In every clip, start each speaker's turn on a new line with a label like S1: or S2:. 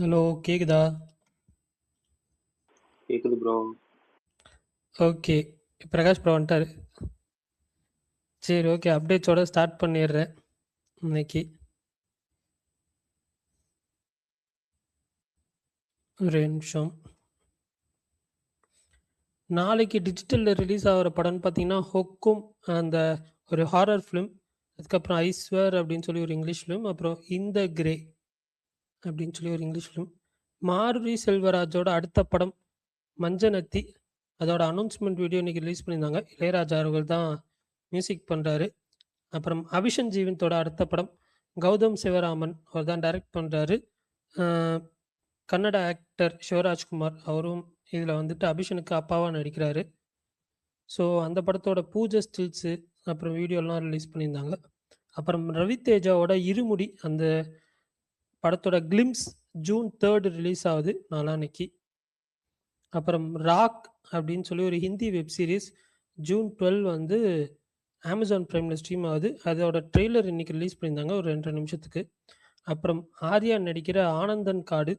S1: Hello கேக்குதா?
S2: கேக்குது bro.
S1: Okay. Prakash bro வந்துட்டாரு. சரி ஓகே அப்டேட்ஸோட ஸ்டார்ட் பண்ணிடுறேன் இன்னைக்கு. ஒரு நிமிஷம். நாளைக்கு டிஜிட்டலில் ரிலீஸ் ஆகிற படம்னு பார்த்தீங்கன்னா ஹொக்கும், அந்த ஒரு ஹாரர் ஃபிலிம். அதுக்கப்புறம் ஐஸ்வர் அப்படின்னு சொல்லி ஒரு இங்கிலீஷ் ஃபிலிம். அப்புறம் இந்த கிரே அப்படின்னு சொல்லி ஒரு இங்கிலீஷ் ஃபிலிம். மாருதி செல்வராஜோட அடுத்த படம் மஞ்சனத்தி. அதோட அனௌன்ஸ்மெண்ட் வீடியோ இன்னைக்கு ரிலீஸ் பண்ணியிருந்தாங்க. இளையராஜா அவர்கள் தான் மியூசிக் பண்ணுறாரு. அப்புறம் அபிஷன் ஜீவனத்தோட அடுத்த படம் கௌதம் சிவராமன் அவர் தான் டைரக்ட் பண்ணுறாரு. கன்னட ஆக்டர் சிவராஜ்குமார் அவரும் இதில் வந்துட்டு அபிஷனுக்கு அப்பாவாக நடிக்கிறாரு. ஸோ அந்த படத்தோட பூஜை ஸ்டில்ஸு அப்புறம் வீடியோலாம் ரிலீஸ் பண்ணியிருந்தாங்க. அப்புறம் ரவி தேஜாவோட இருமுடி அந்த படத்தோட கிளிம்ஸ் ஜூன் 3 ரிலீஸ் ஆகுது நாளான்னைக்கு. அப்புறம் ராக் அப்படின்னு சொல்லி ஒரு ஹிந்தி வெப் சீரிஸ் ஜூன் 12 வந்து அமேசான் பிரைமில் ஸ்ட்ரீம் ஆகுது. அதோட ட்ரெய்லர் இன்னைக்கு ரிலீஸ் பண்ணியிருந்தாங்க ஒரு 2 நிமிஷத்துக்கு. அப்புறம் ஆர்யா நடிக்கிற ஆனந்தன் காடு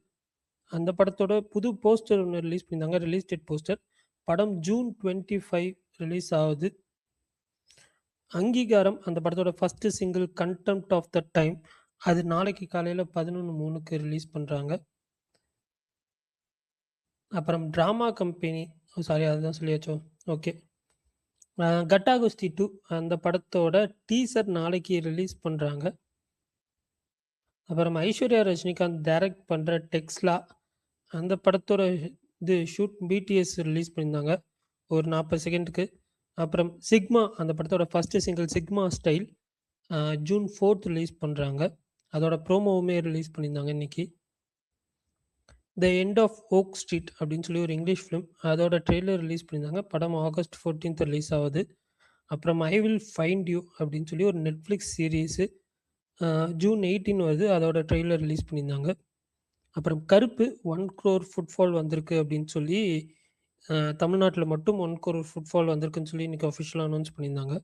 S1: அந்த படத்தோட புது போஸ்டர் ஒன்று ரிலீஸ் பண்ணியிருந்தாங்க, ரிலீஸ் டேட் போஸ்டர். படம் ஜூன் 25 ரிலீஸ் ஆகுது. அங்கீகாரம் அந்த படத்தோட first single contempt of the time அது நாளைக்கு காலையில் 11:03 ரிலீஸ் பண்ணுறாங்க. அப்புறம் ட்ராமா கம்பெனி சாரி அதுதான் சொல்லியாச்சோ ஓகே. கட்டா குஸ்தி 2 அந்த படத்தோட டீசர் நாளைக்கு ரிலீஸ் பண்ணுறாங்க. அப்புறம் ஐஸ்வர்யா ரஜினிகாந்த் டைரக்ட் பண்ணுற டெக்ஸ்லா அந்த படத்தோட இது ஷூட் பிடிஎஸ் ரிலீஸ் பண்ணியிருந்தாங்க ஒரு 40 செகண்டுக்கு. அப்புறம் சிக்மா அந்த படத்தோட first single Sigma style June 4 release பண்ணுறாங்க. அதோட ப்ரோமோவுமே ரிலீஸ் பண்ணியிருந்தாங்க இன்னைக்கு. The end of Oak Street அப்படின்னு சொல்லி ஒரு இங்கிலீஷ் ஃபிலிம் அதோட ட்ரெய்லர் ரிலீஸ் பண்ணியிருந்தாங்க. படம் ஆகஸ்ட் 14 ரிலீஸ் ஆகுது. அப்புறம் ஐ வில் ஃபைண்ட் யூ அப்படின்னு சொல்லி ஒரு நெட்ஃப்ளிக்ஸ் சீரீஸு ஜூன் 18 வருது. அதோட ட்ரெய்லர் ரிலீஸ் பண்ணியிருந்தாங்க. அப்புறம் கருப்பு 1 crore ஃபுட்ஃபால் வந்திருக்கு அப்படின்னு சொல்லி தமிழ்நாட்டில் மட்டும் 1 crore ஃபுட்ஃபால் வந்திருக்குன்னு சொல்லி இன்றைக்கி அஃபிஷியலாக அனௌன்ஸ் பண்ணியிருந்தாங்க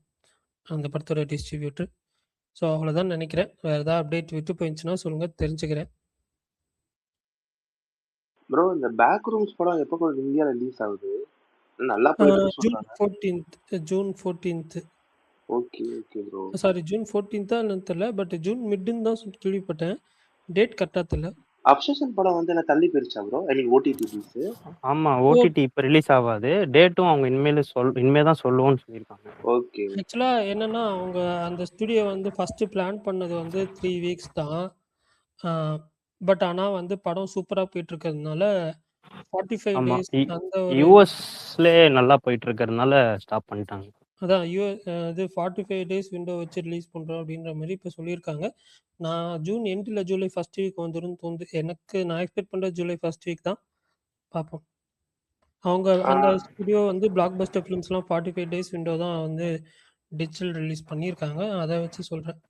S1: அந்த படத்தோட டிஸ்ட்ரிபியூட்டர். ஸோ அவ்வளோதான் நினைக்கிறேன். வேறு ஏதாவது அப்டேட் விட்டு போயிடுச்சுன்னா சொல்லுங்கள், தெரிஞ்சுக்கிறேன்.
S2: ப்ரோ இந்த பேக் ரூம்ஸ் படம் எப்போ கூட இந்தியாவில் ரிலீஸ் ஆகுது? நல்லா போயிட்டு இருக்கு
S1: ஜூன்
S2: சொல்றாங்க.
S1: 14 June 14
S2: okay okay bro.
S1: Sorry June 14 என்னன்னு தெரியல, பட் ஜூன் மிட்டுன்னு தான் கேள்விப்பட்டேன். டேட் கரெக்டாக தெரியல.
S2: அப்சஷன் படம் வந்து என்ன தள்ளி போயிருச்சா ப்ரோ? ஐ மீன் ஓடிடி ரிலீஸ்.
S3: ஆமா ஓடிடி இப்ப ரிலீஸ் ஆகாது. டேட்டும் அவங்க இனிமே தான் சொல்லுவோம்னு சொல்லியிருக்காங்க.
S2: ஓகே.
S1: ஆக்சுவலாக என்னன்னா அவங்க அந்த ஸ்டுடியோ வந்து ஃபஸ்ட்டு பிளான் பண்ணது வந்து 3 வீக்ஸ் தான். பட் ஆனால் வந்து படம் சூப்பராக போயிட்டு இருக்கிறதுனால 45
S3: ஆமா
S1: டேஸ் அந்த ஒரு
S3: யூஎஸ்லே நல்லா போயிட்டு இருக்கிறதுனால ஸ்டாப் பண்ணிட்டாங்க.
S1: அதான் இது 45 டேஸ் விண்டோ வச்சு ரிலீஸ் பண்ணுறோம் அப்படின்ற மாதிரி இப்போ சொல்லியிருக்காங்க. நான் ஜூன் எண்டில் ஜூலை ஃபர்ஸ்ட் வீக் வந்துடும் தோணுது எனக்கு. நான் எக்ஸ்பெக்ட் பண்ணுறது ஜூலை ஃபர்ஸ்ட் வீக் தான். பார்ப்போம். அவங்க அந்த ஸ்டுடியோ வந்து பிளாக் பஸ்டர் ஃபிலிம்ஸ்லாம் 45 டேஸ் விண்டோ தான் வந்து டிஜிட்டல் ரிலீஸ் பண்ணியிருக்காங்க. அதை வச்சு சொல்கிறேன்.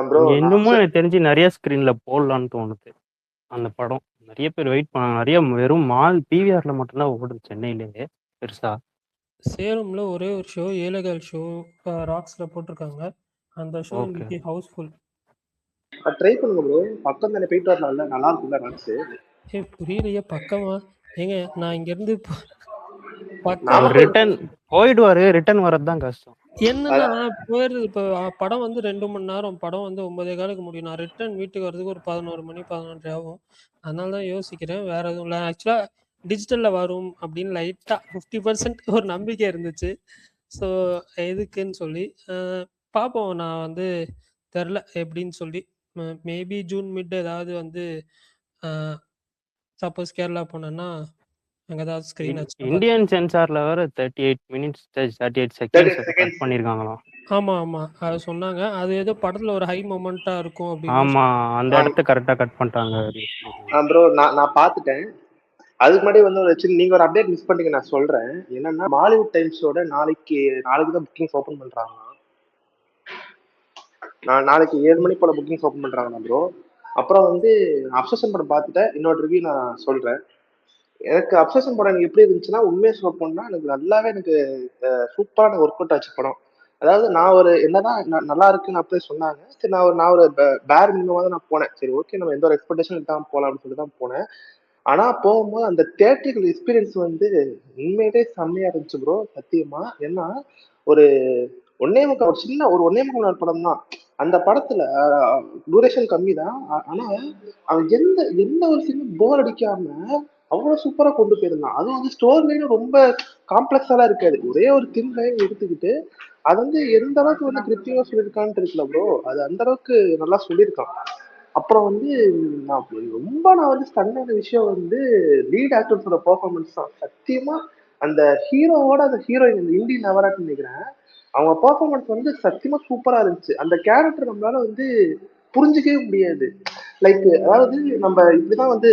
S2: ப்ரோ
S3: இன்னமும் எனக்கு தெரிஞ்சு நிறைய ஸ்கிரீன்ல போடலான்னு தோணுது அந்த படம். நிறைய பேர் வெயிட் பண்ணாங்க. நிறைய வெறும் மால் பிவிஆர்ல மட்டும்தான் ஓடுது சென்னையிலேயே பெருசா.
S1: சேலம்ல ஒரே ஒரு ஷோ ஏலகால் ஷோ ராக்ஸ்ல போட்டிருக்காங்க. அந்த ஷோ
S3: Okay.
S1: இன்னைக்கு ஹவுஸ்ஃபுல்.
S2: ட்ரை பண்ணுங்க ப்ரோ. பக்கம் தானே போயிட்டு வரலாம்ல, நல்லா இருக்கும்ல ராக்ஸ்.
S1: புரியலையே பக்கமா? ஏங்க நான் இங்கேருந்து
S3: ரிட்டர்ன் போயிடுவாரு, ரிட்டர்ன் வரதுதான் கஷ்டம்.
S1: என்னன்னா போயிடுறது. இப்போ படம் வந்து 2 மணி நேரம், படம் வந்து 9:15 முடியும். நான் ரிட்டர்ன் வீட்டுக்கு வரதுக்கு ஒரு 11 மணி 11:30 ஆகும். அதனால தான் யோசிக்கிறேன், வேற எதுவும் இல்லை. ஆக்சுவலாக டிஜிட்டலில் வரும் அப்படின்னு லைட்டாக 50% ஒரு நம்பிக்கை இருந்துச்சு. ஸோ எதுக்குன்னு சொல்லி பார்ப்போம். நான் வந்து தெரில எப்படின்னு சொல்லி. மேபி ஜூன் மிட் ஏதாவது வந்து சப்போஸ் கேரளா போனேன்னா அங்கே ஏதாவது ஸ்க்ரீன் ஆச்சு.
S3: இந்தியன் சென்சார்ல வேற 38 மினிட்ஸ் 38 செகண்ட்ஸ் கட் பண்ணிருக்காங்களாம்.
S1: ஆமா ஆமா அது சொன்னாங்க. அது ஏதோ படத்துல ஒரு ஹை மொமெண்டா இருக்கும் அப்படின்னு.
S3: ஆமா அந்த இடத்த கரெக்டா கட் பண்ணிட்டாங்க.
S2: ப்ரோ நான் பார்த்துட்டேன். அதுக்கு முன்னாடி வந்து ஒரு சின்ன நீங்க ஒரு அப்டேட் மிஸ் பண்ணிட்டீங்க, நான் சொல்றேன். என்னன்னா மாலிவுட் டைம்ஸோட நாளைக்கு தான் புக்கிங்ஸ் ஓபன் பண்றாங்க. நாளைக்கு 7 மணி போல புக்கிங்ஸ் ஓபன் பண்றாங்க ப்ரோ. அப்புறம் வந்து அப்சஷன் படம் பார்த்துட்டேன். இன்னொரு ரிவ்யூ நான் சொல்றேன். எனக்கு அப்சஷன் படம் எனக்கு எப்படி இருந்துச்சுன்னா, உண்மையை சொல்ல போனா எனக்கு நல்லாவே எனக்கு சூப்பரான ஒர்க் அவுட் ஆச்சு படம். அதாவது நான் ஒரு என்னதான் நல்லா இருக்குன்னு அப்படியே சொன்னாங்க. சரி நான் ஒரு பேர் மினிமமா தான் நான் போனேன். சரி ஓகே நம்ம எந்த ஒரு எக்ஸ்பெக்டேஷன் இல்லாம போலாம் அப்படின்னு சொல்லிட்டு தான் போனேன். ஆனா போகும்போது அந்த தியேட்டரிக்கல் எக்ஸ்பீரியன்ஸ் வந்து உண்மையிலே செம்மையா இருந்துச்சு ப்ரோ. சத்தியமா. ஏன்னா ஒரு ஒன்னே முக்கால் மணி நேரம் படம் தான். அந்த படத்துல டூரேஷன் கம்மி தான். ஆனா அவன் எந்த எந்த ஒரு சீனும் போர் அடிக்காம அவ்வளவு சூப்பரா கொண்டு போயிருந்தான். அதுவும் வந்து ஸ்டோரி லைனும் ரொம்ப காம்ப்ளெக்ஸாலாம் இருக்காது. ஒரே ஒரு தின் லைன் எடுத்துக்கிட்டு அது வந்து எந்த அளவுக்கு வந்து கிரிப்பிங்கா சொல்லியிருக்கான்ட்டு இருக்குல்ல ப்ரோ. அது அந்த அளவுக்கு நல்லா சொல்லியிருக்கான். அப்புறம் வந்து நான் வந்து ஸ்டன் ஆன விஷயம் வந்து லீட் ஆக்டர்ஸோட பெர்ஃபார்மன்ஸ் தான். சத்தியமா அந்த ஹீரோவோட அந்த ஹீரோயின் அந்த இந்தி நவராட்னு நினைக்கிறேன். அவங்க பெர்ஃபார்மன்ஸ் வந்து சத்தியமா சூப்பரா இருந்துச்சு. அந்த கேரக்டர் நம்மளால வந்து புரிஞ்சுக்கவே முடியாது. லைக் அதாவது நம்ம இப்படிதான் வந்து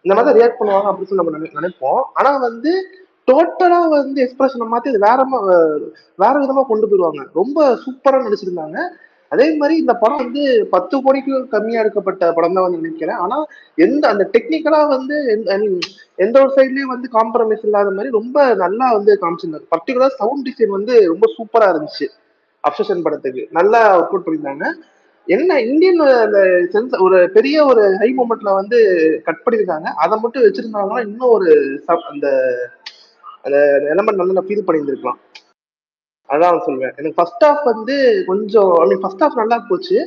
S2: இந்த மாதிரி தான் ரியாக்ட் பண்ணுவாங்க அப்படின்னு சொல்லி நம்ம நினைப்போம். ஆனா வந்து டோட்டலா வந்து எக்ஸ்பிரஷனை மாத்தி அது வேற விதமா கொண்டு போயிருவாங்க. ரொம்ப சூப்பரா நடிச்சிருந்தாங்க. அதே மாதிரி இந்த படம் வந்து 10 கோடிக்கு கம்மியா எடுக்கப்பட்ட படம் தான் வந்து நினைக்கிறேன். ஆனா அந்த டெக்னிக்கலா வந்து எந்த ஒரு சைட்லயும் வந்து காம்ப்ரமைஸ் இல்லாத மாதிரி ரொம்ப நல்லா வந்து காமிச்சிருந்தாங்க. பர்டிகுலர் சவுண்ட் டிசைன் வந்து ரொம்ப சூப்பரா இருந்துச்சு. அப்சஷன் படத்துக்கு நல்லா ஒர்க் அவுட் பண்ணியிருந்தாங்க. என்ன இந்தியன் அந்த சென்ஸ் ஒரு பெரிய ஒரு ஹை மூமெண்ட்ல வந்து கட் பண்ணியிருக்காங்க. அதை மட்டும் வச்சிருந்தாங்கன்னா இன்னும் ஒரு அந்த அந்த எலமெண்ட் வந்து நான் ஃபீல் பண்ணியிருந்திருக்கலாம். அதான் சொல்லுவேன். எனக்கு ஃபர்ஸ்ட் ஹாஃப் வந்து கொஞ்சம் ஃபர்ஸ்ட் ஹாஃப் நல்லா போச்சு.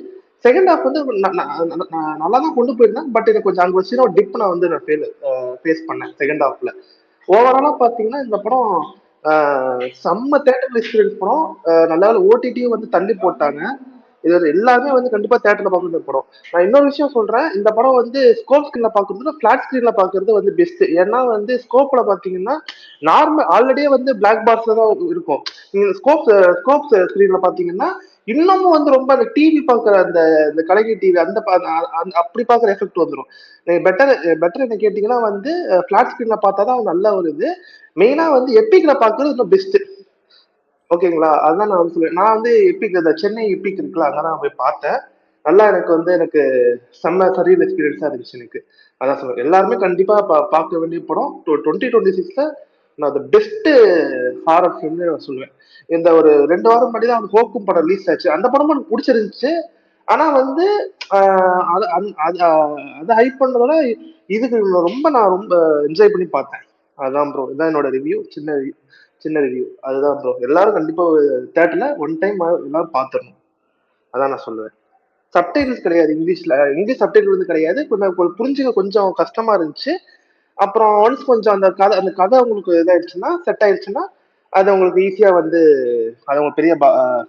S2: செகண்ட் ஹாஃப் வந்து நல்லா தான் கொண்டு போயிருந்தேன். பட் எனக்கு கொஞ்சம் அங்க வச்சு டிப் நான் வந்து நான் ஃபேஸ் பண்ணேன் செகண்ட் ஹாஃப்ல. ஓவராலா பாத்தீங்கன்னா இந்த படம் செம்ம தேட்டர் எக்ஸ்பீரியன்ஸ் படம். நல்ல ஓடிடியும் வந்து தள்ளி போட்டாங்க. இது எல்லாருமே வந்து கண்டிப்பா தேட்டர்ல பார்க்கணும் படம். நான் இன்னொரு விஷயம் சொல்றேன். இந்த படம் வந்து ஸ்கோப் ஸ்கிரீன்ல பாக்குறது பிளாட் ஸ்கிரீன்ல பாக்குறது வந்து பெஸ்ட். ஏன்னா வந்து ஸ்கோப்ல பாத்தீங்கன்னா நார்மல் ஆல்ரெடியே வந்து பிளாக் பாக்ஸ்ல தான் இருக்கும். நீங்க ஸ்கோப் ஸ்கிரீன்ல பாத்தீங்கன்னா இன்னமும் வந்து ரொம்ப அந்த டிவி பாக்குற அந்த கலைஞர் டிவி அப்படி பாக்குற எஃபெக்ட் வந்துடும். பெட்டர் என்ன கேட்டீங்கன்னா வந்து பிளாட் ஸ்கிரீன்ல பார்த்தாதான் நல்ல ஒரு இது. மெயினா வந்து எப்பிக்ல பாக்குறது இன்னும் பெஸ்ட். ஓகேங்களா? அதுதான் நான் வந்து சொல்லுவேன். நான் வந்து எப்பிக் அந்த சென்னை எப்பிக் இருக்குல்ல, அங்கதான் நான் போய் பார்த்தேன். நல்லா எனக்கு செம்ம சரியல் எக்ஸ்பீரியன்ஸா இருந்துச்சு எனக்கு. அதான் சொல்லுவேன். எல்லாருமே கண்டிப்பா பார்க்க வேண்டிய படம். 2026ல நான் அந்த பெஸ்ட் ஹாரர் ஃபிலிம்னு நான் சொல்லுவேன். இந்த ஒரு 2 வாரம் முன்னாடி தான் அந்த ஹோக்கும் படம் ரிலீஸ் ஆச்சு. அந்த படமும் எனக்கு பிடிச்சிருந்துச்சு. ஆனா வந்து அதை ஹைப் பண்றதோட இதுக்கு நான் ரொம்ப என்ஜாய் பண்ணி பார்த்தேன். அதான் ப்ரோ. இதான் என்னோட ரிவ்யூ. சின்ன ரிவ்யூ. அதுதான் ப்ரோ. எல்லாரும் கண்டிப்பா தேட்டர்ல ஒன் டைம் எல்லாரும் பாத்துடணும். அதான் நான் சொல்லுவேன். சப்டைட்டில்ஸ் கிடையாது இங்கிலீஷ்ல. இங்கிலீஷ் சப்டைட்டில் வந்து கிடையாது. கொஞ்சம் புரிஞ்சுக்க கொஞ்சம் கஷ்டமா இருந்துச்சு. அப்புறம் ஒன்ஸ் கொஞ்சம் அந்த கதை உங்களுக்கு இதாயிடுச்சுன்னா செட் ஆயிடுச்சுன்னா அது உங்களுக்கு ஈஸியா வந்து அது உங்களுக்கு பெரிய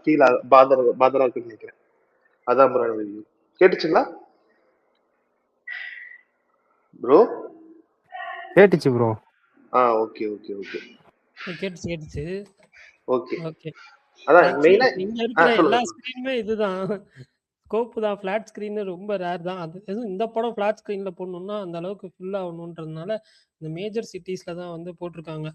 S2: ஃபீல் பாதரா இருக்குன்னு நினைக்கிறேன். அதான் ப்ரோ ரிவ்யூ. கேட்டுச்சுங்களா ப்ரோ?
S3: கேட்டுச்சு ப்ரோ.
S2: ஓகே ஓகே ஓகே
S1: கேட்டுச்சு.
S2: ஓகே.
S1: ஓகே.
S2: அதான்
S1: ஆக்சுவலி
S2: மெயினா
S1: இங்க இருக்கிற எல்லா
S2: சொல்லுங்க.
S1: ஸ்கிரீனுமே இதுதான். ஸ்கோப் தான். ஃபிளாட் ஸ்கிரீன் ரொம்ப ரேர் தான். அதுவும் இந்த படம் ஃபிளாட் ஸ்கிரீன்ல போடணும்னா அந்த அளவுக்கு ஃபுல் ஆகணுன்றதுனால இந்த மேஜர் சிட்டிஸ்ல தான் வந்து போட்டிருக்காங்க.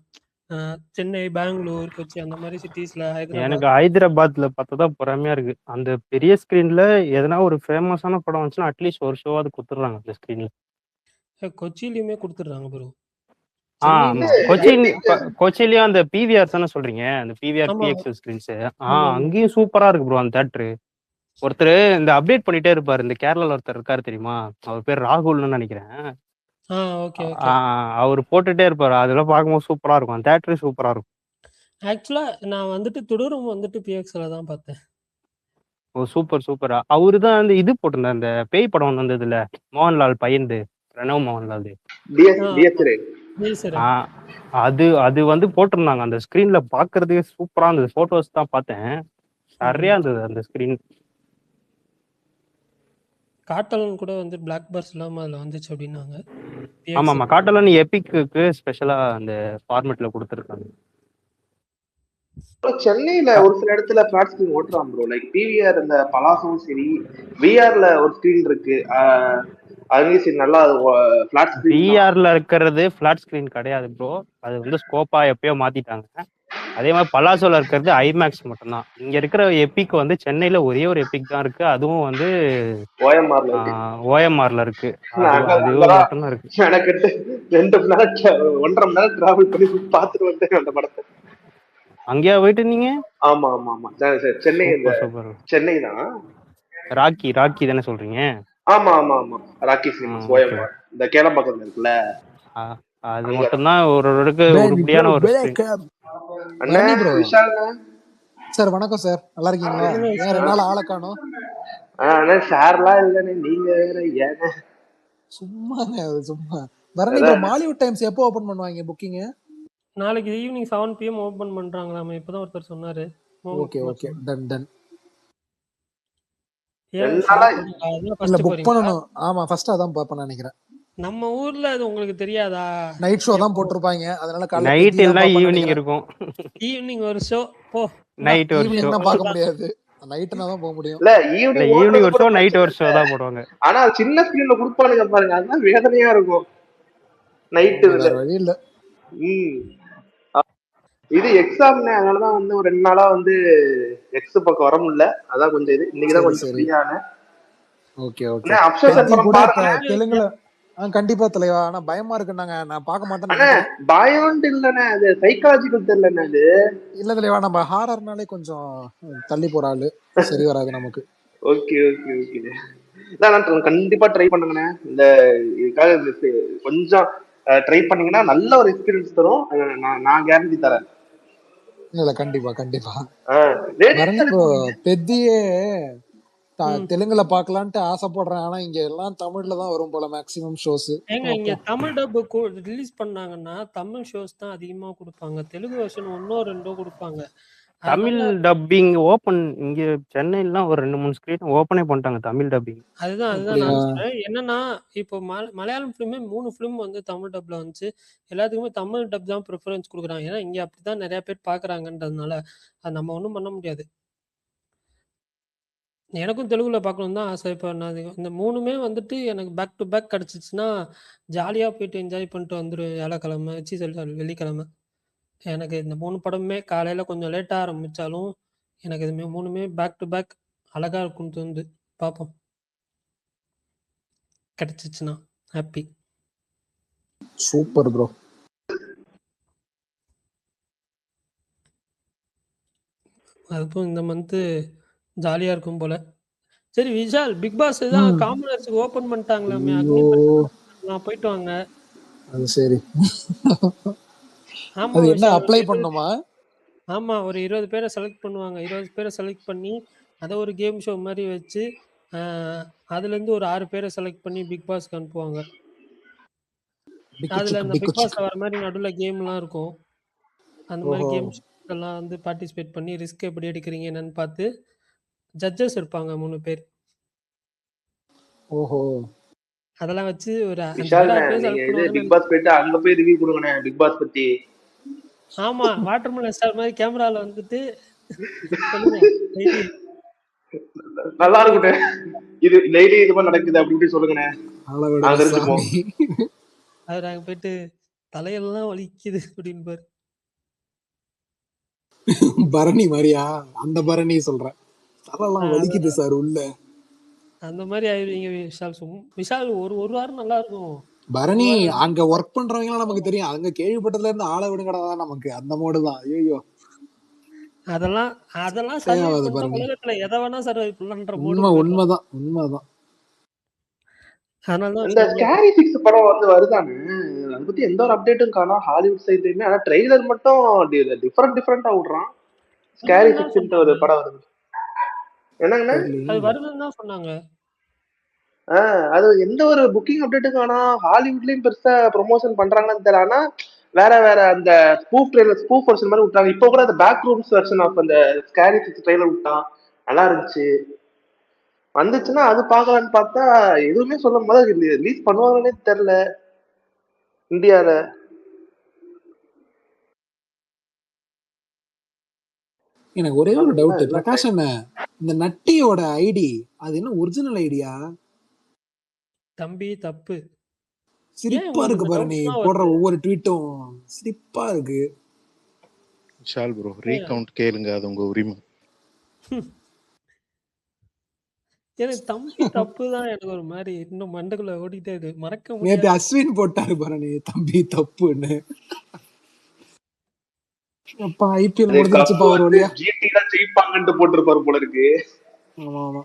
S1: சென்னை, பெங்களூர், கொச்சி அந்த மாதிரி சிட்டிஸ்ல,
S3: எனக்கு
S1: ஹைதராபாத்.
S3: ஹைதராபாத்ல பார்த்ததான் பொறாமையா இருக்கு. அந்த பெரிய ஸ்கிரீன்ல எதனா ஒரு ஃபேமஸான படம் வந்துச்சுன்னா அட்லீஸ்ட் ஒரு ஷோவாவது குடுத்துடுறாங்க அந்த ஸ்கிரீன்ல.
S1: கொச்சியிலயுமே கொடுத்துடுறாங்க ப்ரோ.
S3: ஆமா. கொச்சியிலயும் அந்த பிவிஆர் தானே சொல்றீங்க? அந்த பிவிஆர்
S1: ஆமா
S3: பிஎக்ஸ்எல் ஸ்கிரீன்ஸ்.
S1: ஆமா ஆமா.
S3: அங்கேயும் சூப்பரா இருக்கு ப்ரோ அந்த தியேட்டர். ஒருத்தர் இந்த அப்டேட் பண்ணிட்டே இருப்பாரு. இந்த கேரளால ஒருத்தர் இருக்காரு தெரியுமா? அவர் பேர் ராகுல்னு நினைக்கிறேன்.
S1: Okay okay.
S3: அவர் போட்டுட்டே இருப்பாரு. அதெல்லாம் பார்க்கும்போது சூப்பரா இருக்கும். அந்த தியேட்டரே சூப்பரா இருக்கும்.
S1: ஆக்சுவலா நான் வந்துட்டு துடூரும் வந்துட்டு பிஎக்ஸ்ல தான் பார்த்தேன்.
S3: ஓ சூப்பர் சூப்பரா. அவரு தான் அந்த இது போட்டிருந்தார். அந்த பேய் படம் வந்ததுல மோகன்லால் பையன்து பிரணவ் மோகன்லால். அது அது வந்து போட்டிருந்தாங்க. அந்த ஸ்கிரீன்ல பாக்குறதுக்கே சூப்பரா இருந்தது. போட்டோஸ் தான் பார்த்தேன். சரியா இருந்தது அந்த ஸ்கிரீன்.
S1: காட்டலன் கூட வந்து பிளாக் பர்ஸ் இல்லாம அதுல வந்துச்சு அப்படின்னாங்க.
S3: ஆமாமா. காட்டலன் எபிக்கு ஸ்பெஷலா அந்த ஃபார்மேட்ல கொடுத்துருக்காங்க.
S2: சென்னையில ஒரு சில இடத்துல பிளாட் ஸ்கிரீன் ஓட்டுறான் ப்ரோ. லைக் பிவிஆர் இந்த பலாசும் சரி, விஆர்ல ஒரு ஸ்கிரீன் இருக்கு. அதுலயும் சரி நல்லா பிளாட் ஸ்கிரீன்.
S3: விஆர்ல இருக்கிறது பிளாட் ஸ்கிரீன் கிடையாது ப்ரோ. அது வந்து ஸ்கோப்பா எப்பயோ மாத்திட்டாங்க. அதே மாதிரி பலாசோல இருக்கிறது ஐமேக்ஸ் மட்டும்தான். இங்க இருக்கிற எபிக் வந்து சென்னையில ஒரே ஒரு எபிக் தான் இருக்கு. அதுவும் வந்து ஓஎம்ஆர்ல இருக்கு. அதுவும் மட்டும்தான் இருக்கு.
S2: எனக்கு 2 மணி நேரம் 1.5 மணி நேரம் டிராவல் பண்ணி பார்த்துட்டு வந்தேன் அந்த படத்தை.
S3: அங்கேயா போயிட்டு இருந்தீங்க?
S2: ஆமா ஆமா ஆமா சென்னை, இந்த
S3: சூப்பர் சூப்பர்.
S2: சென்னை தான்.
S3: ராக்கி தானே சொல்றீங்க?
S2: ஆமா ஆமா ஆமா ராக்கி சினிமாஸ் ஓஎம்ஆர், இந்த கேளம்பாக்கத்துல இருக்குல்ல
S3: அது
S2: அங்க.
S3: மட்டும்தான் ஒரு உருப்படியான ஒரு ஸ்கிரீன்.
S2: அண்ணா விஷால்
S4: சார் வணக்கம் சார், நல்லா இருக்கீங்களா? ஏன் 2 நாள் ஆளை காணோம்?
S2: அண்ணா ஷேர்லாம் இல்லைண்ணே, நீங்க வேற ஏண்ணே.
S4: சும்மா பரணி ப்ரோ, மாலிவுட் டைம்ஸ் எப்போ ஓபன் பண்ணுவாங்க புக்கிங்?
S1: நாளைக்கு ஈவினிங் 7 PM ஓபன் பண்றாங்களாமே, இப்பதான் ஒருத்தர் சொன்னாரு.
S4: Okay okay, done done.
S1: இல்ல
S4: புக் பண்ணனும். ஆமா ஃபர்ஸ்ட் அதான் பாப்பேன்னு நினைக்கிறேன்.
S1: நம்ம ஊர்ல அது உங்களுக்கு தெரியாதா?
S4: நைட் ஷோ தான் போட்டுருப்பாங்க, அதனால காலையில
S3: நைட் இல்ல ஈவினிங் இருக்கும்.
S1: ஈவினிங் ஒரு ஷோ போ,
S3: நைட் ஒரு ஷோ
S4: தான் பார்க்க முடியாது, நைட்னா தான் போக முடியும்.
S2: இல்ல ஈவினிங்
S3: ஒரு ஷோ, நைட் ஒரு ஷோ தான் போடுவாங்க.
S2: ஆனா சின்ன ஸ்கிரீன்ல குடுப்பானுங்க பாருங்க, அதுதான் வேதனையா இருக்கும். நைட்
S4: வழி இல்ல.
S2: இது எக்ஸாம்னே, அதனாலதான் வந்து ஒரு 2 நாளா வந்து எக்ஸ் பக்கம் வர முடியல. அதான் கொஞ்சம் இது இன்னைக்குதான் கொஞ்சம் ஃப்ரீயான.
S4: Okay okay. தெலுங்குல கண்டிப்பா தலைவா, ஆனா பயமா இருக்கு. நான் பார்க்க மாட்டேன்.
S2: பயம் இல்லண்ணே, அது சைக்காலஜிக்கல் தெரியலண்ணே. அது
S4: இல்ல தலைவா, நம்ம ஹாரர்னாலே கொஞ்சம் தள்ளி போற ஆளு, சரி வராது நமக்கு.
S2: ஓகே ஓகே ஓகே, நான் கண்டிப்பா ட்ரை பண்ணுங்கண்ணே. இந்த இதுக்காக கொஞ்சம் ட்ரை பண்ணீங்கன்னா நல்ல ஒரு எக்ஸ்பீரியன்ஸ் தரும், நான் கேரண்டி தரேன்.
S4: இல்ல கண்டிப்பா கண்டிப்பா. பெத்தியே தெலுங்குல பாக்கலான்ட்டு ஆசைப்படுறேன், ஆனா இங்க எல்லாம் தமிழ்ல தான் வரும் போல மேக்ஸிமம் ஷோஸ்.
S1: இங்க தமிழ் டப் ரிலீஸ் பண்ணாங்கன்னா தமிழ் ஷோஸ் தான் அதிகமா கொடுப்பாங்க, தெலுங்கு வெர்ஷன் 1-2 கொடுப்பாங்க.
S3: தமிழ் டப்பிங் ஓபன் இங்க சென்னையில ஒரு 2-3 ஸ்கிரீன் ஓபனே பண்ணிட்டாங்க தமிழ் டப்பிங்.
S1: அதுதான் நான் சொல்றேன். என்னன்னா இப்போ மலையாளம் ஃபிலிமே 3 ஃபிலிம் வந்து தமிழ் டப்ல வந்துச்சு. எல்லாத்துக்குமே தமிழ் டப் தான் ப்ரிஃபரன்ஸ் கொடுக்குறாங்க, ஏன்னா இங்க அப்படிதான் நிறைய பேர் பாக்குறாங்கன்றதுனால அது நம்ம ஒன்றும் பண்ண முடியாது. எனக்கும் தெலுங்குல பார்க்கணும் தான் ஆசை. இப்போ நான் இந்த 3மே வந்துட்டு எனக்கு பேக் டு பேக் கிடச்சிச்சுன்னா ஜாலியாக போயிட்டு என்ஜாய் பண்ணிட்டு வந்துடும். வியாழக்கிழமை வெள்ளிக்கிழமை எனக்கு இந்த 3 படமுமே காலையில் கொஞ்சம் லேட்டாக ஆரம்பித்தாலும் எனக்கு இது 3மே பேக் டு பேக் அழகாக இருக்கும்னு தோணுது. பார்ப்போம், கிடச்சிச்சுன்னா ஹாப்பி.
S4: Super bro.
S1: அதுக்கும் இந்த மந்த்து ஜாலியா இருக்கும் போல. சரி விஷால், பிக் பாஸ் தான் காமனர்ஸ்க்கு ஓபன் பண்ணிட்டாங்களாமே, நான் போயிட்டு வாங்க.
S4: அது சரி.
S1: ஆமா,
S4: அது என்ன அப்ளை பண்ணுமா?
S1: ஆமா, ஒரு 20 பேரை செலக்ட் பண்ணுவாங்க. 20 பேரை செலக்ட் பண்ணி அதை ஒரு கேம் ஷோ மாதிரி வச்சு அதுல இருந்து ஒரு 6 பேரை செலக்ட் பண்ணி பிக் பாஸ்க்கு அனுப்புவாங்க. அதுல இந்த பிக் பாஸ்ல வர மாதிரி நடுவுல கேம்லாம் இருக்கும். அந்த மாதிரி கேம் எல்லாம் வந்து பார்ட்டிசிபேட் பண்ணி ரிஸ்க் எப்படி எடுக்கிறீங்க என்னன்னு பார்த்து ஜட்ஜஸ் இருப்பாங்க 3 பேர்.
S4: ஓஹோ,
S1: அதெல்லாம் வச்சு ஒரு
S2: பிக் பாஸ் போயிட்டு அங்க போய் ரிவ்யூ கொடுங்கண்ணே பிக் பாஸ் பத்தி.
S1: ஆமா, வாட்டர்மெலன் ஸ்டார் மாதிரி கேமரால வந்துட்டு
S2: நல்லா இருக்கும். இது டெய்லி இது மாதிரி நடக்குது அப்படி சொல்லுங்கண்ணே.
S1: அவர் அங்க போயிட்டு தலையெல்லாம் வலிக்குது அப்படின்னு பாரு.
S4: பரணி மாதிரியா? அந்த பரணி சொல்றேன், தலையெல்லாம் வலிக்குது சார் உள்ள, அந்த
S1: மாதிரி ஆயிடுவீங்க விஷால். விஷால் ஒரு வாரம் நல்லா இருக்கும்.
S4: பரணி அங்க ஒர்க் பண்றவங்க நமக்கு தெரியும், அங்க கேள்விப்பட்டதுல இருந்து ஆளை விடுங்கடா நமக்கு அந்த மோடு தான். ஐயோ,
S1: அதெல்லாம் உலகத்துல எதை வேணா சர்வை பண்ணன்ற மோடு.
S4: உண்மைதான்.
S2: இந்த ஸ்கேரி 6 படம் வந்து வருதானே, அதை பத்தி எந்த ஒரு அப்டேட்டும் காணோம் ஹாலிவுட் சைட்லயுமே. ஆனா ட்ரெய்லர் மட்டும் டிஃபரெண்டா விடுறான். ஸ்கேரி 6 ஒரு படம் வருது. என்னங்கண்ணா
S1: அது வருதுன்னு தான் சொன்னாங்க.
S2: அது எந்த ஒரு புக்கிங் அப்டேட்டும் காணோம். ஹாலிவுட்லயும் பெருசா ப்ரொமோஷன் பண்றாங்கன்னு தெரியல. ஆனா வேற அந்த ஸ்பூஃப் வெர்ஷன் மாதிரி விட்டாங்க. இப்போ கூட அந்த பேக் ரூம்ஸ் வெர்ஷன் ஆஃப் அந்த ஸ்கேரி 6 ட்ரெய்லர் விட்டான், நல்லா இருந்துச்சு. வந்துச்சுன்னா அது பாக்கலான்னு பார்த்தா எதுவுமே சொல்லும் போது ரிலீஸ் பண்ணுவாங்கன்னே தெரியல இந்தியால.
S4: எனக்கு ஒரே ஒரு டவுட் பிரகாஷ் அண்ணா, இந்த நட்டியோட ஐடி அது என்ன ஒரிஜினல் ஐடியா?
S1: தம்பி தப்பு,
S4: சிரிப்பா இருக்கு பாரு, நீ போடுற ஒவ்வொரு ட்வீட்டும் சிரிப்பா இருக்கு.
S5: விஷால் ப்ரோ ரீகவுண்ட் கேளுங்க, அது உங்க உரிமை.
S1: எனக்கு தம்பி தப்பு தான் எனக்கு ஒரு மாதிரி இன்னும் மண்டக்குள்ள ஓடிட்டே இருக்கு, மறக்க முடியாது.
S4: நேத்து அஸ்வின் போட்டாரு பாரு தம்பி தப்புன்னு. அப்பா ஐபிஎல்
S2: அது
S4: முடிஞ்சிருச்சுப்பா
S2: கப்பு
S4: ஒரு
S2: வந்து
S4: வழியா.
S2: ஜிடி தான் ஜெயிப்பாங்கன்ட்டு போட்டிருப்பாரு போல இருக்கு.
S4: ஆமா ஆமா.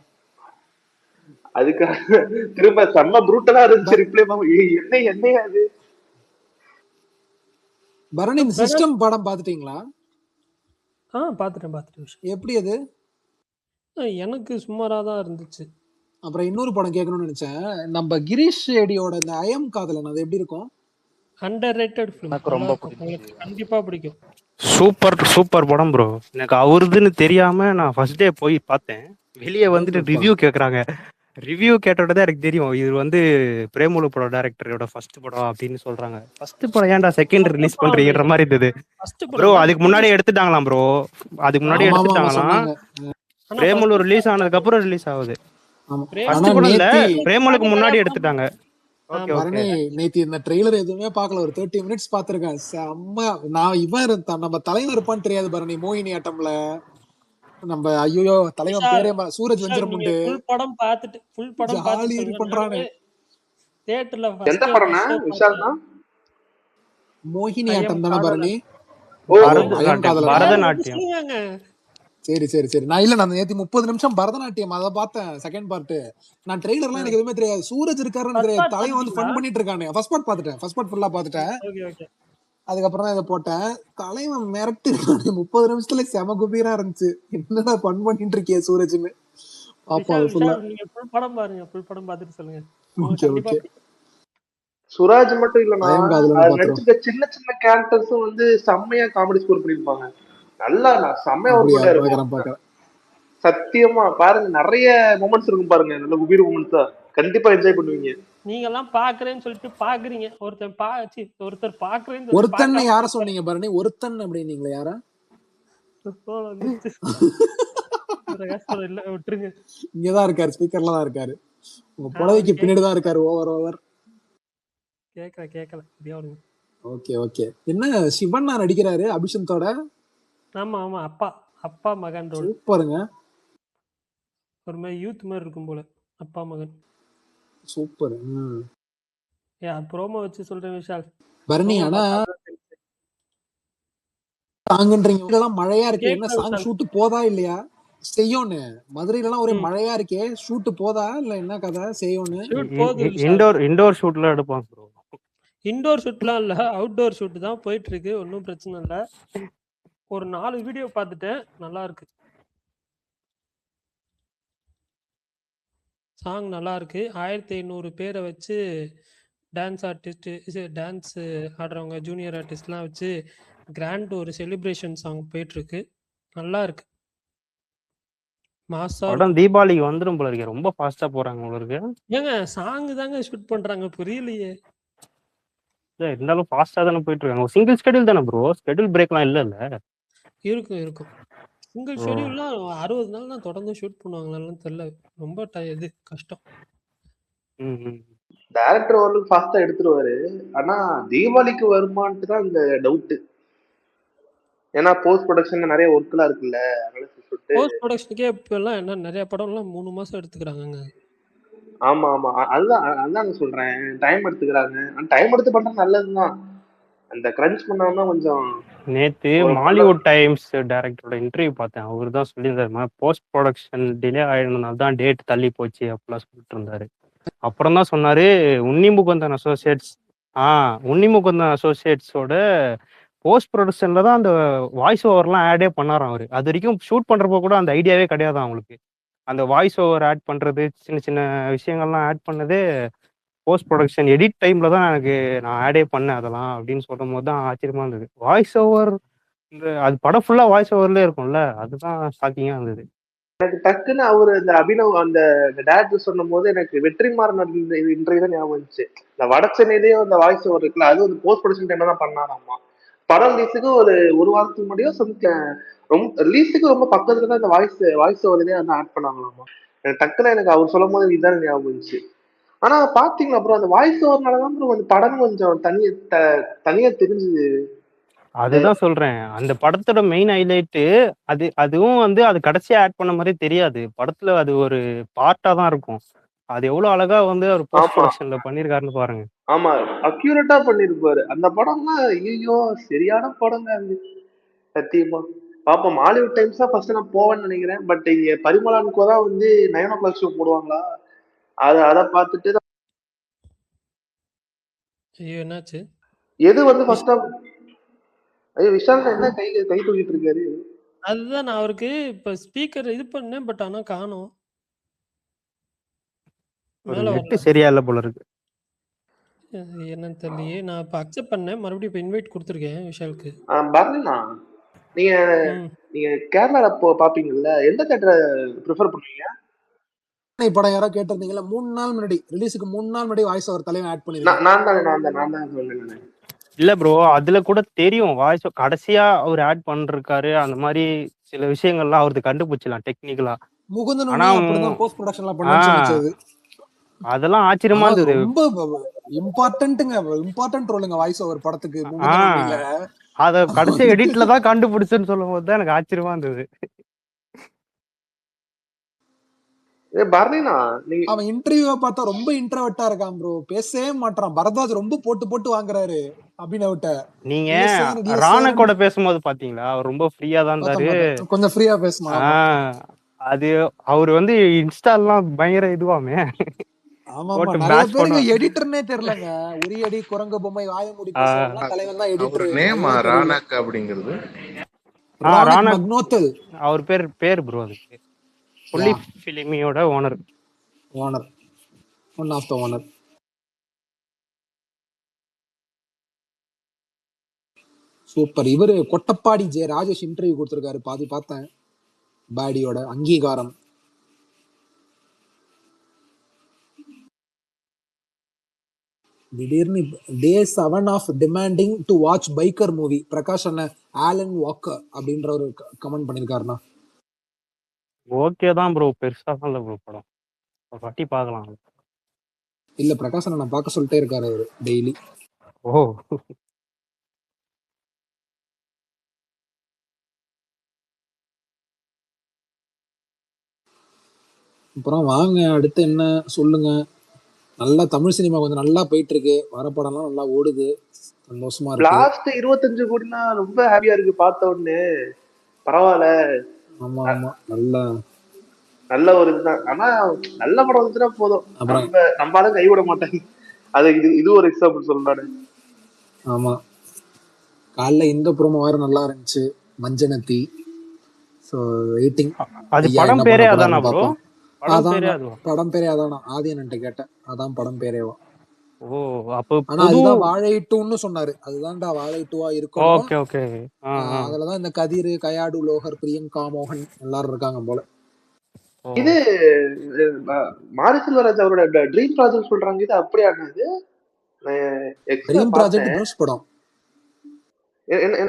S2: அதுக்காக திரும்ப செம்ம ப்ரூட்டலா இருந்துச்சு ரிப்ளை. என்ன என்னையா அது?
S4: பரணி இந்த சிஸ்டம் படம் பாத்துட்டீங்களா?
S1: பார்த்துட்டேன்.
S4: எப்படி அது?
S1: எனக்கு சுமாரா தான் இருந்துச்சு.
S4: அப்புறம் இன்னொரு படம் கேட்கணும்னு நினைச்சேன். நம்ம கிரீஷ் ஷேடியோட இந்த ஐஎம் காதலன், அது எப்படி இருக்கும்?
S1: Underrated film.
S5: எனக்கு ரொம்ப
S1: உங்களுக்கு
S5: பிடிக்கும்.
S1: கண்டிப்பா பிடிக்கும்.
S3: சூப்பர் படம் ப்ரோ. எனக்கு அவருதுன்னு தெரியாம நான் ஃபர்ஸ்ட் டே போய் பார்த்தேன். வெளியே வந்துட்டு
S4: அடேங்கப்பா.
S3: ரிவ்யூ கேட்குறாங்க. ரிவ்யூ கேட்டோட தான் எனக்கு தெரியும் இது வந்து பிரேமுலு படம் டைரக்டரோட ஃபர்ஸ்ட் படம் அப்படின்னு சொல்றாங்க. ஃபர்ஸ்ட் படம் ஏன்டா செகண்ட் ரிலீஸ் பண்றீங்கன்ற மாதிரி இருந்தது ப்ரோ. அதுக்கு முன்னாடி எடுத்துட்டாங்களாம் ப்ரோ. அதுக்கு முன்னாடி
S4: ஆமா ஆமா ஆமா
S3: எடுத்துட்டாங்களாம்.
S4: சொன்னாங்க.
S3: பிரேமுலு ரிலீஸ் ஆனதுக்கு அப்புறம் ரிலீஸ் ஆகுது.
S4: ஆமா.
S3: ஃபர்ஸ்ட்
S4: ஆனா
S3: படம் இல்ல,
S4: நேத்தி
S3: பிரேமுலுக்கு முன்னாடி எடுத்துட்டாங்க. Okay okay.
S4: பரணி நேத்தி இந்த ட்ரெய்லர் எதுவுமே பார்க்கல. ஒரு 30 மினிட்ஸ் பாத்திருக்கேன். செம்ம. நான் இவன் நம்ம தலைவர் இருப்பான்னு தெரியாது பரணி. மோகினி ஆட்டம்ல நம்ம ஐயோ தலைவன் பேரே சூரஜ் வெஞ்சரமுண்டு
S1: ஃபுல் படம் பார்த்துட்டு
S4: ஜாலி
S1: சொல்லுங்க.
S4: பண்றானு.
S1: தியேட்டர்ல
S2: எந்த படம்னா விஷால்னா?
S4: மோகினி ஆட்டம் தானே பரணி?
S2: ஓ
S4: ஐயம் காதலன்.
S3: பரதநாட்டியம்.
S4: சரி சரி சரி. நான் இல்ல நான் நேத்தி 30 நிமிஷம் பரதநாட்டியம் அதை பார்த்தேன் செகண்ட் பார்ட். நான் ட்ரெய்லர்லாம் எனக்கு எதுவுமே தெரியாது. சூரஜ் இருக்காருன்னு தெரியாது. தலைவன் வந்து ஃபன் பண்ணிட்டு இருக்கானே. ஃபர்ஸ்ட் பார்ட் பார்த்துட்டேன். ஃபர்ஸ்ட் பார்ட் ஃபுல்லா பார்த்துட்டேன். அதுக்கப்புறம் தான் இதை போட்டேன். தலைவன் மிரட்டு 30 நிமிஷத்துல செம குபீரா இருந்துச்சு. என்னடா ஃபன் பண்ணிட்டு இருக்கிய சூரஜ்னு. பாப்பா அது ஃபுல்லா.
S1: நீங்க ஃபுல் படம் பாருங்க. ஃபுல் படம் பார்த்துட்டு சொல்லுங்க.
S4: Okay okay.
S2: சுராஜ் மட்டும் இல்லனா
S4: ஐயம் காதலன்
S2: அது
S4: பாத்துறோம்.
S2: நடிச்சிருக்க சின்ன சின்ன கேரக்டர்ஸும் வந்து செம்மையா காமெடி ஸ்கோர் பண்ணிருப்பாங்க. நல்லா செம்மையா ஒர்க்
S4: அப்படியா?
S2: பண்ணியா
S4: பாக்குறேன்
S2: இருக்கும்.
S4: பாக்குறேன்.
S2: சத்தியமா பாருங்க, நிறைய மொமெண்ட்ஸ் இருக்கும் பாருங்க. நல்ல குபீர் மொமெண்ட்ஸா கண்டிப்பா என்ஜாய் பண்ணுவீங்க.
S1: நீங்க எல்லாம் பாக்குறேன்னு சொல்லிட்டு பாக்குறீங்க. ஒருத்தர் பாக்குறேன்னு
S4: ஒருத்தன் யார சொன்னீங்க பரணி? ஒருத்தன் அப்படின்னீங்களா? யாரா?
S1: இல்ல விட்டுருங்க.
S4: இங்கதான் இருக்காரு. ஸ்பீக்கர்ல தான் இருக்காரு. உங்க புடவைக்கு பின்னாடி தான் இருக்காரு. ஓவர்
S1: கேக்கல.
S4: Okay okay. என்ன சிவண்ணா நடிக்கிறாரு அபிஷந்தோட?
S1: ஆமா அப்பா மகன் ரோல்.
S4: சூப்பருங்க.
S1: ஒரு மாதிரி யூத் மாதிரி இருக்கும் போல. அப்பா மகன்
S4: சூப்பர்.
S1: ப்ரோமோ வச்சு சொல்றேன் விஷால்.
S4: பரணி ஆனா சாங்குன்றீங்க. மழையா இருக்கு. என்ன சாங் ஷூட் போதா இல்லையா? செய்யோன்னு மதுரையில எல்லாம் ஒரே மழையா இருக்கே. ஷூட் போதா இல்ல என்ன கதை? செய்யோன்னு
S3: இன்டோர் ஷூட்ல எடுப்பாங்க ப்ரோ.
S1: இன்டோர் ஷூட்லாம் இல்ல, அவுட்டோர் ஷூட் தான் போயிட்டு இருக்கு. ஒன்றும் பிரச்சனை இல்லை. ஒரு 4 வீடியோ பார்த்துட்டேன். நல்லா இருக்கு. சாங் நல்லா இருக்கு. 1500 பேரை வச்சு டான்ஸ் ஆடுறவங்க, ஜூனியர் ஆர்டிஸ்ட்லாம் வச்சு கிராண்ட் ஒரு செலிப்ரேஷன் சாங் போயிட்டு இருக்கு. நல்லா இருக்கு.
S3: படம் தீபாவளிக்கு வந்துடும் போல இருக்கு. ரொம்ப ஃபாஸ்டா போறாங்க உங்களுக்கு.
S1: ஏங்க சாங் தாங்க ஷூட் பண்றாங்க, புரியலையே.
S3: இருந்தாலும் ஃபாஸ்டா தானே போயிட்டு இருக்காங்க. சிங்கிள் ஸ்கெடியூல் தானே ப்ரோ. ஸ்கெடியூல் பிரேக்லாம் இல்ல.
S1: இருக்கும். சிங்கிள் ஷெட்யூல்லாம் 60 நாள் தான் தொடர்ந்து ஷூட் பண்ணுவாங்களான்னு தெரியல. ரொம்ப இது கஷ்டம்.
S2: டைரக்டர் ஓரளவுக்கு ஃபாஸ்டா எடுத்துருவாரு. ஆனா தீபாவளிக்கு வருமானட்டு தான் இந்த டவுட். ஏன்னா போஸ்ட் ப்ரொடக்ஷன்ல நிறைய ஒர்க்லாம் இருக்குல்ல.
S1: போஸ்ட் ப்ரொடக்ஷனுக்கே இப்ப எல்லாம் என்ன நிறைய படம் எல்லாம் 3 மாசம் எடுத்துக்கிறாங்க.
S2: ஆமா அதுதான் சொல்றேன். டைம் எடுத்துக்கிறாங்க. டைம் எடுத்து பண்றது நல்லதுதான். அந்த கிரன்ச் பண்ணாம கொஞ்சம்.
S3: நேத்து மாலிவுட் டைம்ஸ் டைரக்டரோட இன்டர்வியூ பார்த்தேன். அவர் தான் சொல்லியிருந்தாரு, போஸ்ட் ப்ரொடக்ஷன் டிலே ஆயிடுறதுனால தான் டேட் தள்ளி போச்சு அப்படிலாம் சொல்லிட்டு இருந்தாரு. அப்புறம் தான் சொன்னாரு உன்னிமுகுந்தன் அசோசியேட்ஸோட போஸ்ட் ப்ரொடக்ஷன்ல தான் அந்த வாய்ஸ் ஓவர்லாம் ஆடே பண்ணாராம் அவரு. அது வரைக்கும் ஷூட் பண்றப்போ கூட அந்த ஐடியாவே கிடையாது அவங்களுக்கு. அந்த வாய்ஸ் ஓவர் ஆட் பண்றது, சின்ன சின்ன விஷயங்கள்லாம் ஆட் பண்ணதே போஸ்ட் ப்ரொடக்ஷன் எடிட் டைம்ல தான் நான் ஆடே பண்ணேன் அதெல்லாம் அப்படின்னு சொல்லும் போது தான் ஆச்சரியமா இருந்தது. வாய்ஸ் ஓவர் அது படம் ஃபுல்லா வாய்ஸ் ஓவர்ல இருக்கும்ல, அதுதான் ஷாக்கிங்கா இருந்தது.
S2: எனக்கு டக்குன்னு அவரு இந்த அபினவ் அந்த டேரக்டர் சொன்னும் போது எனக்கு வெற்றிமாறன் இன்றைய தான் ஞாபகம் வந்துச்சு. இந்த வட சென்னையிலேயே அந்த வாய்ஸ் ஓவர் இருக்குல்ல, அது வந்து போஸ்ட் ப்ரொடக்ஷன் டைம்ல தான் பண்ணாராமா. படம் ரிலீஸுக்கு ஒரு வாரத்துக்கு முன்னாடியோ ரொம்ப ரிலீஸுக்கு ரொம்ப பக்கத்துல தான் இந்த வாய்ஸ் ஓவர்லயே வந்து ஆட் பண்ணாங்களாமா. டக்குன்னு எனக்கு அவர் சொல்லும் போது இதுதான் ஞாபகம் வந்துச்சு. ஆனா பாத்தீங்களா அப்புறம் அந்த வாய்ஸ் ஓவர்னாலதான் அப்புறம் அந்த படம் கொஞ்சம் தனியா தெரிஞ்சுது.
S3: அதுதான் சொல்றேன். அந்த படத்தோட மெயின் ஹைலைட் அதுவும் வந்து அது கடைசியா ஆட் பண்ண மாதிரி தெரியாது. படத்துல அது ஒரு பார்ட்டா தான் இருக்கும். அது எவ்வளவு அழகா வந்து அவர் போஸ்ட் ப்ரொடக்ஷன்ல பண்ணிருக்காருன்னு பாருங்க.
S2: ஆமா அக்யூரேட்டா பண்ணிருப்பாரு. அந்த படம்லாம் ஐயோ சரியான படங்க. அது சத்தியமா பாப்போம். ஹாலிவுட் டைம்ஸ் தான் ஃபர்ஸ்ட் நான் போவேன்னு நினைக்கிறேன். பட் இங்க பரிமளானுக்கோ தான் வந்து 9 o'clock ஷோ போடுவாங்களா, அதை பார்த்துட்டு தான்
S1: ஐயோ என்னாச்சு?
S2: எது வந்து ஃபர்ஸ்ட் ஐயோ விஷால் என்ன கை கை தூக்கிட்டு இருக்காரு.
S1: அதுதான் நான் அவருக்கு இப்ப ஸ்பீக்கர் இது பண்ணேன், பட் ஆனா காணோம்.
S3: ஒரு
S1: மேல
S3: நெட்
S1: வரல.
S3: சரியா இல்ல போல இருக்கு.
S1: என்னன்னு தெரியலையே. நான் இப்ப அக்செப்ட் பண்ணேன், மறுபடியும் இப்ப இன்வைட் கொடுத்துருக்கேன் விஷாலுக்கு.
S2: பர்னா நீங்க
S1: ம்.
S2: நீங்க கேரளால பாப்பீங்கல்ல, எந்த தேட்டரை ப்ரிஃபர் பண்ணுவீங்க?
S4: படம் யாரோ கேட்டிருந்தீங்கல்ல, 3 நாள் முன்னாடி ரிலீஸுக்கு 3 நாள் முன்னாடி வாய்ஸ் ஓவர் தலைவன் ஆட் பண்ணிருக்கேன்.
S2: நான் தான் சொன்னேன்.
S3: இல்ல ப்ரோ, அதுல கூட தெரியும் வாய்ஸ் கடைசியா அவர் ஆட் பண்ணிருக்காரு. அந்த மாதிரி சில விஷயங்கள்லாம் அவருக்கு கண்டுபிடிச்சலாம் டெக்னிக்கலா.
S4: முகுந்தன்
S3: ஆனா
S4: அப்படிதான் போஸ்ட் ப்ரொடக்ஷன்ல பண்ணு சொல்லிச்சது.
S3: அதெல்லாம் ஆச்சரியமா இருந்தது.
S4: ரொம்ப இம்பார்ட்டன்ட் ரோலுங்க வாய்ஸ் ஓவர் படத்துக்கு.
S3: அத கடைசி எடிட்ல தான் கண்டுபிடிச்சுன்னு சொல்லும் போது தான் எனக்கு ஆச்சரியமா இருந்தது.
S4: அவன் இன்டர்வியூ பார்த்தா ரொம்ப இன்ட்ரோவர்ட்டா இருக்கான் ப்ரோ, பேசவே மாட்டான். பரத்வாஜ் ரொம்ப போட்டு வாங்குறாரு அபினவ்ட்ட.
S3: நீங்க ராணக்கோட பேசும்போது பாத்தீங்களா, அவர் ரொம்ப ஃப்ரீயா தான் இருந்தாரு.
S4: கொஞ்சம் ஃப்ரீயா பேசுமா.
S3: அது அவர் வந்து இன்ஸ்டால்லாம் பயங்கர இதுவாமே.
S4: ஆமா நிறைய பேருக்கு எடிட்டர்னே தெரியலங்க. உரியடி குரங்கு பொம்மை வாய மூடி பேசுறதெல்லாம் தலைவன் தான் எடிட்டர்.
S5: நேமா ராணக் அப்படிங்கிறது
S4: ராணக் மக்னோத்தல்
S3: அவர் பேர் ப்ரோ. அது புலி ஃபிலிமியோட owner one of the owner.
S4: Super. இவரு கொட்டப்பாடி ஜெய ராஜேஷ் இன்டர்வியூ கொடுத்திருக்காரு, பாதி பார்த்தேன். பாடியோட அங்கீகாரம். திடீர்னு day 7 of demanding to watch biker movie. Prakash அண்ணன் ஆலன் வாக்கர் அப்படின்ற ஒரு கமெண்ட் பண்ணிருக்காருண்ணா.
S3: ஓகே தான் ப்ரோ, பெருசா தான் இல்ல ப்ரோ படம், ஒரு வாட்டி பார்க்கலாம்.
S4: இல்ல பிரகாஷ் அண்ணன் நான் பார்க்க சொல்லிட்டே இருக்காரு அவரு டெய்லி.
S3: ஓ
S4: அப்புறம் வாங்க, அடுத்து என்ன சொல்லுங்க. நல்லா தமிழ் சினிமா கொஞ்சம் நல்லா போயிட்டு இருக்கு. வர படம்லாம் நல்லா ஓடுது, சந்தோஷமா இருக்கு.
S2: லாஸ்ட் 25 கோடினா ரொம்ப ஹாப்பியா இருக்கு பார்த்த உடனே. பரவாயில்ல.
S4: ஆமா
S2: நல்ல ஒரு இதுதான். ஆனா நல்ல படம் வந்துச்சுன்னா போதும், நம்மளால கைவிட மாட்டாங்க. அது இது ஒரு எக்ஸாம்பிள் சொல்றாரு.
S4: ஆமா, காலைல இந்த ப்ரோமோ வேற நல்லா இருந்துச்சு, மஞ்சனத்தி. So waiting.
S3: அது படம் பேரே அதானா ப்ரோ?
S4: படம் பேரே அதானா? ஆதியன்ட்ட கேட்டேன், அதான் படம் பேரேவா.
S3: ஓ அப்ப
S4: ஆனா அதுதான் வாழை 2ன்னு சொன்னாரு. அதுதான்டா வாழை 2வா இருக்கும்.
S3: Okay okay.
S4: அதுலதான் இந்த கதிர், கயாடு, லோகர், பிரியங்கா மோகன் எல்லாரும் இருக்காங்க போல.
S2: இது மாரி செல்வராஜ் அவரோட ட்ரீம் ப்ராஜெக்ட் சொல்றாங்க, இது அப்படியா?
S4: ட்ரீம் ப்ராஜெக்ட் தனுஷ் படம்.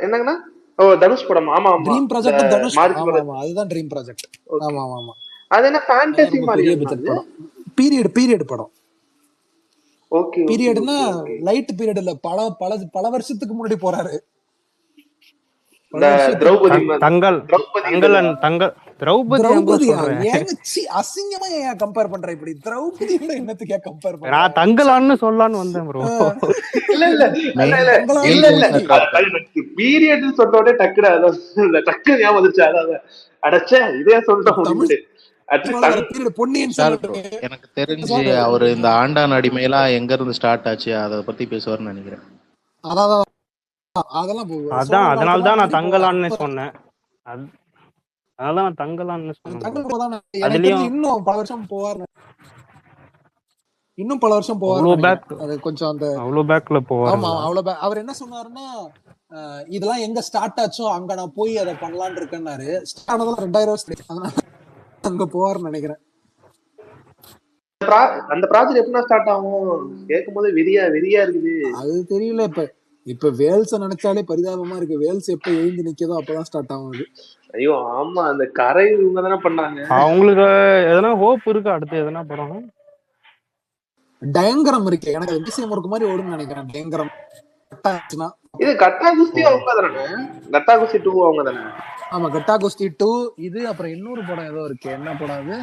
S2: என்னங்கண்ணா? ஓ தனுஷ் படம். ஆமா
S4: ட்ரீம் ப்ராஜெக்ட் தனுஷ். ஆமா அதுதான் ட்ரீம் ப்ராஜெக்ட். ஆமா
S2: அது என்ன ஃபேண்டசி மாதிரி
S4: படம், பீரியட் படம்.
S2: ஓகே,
S4: பீரியட்னா லைட் பீரியட் இல்ல, பல வருஷத்துக்கு முன்னாடி போறாரு. அசிங்கமா ஏன் கம்பேர் பண்ற இப்படி? திரௌபதி என்னத்துக்கு கம்பேர் பண்ற?
S3: நான் தங்கலான்னு சொல்லலான்னு வந்தேன் ப்ரோ.
S2: இல்ல பீரியட் சொன்னோடனே டக்கு ஞாபகம் வந்துச்சு. அடச்சே இதே சொல்லிட்டோம்.
S5: எனக்கு தெரிஞ்சு அவரு இந்த ஆண்டான் அடிமையெல்லாம் எங்க இருந்து ஸ்டார்ட் ஆச்சு அதை பத்தி பேசுவார்னு நினைக்கிறேன்.
S3: அதனாலதான் நான் தங்கலான்னு சொன்னேன். அதனாலதான் தங்கலான்னு சொன்னேன்.
S4: இன்னும் பல வருஷம் போவார். அது கொஞ்சம் அந்த
S3: அவ்வளவு பேக்ல போவார்.
S4: ஆமா அவ்வளவு. அவர் என்ன சொன்னாருன்னா, இதெல்லாம் எங்க ஸ்டார்ட் ஆச்சோ அங்க நான் போய் அதை பண்ணலான்னு இருக்கேன்னாரு. ஸ்டார்ட் ஆனதெல்லாம் 2000 வருஷம், அதனால அங்க போவார்னு நினைக்கிறேன்.
S2: அந்த ப்ராஜெக்ட் எப்படின்னா ஸ்டார்ட் ஆகும் கேட்கும் போது வெறியா இருக்குது.
S4: அது தெரியல. இப்ப வேல்ஸ் நினைச்சாலே பரிதாபமா இருக்கு. வேல்ஸ் எப்ப எழுந்து நிக்கதோ அப்பதான் ஸ்டார்ட் ஆகும்.
S2: ஐயோ ஆமா, அந்த கரை இவங்க தானே பண்ணாங்க.
S3: அவங்களுக்கு எதனா ஹோப் இருக்கு அடுத்து எதனா படம்?
S4: டயங்கரம் இருக்கு, எனக்கு அதிசயம் இருக்கு மாதிரி ஓடுன்னு நினைக்கிறேன். டயங்கரம்
S2: இது கட்டா குஸ்தி அவங்க தானே? கட்டா குஸ்தி 2 அவங்க தானே?
S4: ஆமா கட்டா குஸ்தி 2 இது. அப்புறம் இன்னொரு படம் ஏதோ இருக்கு, என்ன படம் அது?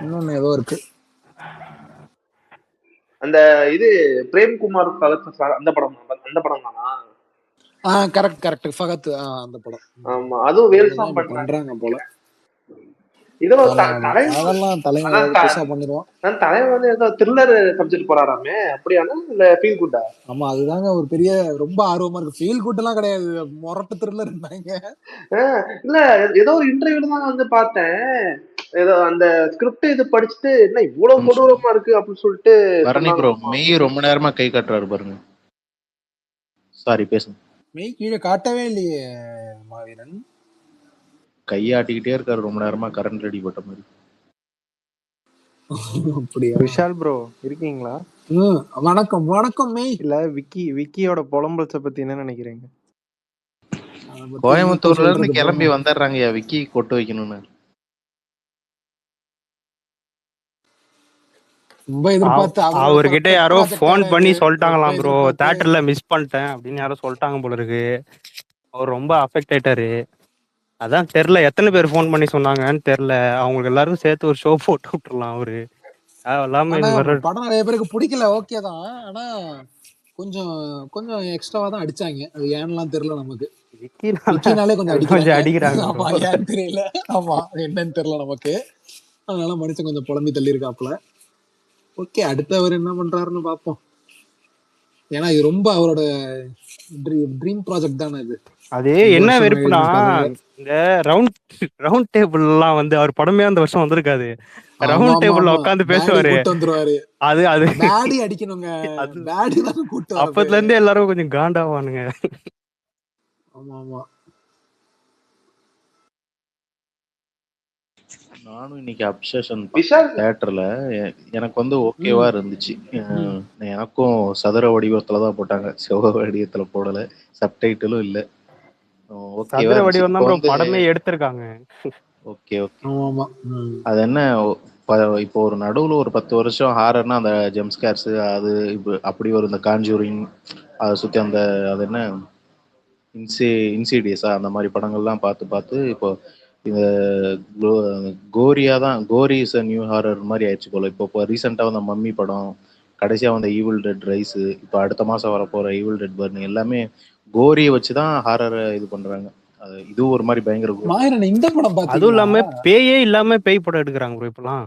S4: இன்னொன்னு ஏதோ இருக்கு. அந்த
S2: இது பிரேம்குமார் அந்த படம் தானா?
S4: கரெக்ட் கரெக்ட் ஃபகத் அந்த படம்.
S2: ஆமா அதுவும்
S4: அதெல்லாம்
S2: வேல்ஸாம்
S4: இப்ப
S2: பண்றாங்க.
S4: பண்றாங்க போல.
S2: இதுல ஒரு
S4: ஆமா ஆமா
S2: தலைவன்
S4: அதெல்லாம் தலைவன்
S2: அதான்
S4: ஏதாவது புதுசா பண்ணிடுவான்.
S2: தலைவன் வந்து ஏதோ த்ரில்லர் சப்ஜெக்ட் போறாராமே, அப்படியானா இல்ல ஃபீல் குட்டா?
S4: ஆமா அதுதாங்க ஒரு பெரிய ரொம்ப ஆர்வமா இருக்கு. ஃபீல் குட் எல்லாம் கிடையாது, மொரட்டு த்ரில்லர் இருந்தாங்க.
S2: இல்ல ஏதோ ஒரு இன்டர்வியூல தான் வந்து பார்த்தேன். ஏதோ அந்த ஸ்கிரிப்ட் இது படிச்சுட்டு என்ன இவ்வளவு
S5: நிமிஷம்
S2: கொடூரமா இருக்கு அப்படின்னு சொல்லிட்டு
S5: பரணி ப்ரோ,
S2: சொன்னாங்களாமா.
S5: மெய் ரொம்ப நேரமா கை காட்டுறாரு பாருங்க. சாரி பேசுங்க.
S4: மெய் கீழே காட்டவே இல்லையே மாவீரன்.
S5: கையாட்டிக்கிட்டே இருக்காரு ரொம்ப நேரமா, கரண்ட் ரெடி போட்ட மாதிரி.
S4: அப்படியா?
S6: விஷால் ப்ரோ இருக்கீங்களா?
S4: வணக்கம் வணக்கம் மெய்.
S6: இல்ல விக்கியோட புலம்பல்ஸ பத்தி என்ன நினைக்கிறீங்க?
S4: அதை பத்தி என்னத்த
S5: கோயம்புத்தூர்ல இருந்து
S4: சொல்றது
S5: கிளம்பி
S4: போங்க.
S5: வந்துடுறாங்கய்யா விக்கி கொட்டு வைக்கணும்னு.
S4: ரொம்ப எதிர்பார்த்து
S3: அவர்கிட்ட யாரோ ஃபோன் பண்ணி சொல்லிட்டாங்களாம் ப்ரோ,
S4: எதிர்பார்த்து
S3: தியேட்டர்ல மிஸ் பண்ணிட்டேன் அப்படின்னு யாரோ சொல்லிட்டாங்க போல இருக்கு. அவர் ரொம்ப அஃபெக்ட் ஆயிட்டாரு. அதான் தெரியல எத்தனை பேர் ஃபோன் பண்ணி சொன்னாங்கன்னு தெரியல. அவங்களுக்கு எல்லாருக்கும் சேர்த்து ஒரு ஷோ போட்டு விட்டுறலாம். அவரு எல்லாமே
S4: ஆனா
S3: இந்த மாதிரி
S4: படம் நிறைய பேருக்கு பிடிக்கல, ஓகே தான். ஆனா கொஞ்சம் கொஞ்சம் எக்ஸ்ட்ராவா தான் அடிச்சாங்க. அது ஏன்லாம் தெரியல நமக்கு. விக்கினாலே கொஞ்சம்
S3: கொஞ்சம்
S4: அடிக்கிறாங்க.
S3: அடிக்கிறாங்க
S4: ஆமா
S3: bro.
S4: ஏன்னு தெரியல. ஆமா என்னன்னு தெரியல நமக்கு. அதனால மனுஷன் கொஞ்சம் புலம்பி தள்ளி இருக்காப்புல. ஓகே அடுத்து அவர் என்ன பண்றாருன்னு பார்ப்போம். ஏன்னா இது ரொம்ப அவரோட ட்ரீம் ப்ராஜெக்ட் தானே இது.
S3: அது
S4: ரொம்ப
S3: என்ன
S4: வருஷமா
S3: வெறுப்புனா,
S4: எழுதின கதை.
S3: இந்த ரவுண்ட் டேபிள் எல்லாம் வந்து அவர் படமே அந்த வருஷம் வந்திருக்காது.
S4: ஆமா
S3: ரவுண்ட்
S4: ஆமா
S3: டேபிள்ல
S4: ஆமா
S3: உட்காந்து
S4: பேடி
S3: பேசுவாரு.
S4: கூட்டு வந்துருவாரு.
S3: அது அது
S4: பேடி அடிக்கணுங்க,
S3: அது
S4: பேடி தான் கூட்டு வரது.
S3: அப்பத்துல இருந்தே எல்லாரும் கொஞ்சம் காண்டாவானுங்க.
S4: ஆமா ஆமா
S5: நானும் இன்னைக்கு அப்சஷன்
S2: விஷால்
S5: தியேட்டர்ல எனக்கு வந்து ஓகேவா இருந்துச்சு. எனக்கும் சதுர வடிவத்துல தான் போட்டாங்க, செவ்வக வடிவத்துல போடல, சப்டைட்டிலும் இல்ல. ஓகேவா
S3: சதுர
S5: இருந்துச்சு.
S3: வடிவம் தான்
S5: இப்போ
S3: ப்ரோ
S5: வந்து
S3: படமே எடுத்திருக்காங்க.
S5: Okay okay.
S4: ஆமா ஆமா
S5: அது என்ன இப்போ ஒரு நடுவுல ஒரு 10 வருஷம் ஹாரர்னா அந்த ஜம்ஸ்கேர்ஸ் அது இப்போ அப்படி ஒரு இந்த கான்ஜூரிங் அதை சுத்தி அந்த அது என்ன இன்சிடியஸா அந்த மாதிரி படங்கள்லாம் பார்த்து பார்த்து இப்போ இந்த கோரியா தான், கோரி இஸ் அ நியூ ஹாரர் மாதிரி ஆயிடுச்சு போல. இப்போ ரீசெண்டாக வந்த மம்மி படம், கடைசியாக வந்த ஈவில் டெட் ரைஸ், இப்போ அடுத்த மாதம் வரப்போகிற ஈவில் டெட் பர்ன் எல்லாமே கோரியை வச்சு தான் ஹாரரை இது பண்ணுறாங்க. அது இதுவும் ஒரு மாதிரி பயங்கர
S4: மாயிரன் இந்த படம்
S3: அதுவும்
S4: பாத்தீங்களா?
S3: இல்லாம பேயே இல்லாம பேய் படம் எடுக்கிறாங்க ப்ரோ இப்பெல்லாம்.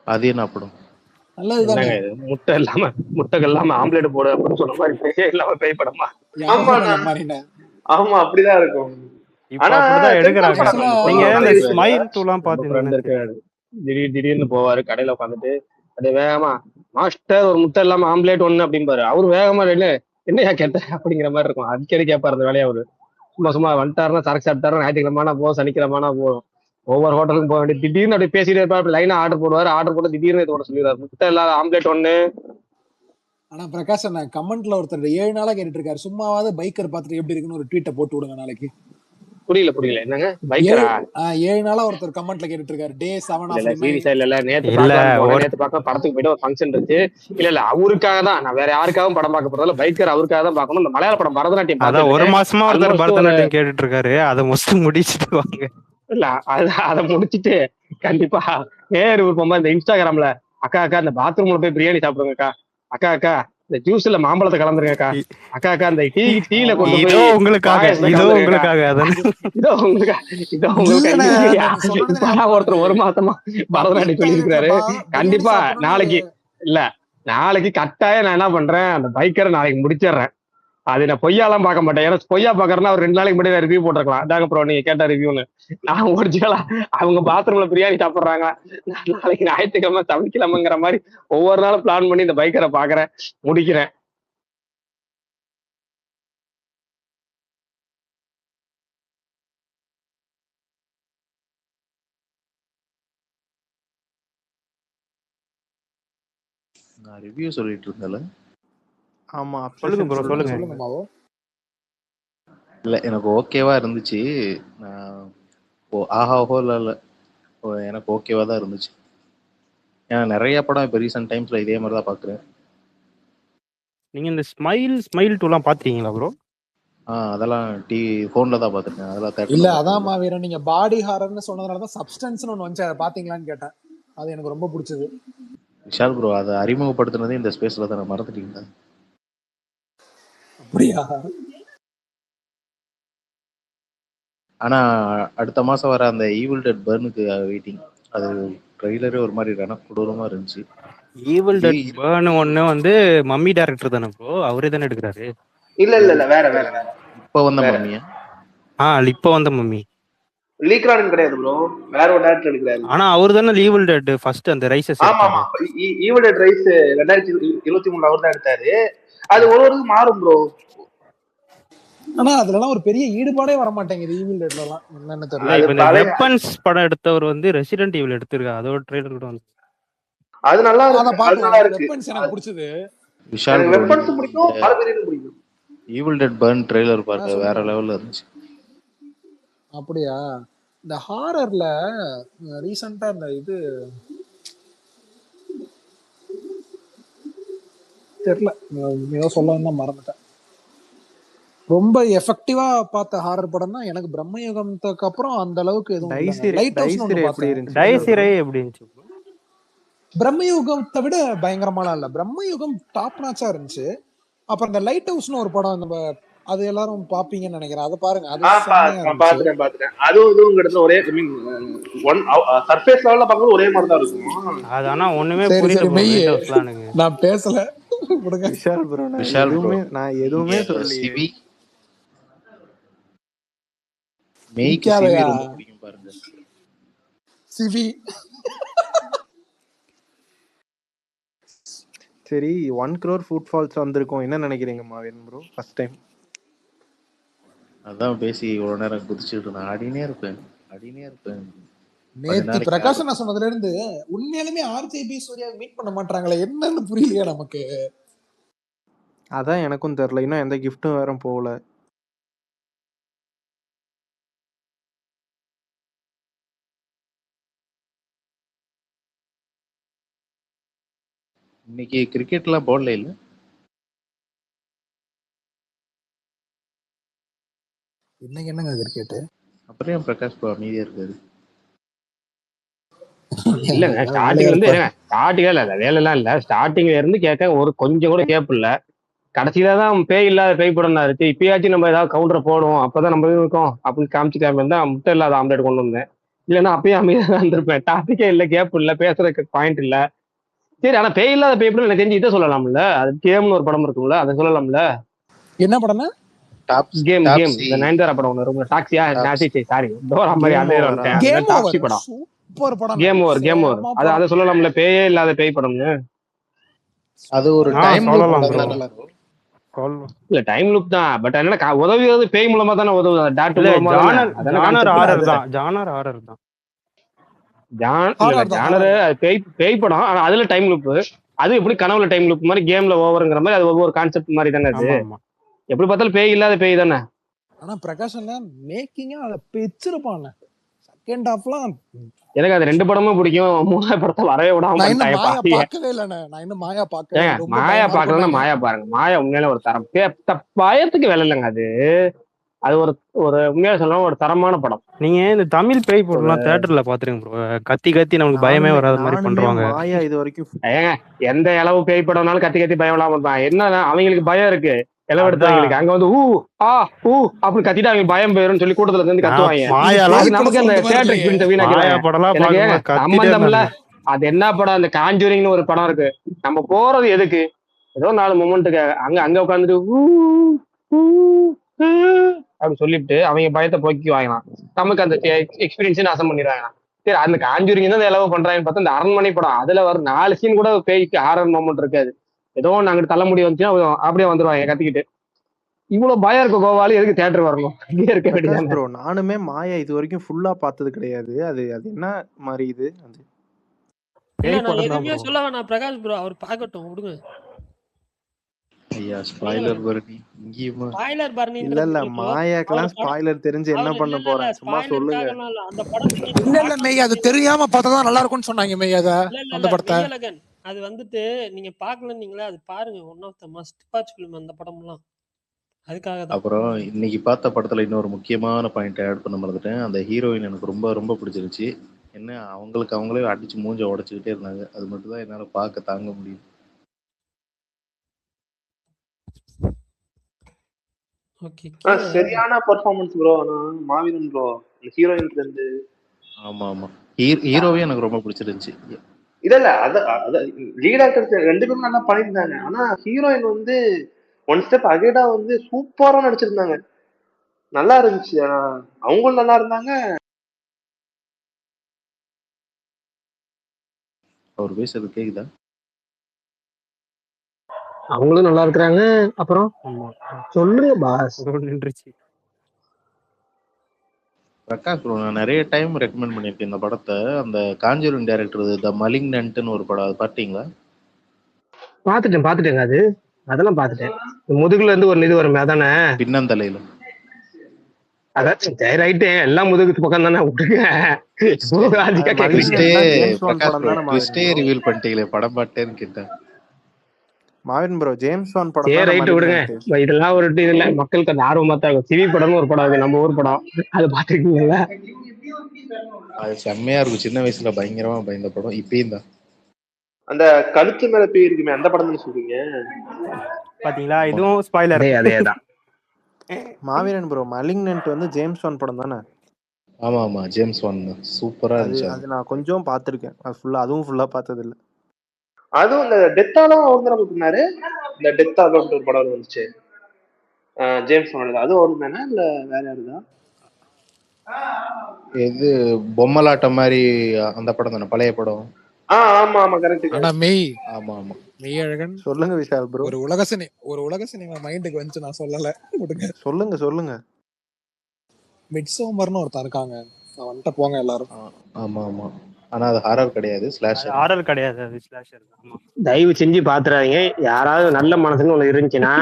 S5: அது என்ன படம்?
S4: நல்லதுதானே.
S7: என்னங்க இது முட்டைகள் இல்லாம ஆம்லேட் போடு அப்படின்னு சொன்ன மாதிரி பேயே இல்லாம பேய் படமா?
S2: ஆமா அப்படிதான் இருக்கும்.
S3: இப்ப அப்படிதான் எடுக்கிறாங்க. நீங்க இந்த
S2: ஆக்சுவலா
S3: ஸ்மைல் டூலாம்
S7: நம்ம ஃப்ரெண்ட்
S3: பாத்தீங்கன்னா
S7: இருக்காரு, திடீர்னு போவாரு கடையில உட்காந்துட்டு அப்படியே வேகமா மாஸ்டர் ஒரு முட்டை இல்லாம ஆம்லேட் ஒண்ணு அப்படிம்பாரு. அவரு வேகமா என்னையா கேட்ட அப்படிங்கிற மாதிரி இருக்கும். அடிக்கடி கேட்பாரு அந்த வேலையை. அவரு சும்மா வந்துட்டாருன்னா சரக்கு சாப்பிட்டாரு, ஞாயிற்றுக்கிழமான போகும், சனிக்கிழமான போகும், ஒவ்வொரு ஹோட்டலுக்கும் போக வேண்டிய. திடீர்னு அப்படி பேசிட்டே இருப்பாரு, அப்படி லைனா ஆர்டர் போடுவாரு. ஆர்டர் போட்டு திடீர்னு இதோட சொல்லிடுவாரு முட்டை இல்லாத ஆம்லேட் ஒண்ணு.
S4: ஆனா பிரகாஷ் நான் கமெண்ட்ல ஒருத்தர் 7 நாளா கேட்டுட்டு இருக்காரு, சும்மாவது பைக்கர் பாத்துட்டு எப்படி இருக்குன்னு ஒரு ட்வீட்டை போட்டு விடுங்க நாளைக்கு.
S7: புரியல என்னங்க பைக்கரா?
S4: 7 நாளா ஒருத்தர் கமெண்ட்ல கேட்டுட்டு இருக்காரு, டே 7 ஆஃப் மை
S7: சீரியஸா இல்ல நேத்து பார்க்க படத்துக்கு போயிட்டு ஒரு ஃபங்க்ஷன் இருந்துச்சு. இல்ல அவருக்காக தான், நான் வேற யாருக்காகவும் படம் பார்க்க போறதால பைக்கர் அவருக்காக தான் பார்க்கணும். இந்த மலையாள படம் பரதநாட்டியம்
S3: அதான் ஒரு மாசமா ஒருத்தர் பரதநாட்டியம் கேட்டுட்டு இருக்காரு, அதை முடிச்சுட்டு வாங்க.
S7: இல்ல அதை முடிச்சுட்டு கண்டிப்பா நேரு போகும்போது இந்த இன்ஸ்டாகிராம்ல அக்கா இந்த பாத்ரூம்ல போய் பிரியாணி சாப்பிடுங்கக்கா, அக்கா இந்த ஜூஸ்ல மாம்பழத்தை கலந்துருங்கக்கா, அக்கா இந்த டீல கொண்டு போய் ஒருத்தர் ஒரு மாசமா பரதநாட்டியம் சொல்லி இருக்கிறாரு. கண்டிப்பா நாளைக்கு கட்டாயம் நான் என்ன பண்றேன், அந்த பைக்கரை நாளைக்கு முடிச்சிடுறேன். அது நான் பொய்யாலாம் பார்க்க மாட்டேன். ஏன்னா பொய்யா பாக்குறேன்னா ஒரு 2 நாளைக்கு முன்னாடி ரிவ்யூ போட்டிருக்கலாம். அதாங்க ப்ரோ நீங்க கேட்ட ரிவ்யூன்னு. நான் ஒரிஜினலா அவங்க பாத்ரூம்ல பிரியாணி சாப்பிடுறாங்க, நாளைக்கு ஞாயிற்றுக்கிழமை சமைக்கலாமங்கிற மாதிரி ஒவ்வொரு நாளும் பிளான் பண்ணி இந்த பைக்கரை பாக்குறேன், முடிக்கிறேன்.
S5: நான் ரிவ்யூ சொல்லிட்டு இருந்தேன்ல.
S6: ஆமா
S4: சொல்லுங்க மாவோ.
S5: இல்ல எனக்கு ஓகேவா இருந்துச்சு. ஆஹாஹோ இல்ல எனக்கு ஓகேவா தான் இருந்துச்சு. ஏன்னா நிறைய படம் இப்போ ரீசெண்ட் டைம்ஸ்ல இதே மாதிரி தான் பாக்குறேன்.
S3: நீங்க இந்த ஸ்மைல் டூலாம் பாத்தீங்களா ப்ரோ?
S5: அதெல்லாம் போன்ல தான் பாத்துருக்கேன். அதெல்லாம்
S4: இல்ல அதான் மாவீரன், நீங்க பாடி ஹாரர்னு சொன்னதுனாலதான் சப்ஸ்டன்ஸ்னு ஒண்ணு வந்துச்சு, அதை பாத்தீங்களான்னு கேட்டேன். அது எனக்கு ரொம்ப பிடிச்சது.
S5: விஷால் ப்ரோ அதை அறிமுகப்படுத்தினதே இந்த ஸ்பேஸ்ல தான், மறந்துட்டீங்களா?
S4: அப்படியா?
S5: ஆனா அடுத்த மாசம் வர அந்த ஈவில் டெட் பர்னுக்கு வெயிட்டிங். அது ட்ரெய்லரே ஒரு மாதிரி கொடூரமா இருந்துச்சு.
S3: ஈவில் டெட்
S5: இருக்கு.
S3: பர்ன் ஒன்று வந்து மம்மி டேரக்டர் தானே ப்ரோ, அவரே தானே எடுக்கிறாரு.
S2: இல்ல வேற வேற வேற
S5: இப்ப வந்த
S2: வேற
S5: மம்மியா?
S3: இப்போ வந்த மம்மி
S2: லீக்ரான் கிடையாது ப்ரோ, வேற ஒரு டேரக்டர் எடுக்கிறாரு.
S3: ஆனா அவர் தானே ஈவில் டெட் ஃபர்ஸ்ட் அந்த ரைசஸ்
S2: ஆமா ஆமா,
S3: எடுத்தாரு.
S2: ஈவில் டெட் ரைஸ் 2023 அவர் தான் எடுத்தாரு. அது ஒரு வருஷம் மாறும் ப்ரோ.
S4: ஆனா அதுலலாம் ஒரு பெரிய ஈடுபாடே வர மாட்டேங்குது ஈவில் டெட்லலாம், என்னன்னு தெரியல.
S3: இல்ல,
S2: அது
S3: இப்ப இந்த
S2: பழைய
S3: வெப்பன்ஸ் படம் எடுத்தவர் வந்து ரெசிடென்ட் ஈவில் எடுத்திருக்காரு, அதோட ட்ரெய்லர் கூட வந்து.
S2: அது நல்லா
S4: அத
S2: இருக்கு, அது
S4: பார்க்கல.
S2: நல்லா இருக்கு.
S4: வெப்பன்ஸ் எனக்கு பிடிச்சது.
S5: விஷால்
S2: எனக்கு
S5: ப்ரோ,
S2: வெப்பன்ஸ் பிடிக்கும், பாரபீரியனும் பிடிக்கும்.
S5: ஈவில் டெட் பர்ன் ட்ரெய்லர்
S4: ஆ,
S5: பாருங்க,
S4: சொல்லுங்க.
S5: வேற லெவல்ல இருந்துச்சு.
S4: அப்படியா? இந்த ஹாரர்ல ரீசெண்டா இந்த இது தெரியல, ஏதோ சொல்ல வந்தா மறந்துட்டேன். ரொம்ப எஃபெக்டிவா பார்த்த ஹாரர் படம்னா எனக்கு பிரம்மயுகத்துக்கு அப்புறம் அந்த அளவுக்கு எதுவும் இல்லைங்க.
S6: டைசிரே
S4: லைட் ஹவுஸ்னு ஒன்று
S6: டைசிரே எப்படி
S4: பார்த்தேன்.
S6: இருந்துச்சு?
S3: டைசிரே எப்படி இருந்துச்சு bro?
S4: பிரம்மயுகத்தை விட பயங்கரமாலாம் இல்ல, பிரம்மயுகம் டாப் நாச்சா இருந்துச்சு. அப்புறம் இந்த லைட் ஹவுஸ்னு ஒரு படம், நம்ம அது எல்லாரும் பாப்பீங்கன்னு நினைக்கிறேன், அதை பாருங்க, அது செம்மையா இருந்துச்சு.
S2: பாத்துட்டேன். அதுவும் இதுவும் கிட்ட ஒரே ஒன் சர்ஃபேஸ் லெவல்ல பார்க்கும்போது ஒரே மாதிரி தான் இருக்கும்.
S3: அது ஆனா ஒண்ணுமே
S4: சரி
S3: புரியல
S4: சரி
S3: bro,
S4: மெய்,
S3: லைட் ஹவுஸ்லாம் எனக்கு.
S4: நான் பேசல விடுங்க.
S6: விஷால் ப்ரோ,
S5: விஷால் ப்ரோ,
S6: நான் எதுவுமே
S5: இங்க
S6: சொல்லலையே.
S5: சிவி மெய்க்கு சிவி
S4: பிடிக்காதயா
S5: ரொம்ப பிடிக்கும் பாருங்க.
S4: சிவி.
S6: சரி, 1 crore ஃபுட்ஃபால்ஸ் வந்திருக்கோம், என்ன நினைக்கிறீங்க மாவீரன் ப்ரோ? ஃபர்ஸ்ட் டைம்
S5: அதான் பேசி இவ்வளவு நேரம் குதிச்சுட்டு இருந்தேன். ஆடினே இருப்பேன். கொஞ்ச
S4: நேத்தி
S5: நாளைக்கு
S4: பிரகாஷ் நான் சொன்னதுல இருந்து உண்மையாலுமே ஆர்ஜேபி சூர்யா மீட் பண்ண மாட்டாங்களே, என்னன்னு புரியலையா நமக்கு.
S6: அதான் எனக்கும் தெரியல, இன்னும் எந்த கிஃப்ட்டும் வேற போகல.
S5: இன்னைக்கு கிரிக்கெட்லாம் போடல இல்ல?
S4: இன்னைக்கு என்னங்க கிரிக்கெட்?
S5: அப்புறம் ஏன் பிரகாஷ் ப்ரோ அமைதியா இருக்காரு?
S7: இல்லங்க, ஸ்டார்டிங்ல இருந்து ஸ்டார்டிங்ல இல்ல வேலைலாம் இல்ல, ஸ்டார்டிங்ல இருந்து கேட்க ஒரு கொஞ்சம் கூட கேப் இல்ல. கடைசியில தான் பேய் இல்லாத பேய் படம்னாரு. இப்பயாச்சும் நம்ம ஏதாவது கவுண்டர் போடுவோம், அப்பதான் நம்ம இருக்கோம் அப்படின்னு காமிச்சிக்காம இருந்தா முட்டை இல்லாத ஆம்லேட் கொண்டு வந்தேன். இல்லைன்னா அப்பயும் அமைதியா தான் இருந்திருப்பேன். டாபிக்கே இல்ல, கேப் இல்ல, பேசுறதுக்கு பாயிண்ட் இல்ல. சரி, ஆனா பேய் இல்லாத பேய் படம் எனக்கு தெரிஞ்சு இதை சொல்லலாம்ல, அது கேம்னு ஒரு படம் இருக்கும்ல, அதை சொல்லலாம்ல.
S4: என்ன படம்னா?
S7: கேம் இந்த நயன்தாரா படம் ஒன்று இருக்கும், டாக்ஸியா, சாரி டோரா மாதிரி, அதே வந்துட்டேன். டாக்ஸி படம்,
S4: சூப்பர் படம்.
S7: கேம் ஓவர் அதை சொல்லலாம்ல, பேயே இல்லாத பேய் படம்னு.
S5: அது ஒரு டைம்
S3: சொல்லலாம் bro.
S7: இல்ல டைம் லூப் தான், பட் என்ன உதவியது பேய் மூலமா தானே உதவுது, டாட்
S3: இல்ல
S7: மூலமா தானே.
S3: ஜானர் ஹாரர் தான், ஜானர் ஹாரர் தான்.
S7: ஜானரு பேய் படம், ஆனா அதுல டைம் லூப். அது எப்படி கனவுல டைம் லூப் மாதிரி கேம்ல ஓவருங்கிற மாதிரி, அது ஒவ்வொரு கான்செப்ட் மாதிரி தானே. அது எப்படி பார்த்தாலும் பேய் இல்லாத பேய் தானே.
S4: ஆனா பிரகாஷ் மேக்கிங்கா அதை பிச்சிருப்பான். செகண்ட் ஹாஃப்லாம்
S7: எனக்கு அது 2 படமும் பிடிக்கும், 3ஆவது படத்தை வரவே விடாம
S4: பார்க்கவே இல்லைண்ணே. நான் இன்னும் மாயா பார்க்கவே.
S7: மாயா பார்க்கலன்னா மாயா பாருங்க. மாயா உண்மையில ஒரு தரம், பயத்துக்கு வேலை இல்லைங்க. அது ஒரு ஒரு உண்மையா சொல்லணும், ஒரு தரமான படம்.
S3: நீங்க இந்த தமிழ் பேய் படம்லாம் தியேட்டர்ல பாத்துருங்க ப்ரோ, கத்தி கத்தி நமக்கு பயமே வராத மாதிரி பண்றாங்க.
S6: மாயா இது வரைக்கும்
S7: ஏங்க, எந்த அளவு பேய் படம்னாலும் கத்தி கத்தி பயம் இல்லாம இருப்பான். என்னன்னா அவங்களுக்கு பயம் இருக்கு, இளவெடுத்தவங்களுக்கு. அங்க வந்து அப்படி கத்திட்டு அவங்க பயம் போயிரும் சொல்லி கூட்டத்துல இருந்து கத்துவாங்க. நமக்கு அந்த தியேட்டர் எக்ஸ்பீரியன்ஸ் வீணாக்கிறாங்க. சம்பந்தம் இல்ல. அது என்ன படம், அந்த காஞ்சூரிங்னு ஒரு படம் இருக்கு. நம்ம போறது எதுக்கு? ஏதோ 4 மொமெண்ட்டுக்கு அங்க உட்காந்துட்டு அப்படின்னு சொல்லிட்டு அவங்க பயத்தை போக்கி வாங்கலாம், நமக்கு அந்த எக்ஸ்பீரியன்ஸ் நாசம் பண்ணிடுவாங்க. சரி, அந்த காஞ்சூரிங் தான் எல்லாம் பண்றாங்கன்னு பார்த்தா, இந்த அரண்மனை படம் அதுல வரும் 4 சீன் கூட பேய்க்கு ஹாரர் மொமெண்ட் இருக்காது. ஏதோ நாங்க தலைமுடி வந்துச்சுன்னா அப்படியே வந்துருவாங்க கத்திக்கிட்டு. இவ்வளவு பயம் இருக்க கோவாலி எதுக்கு தியேட்டர் வரணும், இங்கே இருக்க வேண்டியது
S6: ப்ரோ. நானுமே மாயா இது வரைக்கும் ஃபுல்லா பார்த்தது கிடையாது. அது என்ன மாதிரி இது?
S1: எதுவுமே சொல்ல வேணாம் பிரகாஷ் ப்ரோ, அவர் பார்க்கட்டும் விடுங்க.
S5: ஐயா ஸ்பாயிலர் பரணி இங்கேயுமா?
S1: ஸ்பாயிலர் பரணி
S6: இல்ல மாயாக்கெல்லாம் ஸ்பாயிலர் தெரிஞ்சு என்ன பண்ண போறேன், சும்மா சொல்லுங்க.
S1: அந்த படத்துக்கு
S4: இல்ல மெய், அது தெரியாம பார்த்தா நல்லா இருக்கும்னு சொன்னாங்க மெய். அந்த படத்தை
S1: அது வந்துட்டு நீங்க பார்க்கலன்னீங்களா, அது பாருங்க, one of the must watch film அந்த படம்லாம். அதுக்காக தான்.
S5: அப்புறம் இன்னைக்கு பார்த்த படத்துல இன்னொரு முக்கியமான பாயிண்ட் ஆட் பண்ண மறந்துட்டேன். அந்த ஹீரோயின் எனக்கு ரொம்ப ரொம்ப பிடிச்சிருச்சு. என்ன அவங்களுக்கு அவங்களே அடிச்சு மூஞ்ச உடைச்சுக்கிட்டே இருந்தாங்க. அது மட்டும் தான் என்னால பார்க்க தாங்க முடியும்.
S1: ஓகே. கீழ
S2: சரியான பெர்ஃபார்மன்ஸ் ப்ரோ. ஆனா மாவீரன் ப்ரோ ஹீரோயின் இருந்து
S5: ஆமா ஆமா. ஹீரோவே எனக்கு ரொம்ப பிடிச்சிருந்துச்சு.
S2: இல்ல அத லீட் ஆக்டர்ஸ் 2 பேரும் நல்லா பண்ணியிருந்தாங்க. ஆனா ஹீரோயின் வந்து ஒன் ஸ்டெப் அகைடா வந்து சூப்பரா நடிச்சிருந்தாங்க. நல்லா இருந்துச்சு. அவங்களும் நல்லா இருந்தாங்க.
S5: அவர் பேசுறது கேக்குதா?
S7: அவங்களும் நல்லா இருக்கிறாங்க. அப்புறம்
S3: ஆமா.
S7: சொல்லுங்க பாஸ்.
S3: நின்றுச்சு.
S5: பிரகாஷ் ப்ரோ நான் நிறைய டைம் ரெக்கமெண்ட் பண்ணியிருக்கேன் இந்த படத்தை. அந்த காஞ்சூரின் டைரக்டர் த மலிங்னன்ட்னு ஒரு படம், அது பார்த்தீங்களா?
S7: பாத்துட்டேங்க. அதெல்லாம் பாத்துட்டேன். முதுகுல இருந்து ஒரு இது வருமே அதானே?
S5: பின்னந்தலையில.
S7: அதான் சரி ரைட்டு. எல்லாம் முதுகுக்கு பக்கம் தானே விட்டுருங்க. சிவகார்த்திகா கேக்குறீங்க.
S5: ட்விஸ்டே
S6: மலிங்னன்ட்னா ஜேம்ஸ் வான்
S5: பிரகாஷ்
S6: படம்
S5: ப்ரோ
S6: தானே மாவீரன்
S5: ட்விஸ்டே
S6: ப்ரோ?
S5: ரிவீல் பண்ணிட்டீங்களே, படம் பார்த்தேன்னு கேட்டேன்.
S6: மாவீரன் ப்ரோ ஜேம்ஸ் வான் படம்
S7: சரி
S6: தானே
S7: ரைட்டு விடுங்க.
S6: மலிங்னன்ட்.
S7: இதெல்லாம் ஒரு இது இல்ல. மக்களுக்கு அந்த ஆர்வமா தான் இருக்கும். சிவி படம்னு ஒரு படம் இருக்கு, நம்ம ஊர் படம். அது பாத்துருக்கீங்கல்ல?
S5: அது செம்மையா இருக்கும். சின்ன வயசுல பயங்கரமா பயந்த படம், இப்பயும் தான்.
S2: அந்த கழுத்து மேல பேய் இருக்குமே அந்த படம் தானே சொல்றீங்க?
S3: பாத்தீங்களா, இதுவும் ஸ்பாய்லர்.
S7: அதேதான்.
S6: மாவீரன் ப்ரோ மலிங்னன்ட் வந்து ஜேம்ஸ் வான் படம் தானே?
S5: ஆமா ஆமா, ஜேம்ஸ் வான் தான். சூப்பரா
S6: அது
S5: இருந்துச்சு அது.
S6: அது நான் கொஞ்சம் பார்த்துருக்கேன். அது அதுவும் ஃபுல்லா பார்த்தது இல்ல.
S2: அதுவும் இந்த டெத்தாலும் அவர் தான் பண்ணாரு. இந்த டெத்தாலும் ஒரு படம் வந்துச்சு ஜேம்ஸ் வான். அதுவும் அவர் தானே இல்ல வேற யாருதான்?
S5: இது பொம்மலாட்டம் மாதிரி அந்த படம் தானே, பழைய படம்.
S2: ஆமா ஆமா கரெக்ட்.
S4: ஆனா மெய்
S5: ஆமா ஆமா.
S4: மெய்யழகன்
S6: சொல்லுங்க விஷால் ப்ரோ.
S4: ஒரு உலக சினிமா மைண்டுக்கு வந்துச்சு. நான் சொல்லல, விடுங்க.
S6: சொல்லுங்க.
S4: மிட்சோமர்னு ஒருத்தன் இருக்காங்க, அவன்கிட்ட போங்க எல்லாரும்.
S5: ஆமா ஆமா. ஆனா அது ஹாரர் கிடையாது, ஸ்லாஷர்.
S3: ஹாரர் கிடையாது, அது ஸ்லாஷர். ஆமா.
S7: தயவு செஞ்சு பாத்துறாதீங்க. யாராவது நல்ல மனசுன்னு ஒண்ணு இருந்துச்சுன்னா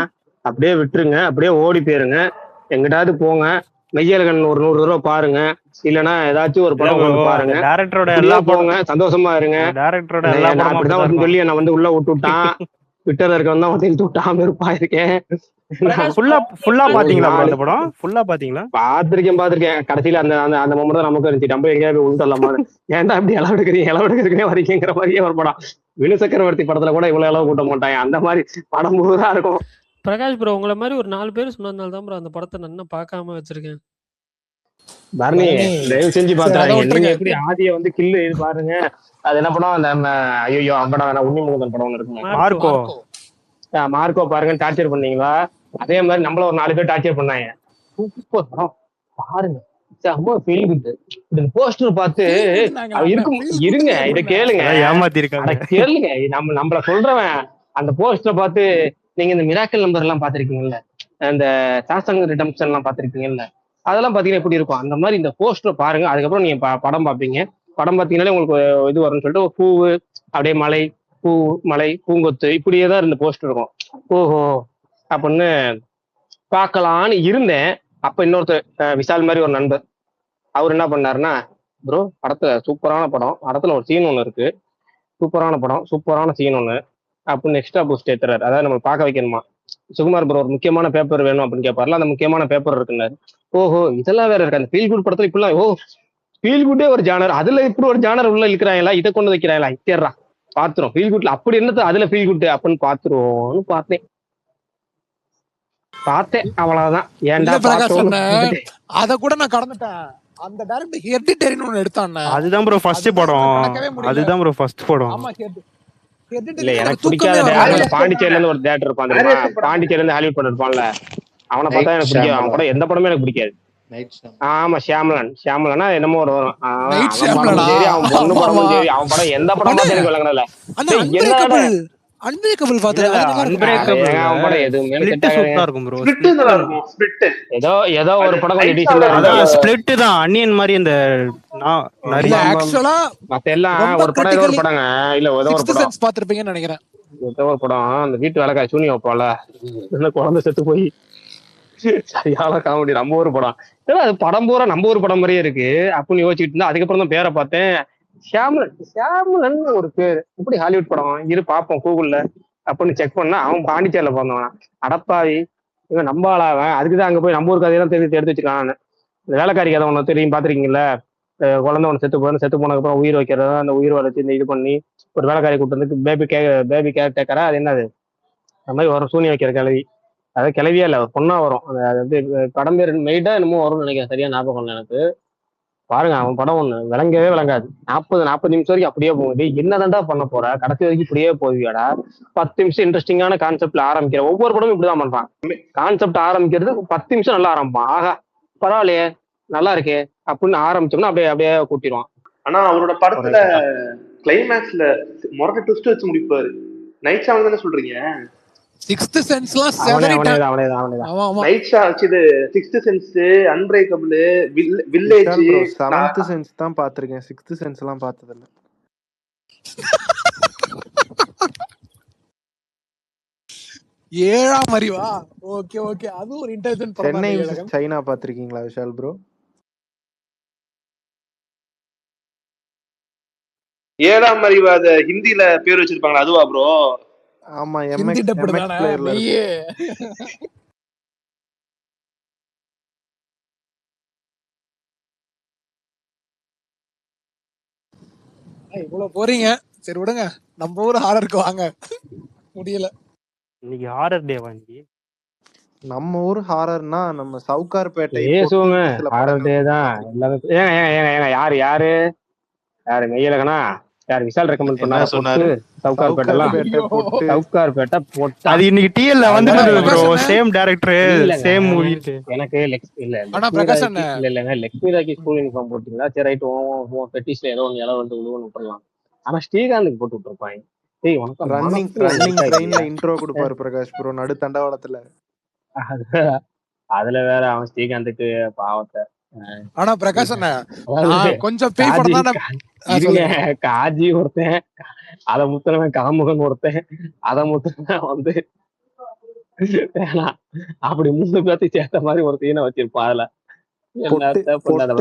S7: அப்படியே விட்டுருங்க, அப்படியே ஓடி போயிருங்க. எங்கிட்டாவது போங்க. மெய்யழகன் ஒரு 100 ரூபா பாருங்க. இல்லைன்னா ஏதாச்சும் ஒரு படம் வந்து பாருங்க.
S3: டைரக்டரோட
S7: இப்படியே
S3: எல்லா
S7: போங்க, சந்தோஷமா இருங்க.
S3: டைரக்டரோட
S7: நான்
S3: எல்லா
S7: நான்
S3: படமும்
S7: அப்படிதான்
S3: அப்படிதான்
S7: வந்து சொல்லி
S3: இருக்கும்.
S7: என்னை வந்து உள்ள விட்டுட்டான். ட்விட்டர்ல இருக்கவன் தான் வந்து இழுத்து விட்டான். வெறுப்பா இருக்கேன்.
S3: ஃபுல்லா பாத்தீங்களா bro?
S7: நாலு
S3: அந்த படம் ஃபுல்லா பாத்தீங்களா?
S7: பாத்திருக்கேன். கடைசியில அந்த அந்த அந்த மொமெண்ட் தான் நமக்கு இருந்துச்சு. நம்ம எங்கேயாவது போய் உள்தரலாமான்னு. ஏன்டா இப்படி இளவு எடுக்கிறீங்க வரீங்கிற மாதிரியே ஒரு படம். வினு சக்கரவர்த்தி படத்துல கூட இவ்வளவு இளவு கூட்ட மாட்டாங்க. அந்த மாதிரி படம் முழுதா இருக்கும்.
S1: பிரகாஷ் ப்ரோ உங்கள மாதிரி ஒரு 4 பேர் சொன்னதுனால தான் ப்ரோ அந்த படத்தை நான் பார்க்காம வச்சிருக்கேன்.
S7: பரணி தயவு செஞ்சு
S4: சரி, அதை
S7: பாத்துறாங்க. நீங்க
S4: விட்டுருங்க.
S7: எப்படி ஆதிய வந்து கில்லு இது பாருங்க. அது என்ன படம்? அந்த ஐயோ படம் வேணா, உன்னிமுகன் படம் ஒன்று இருக்குங்க.
S3: மார்க்கோ.
S7: மார்க்கோ பாருங்க. டார்ச்சர் பண்ணீங்களா? அதே மாதிரி நம்மள ஒரு 4 பேர் டார்ச்சர் பண்ணாங்க. சூப்பர் படம் பாருங்க. செம்ம ஃபீல் குட். இந்த போஸ்டர் பார்த்து இருக்கும். இருங்க, இதை கேளுங்க.
S3: ஏமாத்தி இருக்காங்க.
S7: கேளுங்க. நம்மள சொல்றவன் அந்த போஸ்டரை பார்த்து, நீங்க இந்த மிராக்கல் நம்பர் எல்லாம் பாத்திருக்கீங்கல்ல, அந்த சாசங்க ரிடம்ஷன் எல்லாம் பாத்திருக்கீங்கல்ல, அதெல்லாம் பாத்தீங்கன்னா எப்படி இருக்கும் அந்த மாதிரி இந்த போஸ்டரை பாருங்க. அதுக்கப்புறம் நீங்க படம் பார்ப்பீங்க. படம் பார்த்தீங்கன்னாலே உங்களுக்கு இது வரும்னு சொல்லிட்டு ஒரு பூவு, அப்படியே மலை, பூ, மலை, பூங்கொத்து, இப்படியே தான் இந்த போஸ்டர் இருக்கும். ஓஹோ அப்படின்னு பார்க்கலான்னு இருந்தேன். அப்ப இன்னொருத்தர் விஷால் மாதிரி ஒரு நண்பர், அவர் என்ன பண்ணாருன்னா, ப்ரோ படத்துல சூப்பரான படம், படத்துல ஒரு சீன் ஒன்று இருக்கு, சூப்பரான படம், சூப்பரான சீன் ஒன்று அப்படின்னு எக்ஸ்ட்ரா பூஸ்ட் ஏத்துறாரு. அதாவது நம்ம பார்க்க வைக்கணுமா, சுகுமார் ப்ரோ ஒரு முக்கியமான பேப்பர் வேணும் அப்படின்னு கேட்பார்ல, அந்த முக்கியமான பேப்பர் இருக்குன்னாரு. ஓஹோ இதெல்லாம் வேற இருக்கு. அந்த ஃபீல் குட் படத்துல இப்படிலாம், ஓ ஃபீல் குட்டே ஒரு ஜானர், அதுல இப்படி ஒரு ஜானர் உள்ள இருக்கிறாங்களா, இதை கொண்டு வைக்கிறாங்களா, இத்தேர்றா பாத்துரும் ஃபீல் குட்ல அப்படி என்னது அதுல ஃபீல் குட் அப்படின்னு பாத்துருவோம்னு பார்த்தேன். அவ்வளவுதான். ஏன்டா
S4: அத கூட நான் கடந்துட்டேன். அந்த டைரக்டர் ஹெரிடிட்டரின்னு ஒன்னு எடுத்தான்.
S3: அதுதான் ப்ரோ ஃபர்ஸ்ட் படம். அதுதான் ப்ரோ ஃபர்ஸ்ட் படம்.
S4: ஆமா
S7: இல்ல எனக்கு பிடிக்காத பாண்டிச்சேரியில இருந்து ஒரு தியேட்டர் இருப்பான் தெரியுமா? பாண்டிச்சேரியில இருந்து ஹாலிவுட் படம் இருப்பான்ல, அவனை பார்த்தா எனக்கு பிடிக்காது. அவன் கூட எந்த படமே எனக்கு பிடிக்காது. ஆமா ஷியாமலனா என்னமோ ஒரு வரும். சரி அவன் பொண்ணு படமும் சரி, அவன் படம் எந்த படம் பார்த்து எனக்கு விளங்கல.
S4: அன்பிரேக்கபிள் பாத்தேன்.
S7: அவன் படம் எதுவுமே
S3: சூப்பரா இருக்கும் ப்ரோ.
S7: ஏதோ ஒரு படம் கொஞ்சம் டீசென்ட்டா
S3: அதான் ஸ்பிளிட் தான். அன்னியன் மாதிரி அந்த
S4: நிறைய ஆக்சுவலா
S7: மத்த எல்லாம் ஒரு படம் ஏதோ ஒரு படங்க. இல்ல ஏதோ ஒரு படம்
S4: பாத்திருப்பீங்கன்னு நினைக்கிறேன்.
S7: ஏதோ ஒரு படம் அந்த வீட்டு வேலைக்காய் சூனி வைப்பால, குழந்தை செத்து போய் சரியான காமெடி. நம்ம ஒரு படம் அது படம் பூரா நம்ம ஒரு படம் மாதிரியே இருக்கு அப்படின்னு யோசிச்சுட்டு இருந்தா, அதுக்கப்புறம் தான் பேரை பார்த்தேன். ஷியாமலன் ஒரு பேர். இப்படி ஹாலிவுட் படம் இரு பாப்போம் கூகுள்ல அப்படின்னு செக் பண்ணா, அவன் பாண்டிச்சேரியில பிறந்தவனா. அடப்பாவி இவன் நம்ம ஆளாவன். அதுக்குதான் அங்க போய் நம்ம ஒரு கதையெல்லாம் எடுத்து வச்சுக்கான். இந்த வேலைக்காரி கதை ஒன்று தெரியும் பாத்திருக்கீங்கல்ல, குழந்தை ஒன்று செத்து போனதுக்கு அப்புறம் உயிர் வைக்கிறதா, அந்த உயிர் வளர்ச்சி இந்த இது பண்ணி ஒரு வேலைக்காரி கூட்டு வந்து பேபி கேர் டேக்கரா, அது என்னது அந்த மாதிரி ஒரு சூனி வைக்கிற கிளவி. அதாவது கிளவியா இல்ல, ஒரு பொண்ணா வரும். அது வந்து படம் பேர் மெய்டா என்னமோ வரும்னு நினைக்கிறேன், சரியா ஞாபகம் இல்லை எனக்கு. பாருங்க அவன் படம் ஒண்ணு விளங்கவே விளங்காது. 40 நிமிஷம் வரைக்கும் அப்படியே போகுது. என்னதான்டா பண்ண போற, கடைசி வரைக்கும் இப்படியே போவியாடா. 10 நிமிஷம் இன்ட்ரெஸ்டிங்கான கான்செப்ட்ல ஆரம்பிக்கிற, ஒவ்வொரு படமும் இப்படிதான் பண்றான். கான்செப்ட் ஆரம்பிக்கிறது 10 நிமிஷம் நல்லா ஆரம்பிப்பான். ஆகா பரவாயில்லையே நல்லா இருக்கே அப்படின்னு ஆரம்பிச்சோம்னா அப்படியே அப்படியே கூட்டிடுவான்.
S2: ஆனா அவரோட படத்துல கிளைமேக்ஸ்ல முரட்ட ட்விஸ்ட் வச்சு முடிப்பாரு. நைட் ஷாட் தானே சொல்றீங்க?
S4: சிக்ஸ்த் சென்ஸ்லாம்
S2: நைட் ஷாட், இது sixth sense, unbreakable, village.
S6: Seventh sense தான் பாத்திருக்கேன், சிக்ஸ்த் சென்ஸ் எல்லாம் பார்த்தது இல்ல.
S4: ஏழாம் அறிவா? ஓகே ஓகே, அது ஒரு இன்டெலிஜென்ட் படம்.
S6: சென்னை விசஸ் சைனா பாத்திருக்கீங்களா விஷால் ப்ரோ?
S2: ஏழாம் அறிவு அத ஹிந்தில பேர் வச்சிருப்பாங்களா, அதுவா ப்ரோ?
S6: ஆமா,
S4: ஹிந்தி டப்டு தானே மெய்யே. இவ்வளவு போறீங்க, சரி விடுங்க, நம்ம ஊர் ஹாரருக்கு வாங்க. முடியல.
S3: இன்னைக்கு ஹாரர் டேவா? இன்னைக்கு
S6: நம்ம ஊர் ஹாரர்னா நம்ம சவுகார்பேட்டை
S7: ஹாரர் டே தான் எல்லாரும். ஏங்க யாரு யாரு யாரு மெய்யலகனா யார் விஷால் ரெக்கமெண்ட் பண்ணாரு சொன்னாரு? சவுகார்பேட்டை போட்டு
S3: அது இன்னைக்கு டிஎல்ல வந்துட்டு bro, same director same movie. எனக்கு
S7: இல்லங்க லட்சுமி ராக்கி ஸ்கூல் யூனிஃபார்ம் போட்டீங்களா, சரி ரைட், பெட்டிஸ்ல ஏதோ ஒன்று இலை வந்து விழுவன்னு விட்டுறலாம். ஆனா ஸ்ரீகாந்துக்கு போட்டு விட்டுருப்பாங்க.
S6: ரன்னிங் ட்ரெயின்ல இன்ட்ரோ கொடுப்பாரு பிரகாஷ் ப்ரோ நடு தண்டவாளத்துல.
S7: அதுல வேற அவன் ஸ்ரீகாந்துக்கு பாவத்தை.
S4: ஆனா பிரகாஷ் கொஞ்சம் பேய் படம் தான்.
S7: காஜி ஒருத்தன், அத முத்துறவன் காமுகன் ஒருத்தன், அத முத்துறவன் வந்து அப்படி 3 பேர்த்தையும் சேர்த்த மாதிரி ஒரு சீனை வச்சிருப்பான். அதுல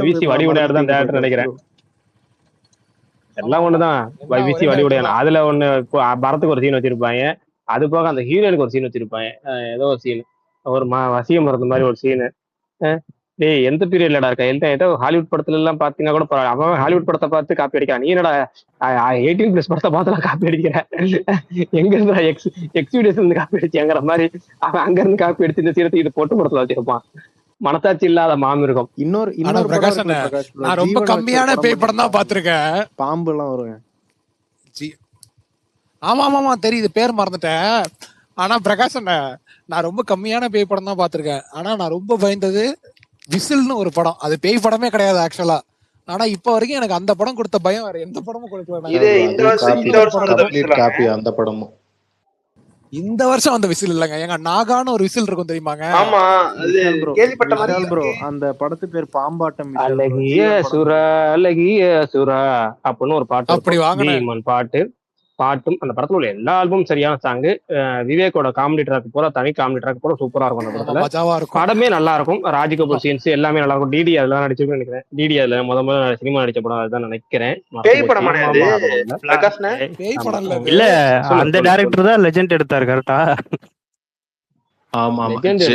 S7: விசி வடிவுடையார் தான் டேரக்டர் நினைக்கிறேன். எல்லாம் ஒண்ணுதான், விசி வடிவுடையான். அதுல ஒண்ணு பரத்துக்கு ஒரு சீன் வச்சிருப்பாங்க. அது போக அந்த ஹீரோனுக்கு ஒரு சீன் வச்சிருப்பாங்க. ஏதோ ஒரு சீன், ஒரு வசியம் மருந்து மாதிரி ஒரு சீனு. டேய் எந்த பீரியட்லடா இருக்க? ஏதோ ஹாலிவுட் படத்துல எல்லாம் பாத்தீங்கன்னா கூட அவன் ஹாலிவுட் படத்தை பார்த்து காப்பி அடிக்கிறான். நீ என்னடா 18+ படத்தை பார்த்து காப்பி அடிக்கிற? எங்க இருந்தா எக்ஸ்பீரியன்ஸ் இருந்து காப்பி அடிச்சிங்கிற மாதிரி அவன் அங்க இருந்து காப்பி அடிச்சு இந்த சீரத்தை இது போட்டு படத்துல வச்சிருப்பான். மனசாட்சி இல்லாத மாமிருகம்.
S6: இன்னொரு
S4: பிரகாஷ் நான் ரொம்ப கம்மியான பேய் படம் தான் பாத்திருக்கேன்.
S6: பாம்பு எல்லாம் வருவேன்.
S4: ஆமா ஆமா தெரியுது, பேர் மறந்துட்டேன். ஆனா பிரகாஷ் நான் ரொம்ப கம்மியான பேய் படம் தான் பாத்திருக்கேன். ஆனா நான் ரொம்ப பயந்தது விசில்னு ஒரு படம். அது பேய் படமே கிடையாது ஆக்சுவலா. ஆனா இப்ப வரைக்கும் எனக்கு அந்த படம் கொடுத்த பயம் வேற எந்த படமும் கொடுக்கல. இந்த வருஷம் அந்த விசில் இல்லங்க, எங்க நாகான்னு ஒரு விசில் இருக்கும் தெரியுமாங்க?
S2: ஆமா, அது கேள்விப்பட்ட மாதிரி
S6: ப்ரோ. அந்த படத்து பேர் பாம்பாட்டம்.
S7: அழகிய சுரா அழகிய சுரா அப்படின்னு ஒரு பாட்டு,
S4: அப்படி வாங்கினேன்
S7: பாட்டும் அந்த படத்துல உள்ள எல்லா ஆல்பமும் சரியான சாங்கு. விவேக்கோட காமெடி ட்ராக் பூரா, தனி காமெடி ட்ராக் பூரா சூப்பரா இருக்கும் அந்த படத்துல. படமே நல்லா இருக்கும். ராஜ் கபூர் சீன்ஸ் எல்லாமே நல்லா இருக்கும். டிடி அதெல்லாம் நடிச்சிருக்கேன் நினைக்கிறேன். டிடி அதுல முதல்ல சினிமா நடிச்ச படம் அதுதான் நினைக்கிறேன்.
S3: இல்ல அந்த டைரக்டர் தான் லெஜெண்ட் எடுத்தாரு கரெக்டா?
S5: ஆமா
S7: லெஜெண்ட்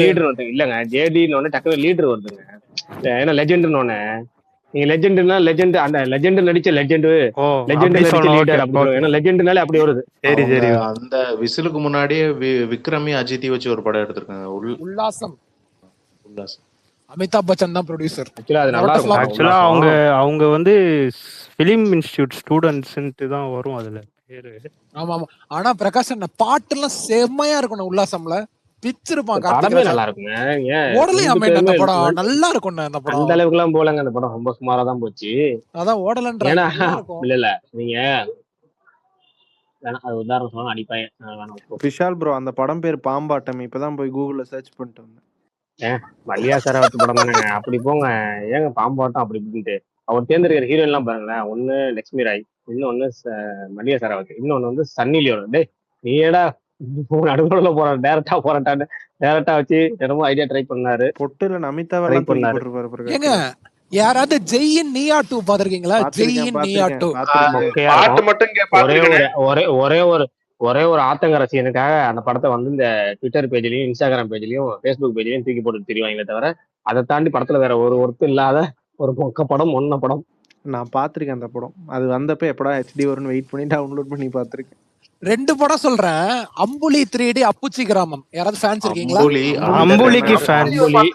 S7: லீடர் வந்து இல்லங்க, ஜேடின்னு டக்குனு லீடர் வருதுங்க. ஏன்னா லெஜெண்ட்னு நீங்க லெஜெண்ட்னா லெஜெண்ட், அந்த லெஜெண்ட் நடிச்ச லெஜெண்ட் நடிச்ச லீடர் அப்படி. ஏன்னா லெஜெண்ட்னாலே அப்படி வருது.
S5: சரி சரி. அந்த விசிலுக்கு முன்னாடியே விக்ரமி அஜித்தி வச்சு ஒரு படம் எடுத்திருக்காங்க,
S4: உல்லாசம். அமிதாப் பச்சன் தான் ப்ரொடியூசர்.
S3: ஆக்சுவலா அவங்க வந்து பிலிம் இன்ஸ்டிடியூட் ஸ்டூடெண்ட்ஸ்ன்ட்டு தான் வரும் அதுல பேரு.
S4: ஆமா ஆமா. ஆனா பிரகாஷ் பாட்டு எல்லாம் செம்மையா இருக்கணும் உல்லாசம்ல. பிச்சிருப்பான்.
S7: படமே நல்லா இருக்குங்க.
S4: அந்த படம் நல்லா இருக்கும். அந்த படம்
S7: அந்த அளவுக்கு எல்லாம் போலங்க. அந்த படம் ரொம்ப சுமாரா தான் போச்சு.
S4: அதான் ஓடலன்ற.
S7: இல்ல நீங்க அது உதாரணம் சொன்னா அடிப்பாங்க.
S6: விஷால் ப்ரோ அந்த படம் பேர் பாம்பாட்டம். இப்பதான் போய் கூகுள்ல சர்ச் பண்ணிட்டு வந்தேன்.
S7: மல்லிகா சரவத்து படம் தானேங்க. அப்படி போங்க, ஏங்க பாம்பாட்டம் அப்படி இப்படின்ட்டு. அவர் தேர்ந்தெடுக்கிற ஹீரோயின் எல்லாம் பாருங்களேன். ஒண்ணு லட்சுமி ராய், இன்னொன்னு மல்லிகா சரவத்து, இன்னொன்னு வந்து சன்னி லியோன். டே நீ ஏடா நடுவுல போறான், டேரக்டா வச்சு என்னமோ ஐடியா ட்ரை பண்ணாரு.
S6: பொட்டுல நமிதாவை பண்ணாரு.
S4: யாராவது ஜெயின் நீயா 2 பாத்திருக்கீங்களா? ஜெயின் நீயா 2
S2: பாட்டு மட்டும்
S7: ஒரே ஒரு ஆத்தங்கர சீனுக்காக அந்த படத்தை வந்து இந்த ட்விட்டர் பேஜ்லயும் இன்ஸ்டாகிராம் பேஜ்லயும் ஃபேஸ்புக் பேஜ்லயும் தூக்கி போட்டு தெரிவாங்களே தவிர அதை தாண்டி படத்துல வேற ஒரு ஒர்த்து இல்லாத ஒரு மொக்க படம், ஒன்ன படம்.
S6: நான் பார்த்திருக்கேன் அந்த படம். அது வந்தப்ப எப்படா HD வரும்னு வெயிட் பண்ணி டவுன்லோட் பண்ணி பார்த்திருக்கேன்.
S4: 2 படம் சொல்றேன். அம்புலி 3D, அப்புச்சி கிராமம். யாராவது ஃபேன்ஸ் இருக்கீங்களா?
S5: அம்புலி
S3: அம்புலிக்கு
S5: அந்த
S3: ஃபேன்.
S7: அம்புலி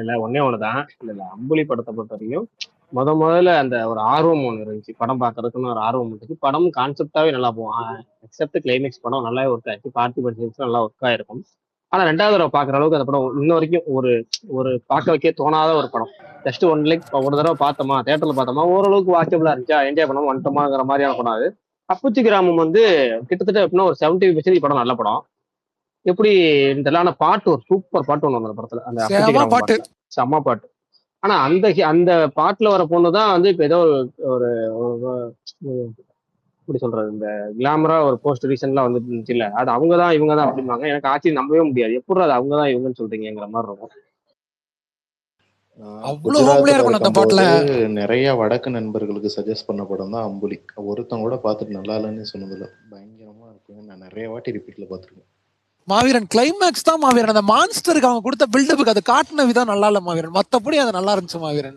S7: இல்ல ஒன்னே ஒண்ணுதான். இல்ல அம்புலி படத்தை பொறுத்த வரைக்கும் முதல்ல அந்த ஒரு ஆர்வம் ஒண்ணு இருந்துச்சு. படம் பார்க்கறதுக்குன்னு ஒரு ஆர்வம் இருந்துச்சு. படம் கான்செப்டாவே நல்லா போகும். எக்ஸப்ட் கிளைமேக்ஸ் படம் நல்லா ஒர்க் ஆயிடுச்சு. பார்த்திபன் சீன்ஸ் நல்லா ஒர்க் ஆயிருக்கும். ஆனா 2வது தடவை பாக்குற அளவுக்கு அந்த படம் இன்ன வரைக்கும் ஒரு பார்க்க வைக்க தோணாத ஒரு படம். ஜஸ்ட் ஒரு தடவை பார்த்தோமா, தியேட்டர்ல பார்த்தோமா, ஓரளவுக்கு வாட்சபிளா இருந்துச்சா, என்ஜாய் பண்ணோம் வந்துட்டோமாங்கிற மாதிரியான படம் அது. அப்புச்சி கிராமம் வந்து கிட்டத்தட்ட எப்படின்னா ஒரு 70% படம் நல்ல படம். எப்படி இந்த பாட்டு ஒரு சூப்பர் பாட்டு ஒண்ணு அந்த படத்துல, அந்த அப்புச்சி
S4: செம
S7: கிராமம்
S4: பாட்டு.
S7: பாட்டுல செம்ம பாட்டு. ஆனா அந்த பாட்டுல வர பொண்ணுதான் வந்து இப்ப ஏதோ ஒரு ஒரு- எப்படி சொல்றது, இந்த கிளாமரா ஒரு போஸ்ட் ரீசன்ட்ல வந்துருந்துச்சு இல்ல, அது அவங்கதான் இவங்கதான் அப்படிம்பாங்க. எனக்கு ஆட்சி நம்பவே முடியாது. எப்படி அது அவங்கதான் இவங்கன்னு சொல்றீங்கிற மாதிரி இருக்கும்.
S5: நான்
S4: அவ்வளவு ஹோம்லியா
S5: குஜராத்ல
S4: இருக்கணும் அந்த பாட்டுல.
S5: இருக்கும்போது நிறைய வடக்கு நண்பர்களுக்கு சஜஸ்ட் பண்ண படம் தான் அம்புலி. ஒருத்தன் கூட பார்த்துட்டு நல்லா இல்லைன்னு சொன்னதில்ல. பயங்கரமா இருக்கு. நான் நிறைய வாட்டி ரிப்பீட்ல பார்த்துருக்கேன்.
S4: மாவீரன் கிளைமேக்ஸ் தான் மாவீரன். அந்த மான்ஸ்டருக்கு அவங்க கொடுத்த பில்டப்புக்கு அது காட்டின விதம் நல்லா இல்ல மாவீரன். மத்தபடி அது நல்லா இருந்துச்சு மாவீரன்.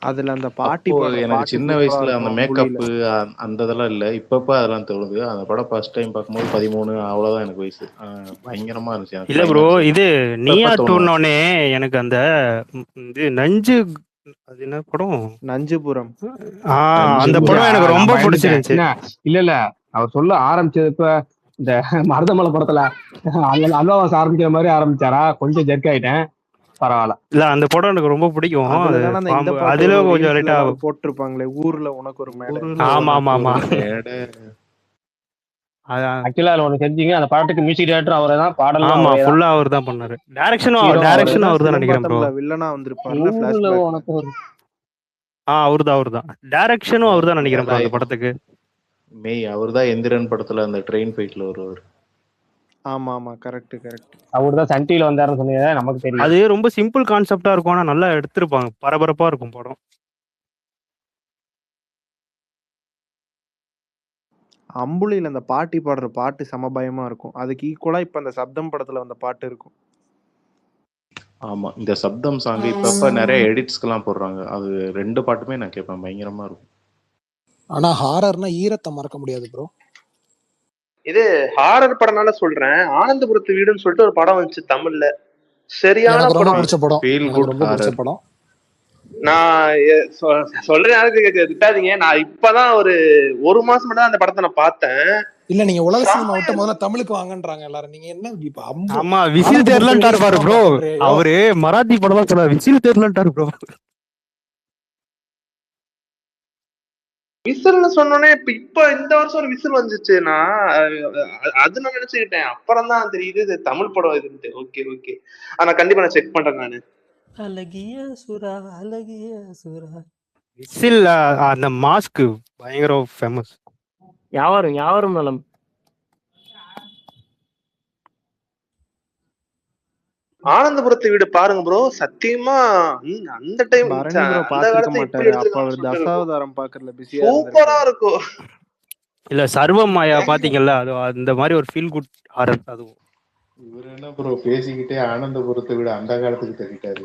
S6: அதுல அந்த பாட்டி
S5: அப்போ
S6: பாடுற
S5: எனக்கு
S6: பாட்டு
S5: சின்ன
S6: சூப்பரா
S5: வயசுல அந்த
S6: இருக்கும்
S5: மேக்கப்
S6: அம்புலியில.
S5: அந்த இதெல்லாம் இல்லை. இப்பப்ப அதெல்லாம் தோணுது. அந்த படம் ஃபர்ஸ்ட் டைம் பார்க்கும்போது 13 அவ்வளவுதான் எனக்கு வயசு. பயங்கரமா இருந்துச்சு எனக்கு
S3: இல்ல ப்ரோ,
S5: கிளைமேக்ஸ்.
S3: இது நீயா
S5: இப்பப்ப தோணும்.
S3: டூன்னொடனே எனக்கு அந்த இது நஞ்சு, அது என்ன படம்?
S6: நஞ்சுபுரம்.
S3: அந்த படம் எனக்கு
S7: நான்
S3: ரொம்ப
S7: பயந்துட்டேன்.
S3: பிடிச்சிருந்துச்சு.
S7: இல்ல அவர் சொல்ல ஆரம்பிச்சதுப்ப இந்த மருதமலை படத்துல அல்வாவாசம் ஆரம்பிக்கிற மாதிரி ஆரம்பிச்சாரா, கொஞ்சம் ஜெர்க் ஆயிட்டேன். பரவாயில்ல.
S3: இல்ல அந்த படம் எனக்கு ரொம்ப பிடிக்கும். அது
S6: அதுலதானே அந்த இந்த
S3: பாம்பு
S6: பாட்டு
S3: அதுல கொஞ்சம்
S6: ரீல்ஸ்ல
S3: லைட்டா.
S6: ஏதாவது போட்டிருப்பாங்களே, ஊர்ல உனக்கு ஒரு மேடை.
S5: ஊருல
S3: ஆமா ஆமா
S5: உனக்கு
S3: ஆமா.
S5: ஒரு மேடை.
S3: அதான்.
S7: ஆக்சுவலா அதுல ஒண்ணு செஞ்சீங்க, அந்த பாட்டுக்கு மியூசிக் டைரக்டர் அவரே தான், பாடலாம்
S3: ஆமா,
S7: அவரே தான்,
S3: ஃபுல்லா அவர் தான் பண்ணாரு.
S7: ஹீரோ அவரே தான்.
S3: டைரக்ஷனும் அவர் தான் நினைக்கிறேன் ப்ரோ.
S6: சிலம்பாட்டம்ல வில்லனா வந்திருப்பார்ல
S7: ஊர்ல
S6: பிளாஷ்பேக்.
S7: உனக்கு ஒரு
S3: அவர்தான் டைரக்ஷனும் அவர் தான் நினைக்கிறேன் ப்ரோ அந்த
S5: அதான்
S3: படத்துக்கு.
S5: அவர்தான் எந்திரன் படத்துல அந்த ட்ரெயின் ஃபைட்ல வருவார்.
S6: ஆமா கரெக்ட்.
S7: அவர் தான் சன் டிவில வந்தாருன்னு சொன்னீங்க, நமக்கு தெரியும்.
S3: அது ரொம்ப சிம்பிள் கான்செப்டா இருக்கும், ஆனா நல்லா எடுத்திருப்பாங்க. பரபரப்பா இருக்கும் படம்.
S6: அம்புலியில அந்த பாட்டி பாடுற பாட்டு செம பயமா இருக்கும். அதுக்கு ஈக்குவலா இப்ப அந்த சப்தம் படத்துல வந்த பாட்டு இருக்கும்.
S5: ஆமா, இந்த சப்தம் சாங் இப்பப்ப நிறைய எடிட்ஸ்க்கெல்லாம் போடுறாங்க. அது 2 பாட்டுமே நான் கேட்பேன். பயங்கரமா இருக்கும்.
S4: ஆனா ஹாரர்னா ஈரத்தை மறக்க முடியாது ப்ரோ.
S2: இது ஹாரர் படம்னால சொல்றேன். ஆனந்தபுரத்து வீடுன்னு சொல்லிட்டு ஒரு படம் வந்துச்சு தமிழ்ல. சரியான
S4: எனக்கு ரொம்ப
S2: படம்.
S4: பிடிச்ச படம்.
S5: Feel
S4: எனக்கு
S5: good
S4: ரொம்ப பிடிச்ச
S5: horror.
S4: படம்.
S2: நான் சொல்றேன், யாருக்கு திட்டாதீங்க. நான் இப்பதான் ஒரு மாசம் மட்டும் அந்த படத்தை நான் பார்த்தேன்.
S4: இல்ல நீங்க உலக சினிமா விட்டு முதல்ல தமிழுக்கு வாங்கன்றாங்க எல்லாரும். நீங்க என்ன இப்ப
S3: ஆமா, விசில் தேர்லன்ட்டாரு பாரு ப்ரோ. அவரு மராத்தி படம் தான் சொல்றாரு, விசில் தேர்லன்ட்டாரு ப்ரோ.
S2: விசில்னு சொன்னோன்னே இப்ப இந்த வருஷம் ஒரு விசில் வந்துச்சு. நான் அது நான் நினைச்சுக்கிட்டேன். அப்புறம் தான் தெரியுது இது தமிழ் படம் இதுன்ட்டு. ஓகே ஆனா கண்டிப்பா நான் செக் பண்றேன் நானு.
S1: அழகிய சுறா அழகிய சுறா.
S3: விசில் அந்த மாஸ்க் பயங்கர ஃபேமஸ்.
S8: யாவரும் நலம்.
S2: ஆனந்தபுரத்து வீடு பாருங்க ப்ரோ. சத்தியமா அந்த டைம்
S6: பரணி ப்ரோ பாத்துக்க மாட்டாரு. அப்ப அவர் தசாவதாரம் பாக்குறதுல பிஸியா
S2: சூப்பரா இருக்கும்.
S3: இல்ல சர்வம் மாயா பாத்தீங்கல்ல, அது அந்த மாதிரி ஒரு ஃபீல் குட் ஹாரர். அதுவும்
S5: இவர் என்ன ப்ரோ பேசிக்கிட்டே ஆனந்தபுரத்தை விட அந்த காலத்துக்கு தள்ளிட்டாரு.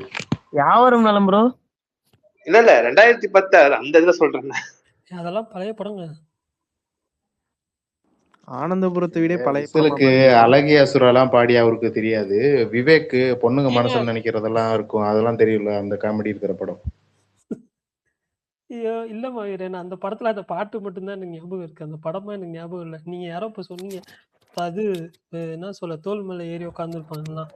S8: யாவரும் நலம் ப்ரோ.
S2: இல்ல 2010 அந்த இதுல சொல்றேன்.
S1: அதெல்லாம் பழைய படங்க.
S6: ஆனந்தபுரத்தை விட பழைய
S5: விசிலுக்கு அழகிய அசுரெல்லாம் பாடி அவருக்கு தெரியாது. விவேக் பொண்ணுங்க மனசுல நினைக்கிறதெல்லாம் இருக்கும், அதெல்லாம் தெரியல. அந்த காமெடி இருக்கிற படம்.
S1: ஐயோ இல்ல மாவீரன், அந்த படத்துல அந்த பாட்டு மட்டும்தான் எனக்கு ஞாபகம் இருக்கு. அந்த படமா எனக்கு ஞாபகம் இல்லை. நீங்க யாரோ இப்ப சொன்னீங்க, அது என்ன சொல்ல, தோல் மேல ஏறி உட்காந்துருப்பாங்கலாம்.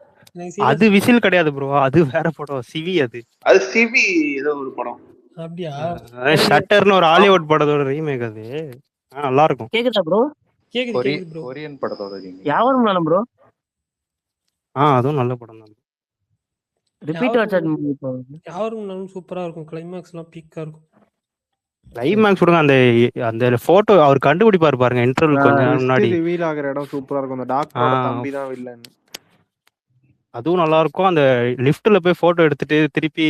S3: அது விசில் கிடையாது ப்ரோ, அது வேற படம். சிவி.
S2: அது சிவி ஏதோ ஒரு படம்.
S1: அப்படியா?
S3: ஷட்டர்னு ஒரு ஹாலிவுட் படத்தோட ரீமேக். அது நல்லா இருக்கும்.
S8: கேக்குதா ப்ரோ?
S1: கேக்குது ப்ரோ.
S5: கொரியன் படத்தோட ரீமேக்.
S8: யாவரும் நலம் ப்ரோ.
S3: அதுவும் நல்ல படம் தான்.
S8: ரிப்பீட் வாட்ச்
S1: யாவரும் நலம் சூப்பரா இருக்கும். கிளைமேக்ஸ் எல்லாம் பீக்கா இருக்கும்.
S3: கிளைமேக்ஸ் விடுங்க, அந்த அந்த போட்டோ அவர் கண்டுபிடிப்பாரு பாருங்க இன்டர்வல் கொஞ்ச நேரம் முன்னாடி.
S6: ரிவீல் ஆகுற இடம் சூப்பரா இருக்கும். அந்த டாக்டரோட தம்பி தான் வில்லன்.
S3: அதுவும் நல்லா இருக்கும். அந்த லிஃப்ட்ல போய் போட்டோ எடுத்துட்டு திருப்பி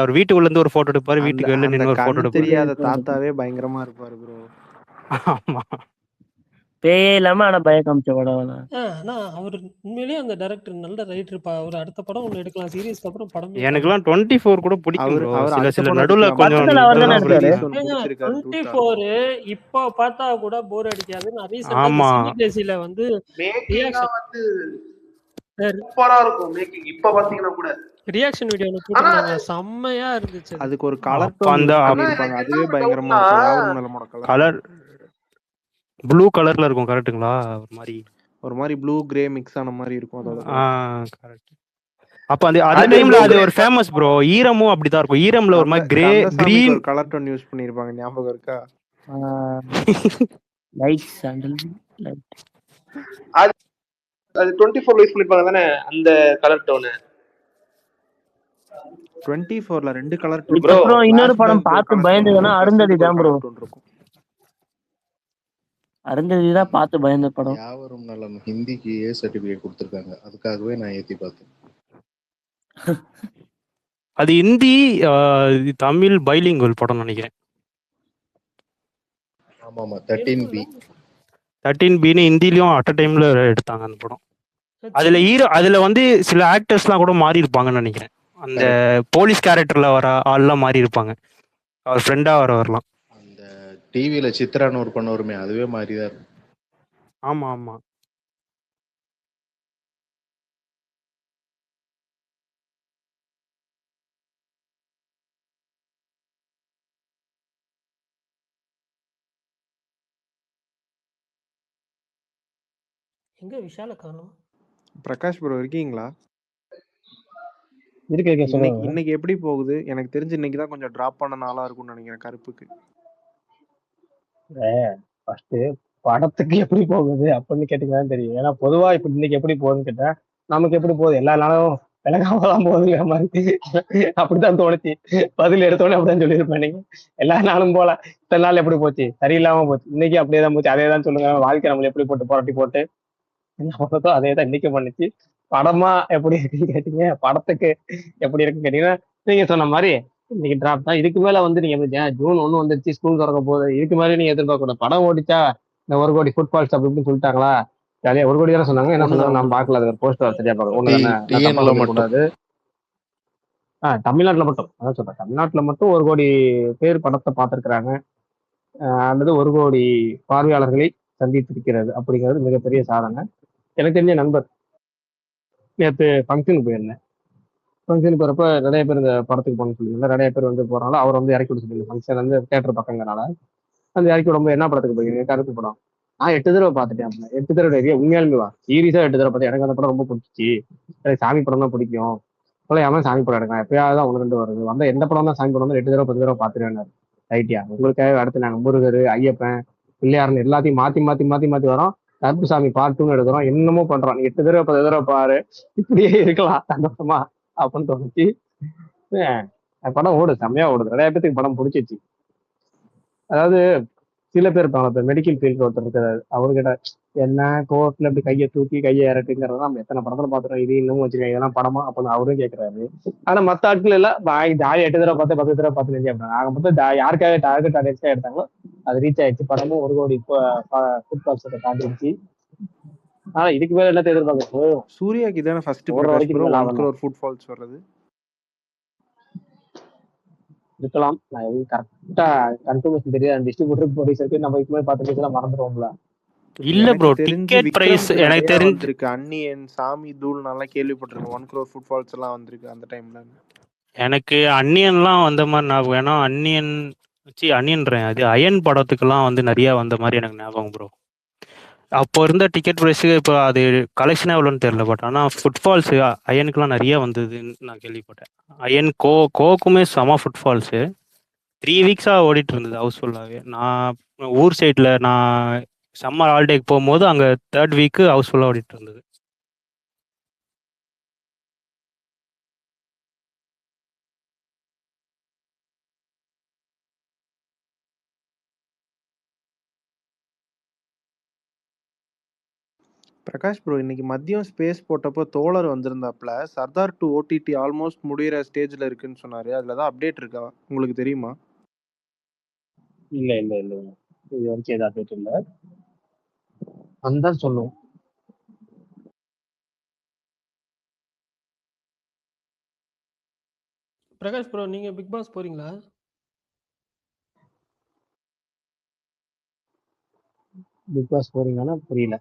S3: அவர் வீட்டுக்குள்ள இருந்து ஒரு போட்டோ எடுப்பாரு, வீட்டுக்கு வெளில நின்னு ஒரு போட்டோ எடுப்பாரு.
S6: தெரியாத தாத்தாவே பயங்கரமா இருப்பாரு ப்ரோ.
S3: ஆமா,
S8: பேயே இல்லாம ஆனா பயம் காமிச்ச படம்.
S1: ஆனா அவர் உண்மையிலேயே அந்த டைரக்டர் நல்ல ரைட்டர்ப்பா. அவர் அடுத்த படம் ஒண்ணு எடுக்கலாம். சீரிஸ்க்கு அப்புறம் படமே பண்ணலாம்.
S3: எனக்குலாம் 24 கூட பிடிக்கும்
S6: அவர்
S3: ப்ரோ.
S6: அவர்
S3: சில
S6: அடுத்த
S3: சில
S6: படம்
S3: நடுவுல
S6: எடுக்கலாம்.
S3: கொஞ்சம்
S8: படத்துல அவர் தானே
S3: இதெல்லாம்
S8: எடுத்தாரு.
S6: ரிலீஸ் ஒன்று
S1: ஏங்க
S6: பிடிச்சிருக்காரு டூட்டா.
S1: 24 இப்போ பார்த்தா கூட போர் அடிக்காது. நான் ரீசெண்டா இந்த
S3: ஆமா
S1: சினிடேசில வந்து
S2: மேக்கிங்லாம்
S1: ரியாக்ஷன்
S2: வந்து சூப்பரா இருக்கும் மேக்கிங். இப்ப பாத்தீங்கன்னா கூட
S1: ரியாக்ஷன் வீடியோ ஒன்று
S2: ஆனா
S1: போட்டிருந்தாங்க. செம்மையா இருந்துச்சு அது.
S6: அதுக்கு ஒரு கலர்
S3: அப்ப
S6: டோன்
S3: அந்த
S6: யூஸ்
S2: ஆனா
S6: பண்ணியிருப்பாங்க.
S2: எனக்கு என்ன
S6: அதுவே
S2: ஒரு
S6: பயங்கரமா
S2: டவுட்னா
S6: இருக்கும். யாவரும் நலமோட கலர்
S3: கலர் ப்ளூ கலர்ல இருக்கும் கரெக்ட்டுங்களா? ஒரு மாதிரி
S6: ஒரு மாதிரி ப்ளூ கிரே மிக்ஸ் ஆன மாதிரி இருக்கும் அதோட கலர்.
S3: கரெக்ட். அப்ப அந்த அந்த
S2: அது
S3: டைம்ல
S2: ப்ளூ
S3: அது
S2: கிரே
S3: ஒரு ஃபேமஸ் ப்ரோ. ஈரமும் அப்படிதான் இருக்கும். ஈரம்ல ஒரு மாதிரி கிரே
S6: கந்தசாமிக்கு
S3: கிரீன்
S6: ஒரு கலர் டோன் யூஸ் பண்ணியிருப்பாங்க, ஞாபகம் இருக்கா?
S8: Light sandal light.
S2: அது அது 24 யூஸ் பண்ணிருப்பாங்க தானே அந்த கலர் டோனு.
S6: 24ல 2 கலர் டோன்
S2: ப்ரோ
S8: இதுக்கப்புறம் இன்னொரு படம்
S6: ஃபிளாஷ்பேக் ஒரு
S8: பார்த்து
S6: கலர் டோன்
S8: பயந்ததுன்னா
S6: இருக்கும்,
S8: அருந்ததி
S6: பிரசன்ட்க்கு ஒரு
S8: தான் ப்ரோ.
S6: கலர் டோன் இருக்கும்.
S8: அருந்ததி தான் பார்த்து பயந்த படம்.
S5: யாவரும் நலம் ஹிந்திக்கு ஏ சர்டிபிகேட் கொடுத்துருக்காங்க. அதுக்காகவே நான் ஏத்தி பார்த்தேன்.
S3: அது ஹிந்தி இது தமிழ் பைலிங்குவல் படம் நினைக்கிறேன்.
S5: ஆமாமா 13B.
S3: 13Bன்னு ஹிந்திலையும் அட் அ டைம்ல எடுத்தாங்க அந்த படம். அதுல வந்து சில ஆக்டர்ஸ்லாம் கூட மாறி இருப்பாங்கன்னு நினைக்கிறேன். அந்த போலீஸ் கேரக்டர்ல வர ஆள்லாம் மாறி இருப்பாங்க. அவர் ஃப்ரெண்டா வரலாம்.
S5: அந்த டிவியில சித்ரான்னு ஒரு பண்ண வருமே, அதுவே மாதிரிதான் இருக்கும்.
S3: ஆமா ஆமா.
S1: எங்க விஷால காணோம்?
S6: பிரகாஷ் ப்ரோ இருக்கீங்களா?
S7: இருக்கு சொல்லுங்க.
S6: இன்னைக்கு எப்படி போகுது? எனக்கு தெரிஞ்சு இன்னைக்கு தான் கொஞ்சம் டிராப் பண்ண நாளா இருக்கும்னு நினைக்கிறேன் கருப்புக்கு.
S7: ஃபர்ஸ்ட் படத்துக்கு எப்படி போகுது அப்படின்னு கேட்டீங்கன்னா தெரியும். ஏன்னா பொதுவா இப்ப இன்னைக்கு எப்படி போகுதுன்னு கேட்டா நமக்கு எப்படி போகுது, எல்லா நாளும் விலகாம தான் போகுதுங்கிற மாதிரி அப்படித்தான் தோணுச்சு. பதில் எடுத்தோடனே அப்படிதான் சொல்லியிருப்பேன். நீங்க எல்லா நாளும் போல இத்தனை நாள் எப்படி போச்சு, சரியில்லாம போச்சு, இன்னைக்கு அப்படியே தான் போச்சு. அதே தான் சொல்லுங்க. வாழ்க்கை நம்மள எப்படி போட்டு புரட்டி போட்டு என்ன பண்ணதோ அதே தான் இன்னைக்கு பண்ணுச்சு. படமா எப்படி இருக்குன்னு கேட்டீங்க, படத்துக்கு எப்படி இருக்குன்னு கேட்டீங்கன்னா நீங்க சொன்ன மாதிரி இன்னைக்கு டிராப் தான். இதுக்கு மேல வந்து நீங்க ஜூன் 1 வந்துருச்சு, ஸ்கூல் திறக்க போகுது. இதுக்கு மேலே நீங்க எதிர்பார்க்க கூடாது. படம் ஓடிச்சா இந்த 1 கோடி ஃபுட்பால்ஸ் அப்படி இப்படின்னு சொல்லிட்டாங்களா, ஜாலியா 1 கோடி தானே சொன்னாங்க. என்ன சொன்னாங்க நான் பார்க்கல. அது போஸ்டர் சரியா பார்க்க ஒண்ணு தானே
S5: TN-ல மட்டும்.
S7: கூடாது. தமிழ்நாட்டுல மட்டும் அதான் சொல்றேன். தமிழ்நாட்டுல மட்டும் 1 கோடி பேர் படத்தை பார்த்திருக்கிறாங்க. அல்லது 1 கோடி பார்வையாளர்களை சந்தித்திருக்கிறது அப்படிங்கிறது மிகப்பெரிய சாதனை. எனக்கு தெரிஞ்ச நண்பர் நேற்று ஃபங்க்ஷனுக்கு போயிருந்தேன். ஃபங்க்ஷனுக்கு போறப்ப நிறைய பேர் இந்த படத்துக்கு போகணும்னு சொல்லியிருந்தாங்க. நிறைய பேர் வந்து போறனால அவர் வந்து இறக்கி விட சொல்லியிருந்தேன். ஃபங்க்ஷன் வந்து தேட்டர் பக்கங்கிறனால அந்த இறக்கி விடும்போது என்ன படத்துக்கு போயிருக்கீங்க, கருப்பு படம். நான் 8 தடவை பார்த்துட்டேன் அப்படின்னா. 8 தடவை உண்மையாலுமே வா சீரியஸா 8 தடவை பார்த்தேன். எனக்கு அந்த படம் ரொம்ப பிடிச்சிச்சு. எனக்கு சாமி படம் தான் பிடிக்கும். எவன் சாமி படம் எடுக்கலாம், எப்பயாவது தான் 1 2 வருது. வந்த எந்த படம் தான் சாமி படம் 8 தடவை 10 தடவை பார்த்துருவேன். ரைட்டியா உங்களுக்காக அடுத்து நாங்கள் முருகர், ஐயப்பன், பிள்ளையார்னு எல்லாத்தையும் மாத்தி மாத்தி மாத்தி மாத்தி வரோம். கருப்புசாமி பார்ட் 2 எடுக்கிறோம். என்னமோ பண்றோம். 8 தடவை 10 தடவை பாரு, இப்படியே இருக்கலாம் சந்தோஷமா அப்படின்னு தோணுச்சு. படம் ஓடுது, செம்மையா ஓடுது. நிறைய பேத்துக்கு படம் பிடிச்சிச்சு. அதாவது சில பேர் இருப்பாங்க, இப்போ மெடிக்கல் ஃபீல்டு ஒருத்தர் இருக்காரு. அவர்கிட்ட என்ன கோர்ட்ல இப்படி கையை தூக்கி கையை இறக்குங்கிறத நம்ம எத்தனை படத்துல பாத்துறோம். இது இன்னமும் வச்சிருக்கேன், இதெல்லாம் படமா அப்படின்னு அவரும் கேட்கறாரு. ஆனா மத்த ஆட்கள் எல்லாம் ஜாலி 8 தடவை பார்த்து 10 தடவை பார்த்து நினைச்சு அப்படின்னா ஆக மொத்தம் யாருக்காக டார்கெட் ஆடியன்ஸா எடுத்தாங்களோ அது ரீச் ஆயிடுச்சு. படமும் 1 கோடி ஃபுட்பால்ஸை தாண்டிடுச்சு. ஆனா இதுக்கு மேல என்ன எதிர்பார்க்க?
S6: சூர்யாக்கு இதான ஃபர்ஸ்ட்
S7: ஒரு வரைக்கும்
S6: 1 crore ஃபுட்பால்ஸ் வர்றது
S7: இருக்கலாம். நான் எதுவும் கரெக்டா கன்ஃபர்மேஷன் தெரியாது. டிஸ்ட்ரிபியூட்டர் ப்ரொடியூசருக்கு நம்ம இதுக்கு மேலே பார்த்துட்டு மறந்துடுவோம்ல.
S3: இல்ல ப்ரோ, டிக்கெட் பிரைஸ் எனக்கு தெரிஞ்சிருக்கு.
S6: அன்னியன், சாமி தூள் நல்லா கேள்விப்பட்டிருக்கேன். 1 crore ஃபுட்பால்ஸ் எல்லாம் வந்திருக்கு அந்த டைம்ல.
S3: எனக்கு அன்னியன்லாம் வந்த மாதிரி ஞாபகம். ஏன்னா அன்னியன்றேன் அது அயன் படத்துக்குலாம் வந்து நிறைய வந்த மாதிரி எனக்கு ஞாபகம் ப்ரோ. அப்போ இருந்த டிக்கெட் ப்ரைஸு இப்போ அது கலெக்ஷனே எவ்வளோன்னு தெரியல. பட் ஆனால் ஃபுட்ஃபால்ஸு அயனுக்குலாம் நிறைய வந்ததுன்னு நான் கேள்விப்பட்டேன். அயன் கோக்குமே செம ஃபுட்ஃபால்ஸு 3 வீக்ஸாக ஓடிட்டு இருந்தது ஹவுஸ்ஃபுல்லாகவே. நான் ஊர் சைடில் நான் சம்மர் ஹாலிடேக்கு போகும்போது அங்கே 3rd வீக்கு ஹவுஸ்ஃபுல்லாக ஓடிட்டு இருந்தது.
S6: பிரகாஷ் ப்ரோ, இன்னைக்கு மதியம் ஸ்பேஸ் போட்டப்போ தோழர் வந்திருந்தாப்ல. சர்தார் 2 OTT ஆல்மோஸ்ட் முடிகிற ஸ்டேஜ்ல இருக்குன்னு சொன்னாரு. அதுல தான் அப்டேட் இருக்கா, உங்களுக்கு தெரியுமா?
S7: இல்ல இது வரைக்கும் ஏதாவது அப்டேட் இல்லை. வந்தா சொல்லுவோம்.
S1: பிரகாஷ் ப்ரோ நீங்க பிக் பாஸ் போறீங்களா?
S7: பிக் பாஸ் போறீங்கன்னா புரியல.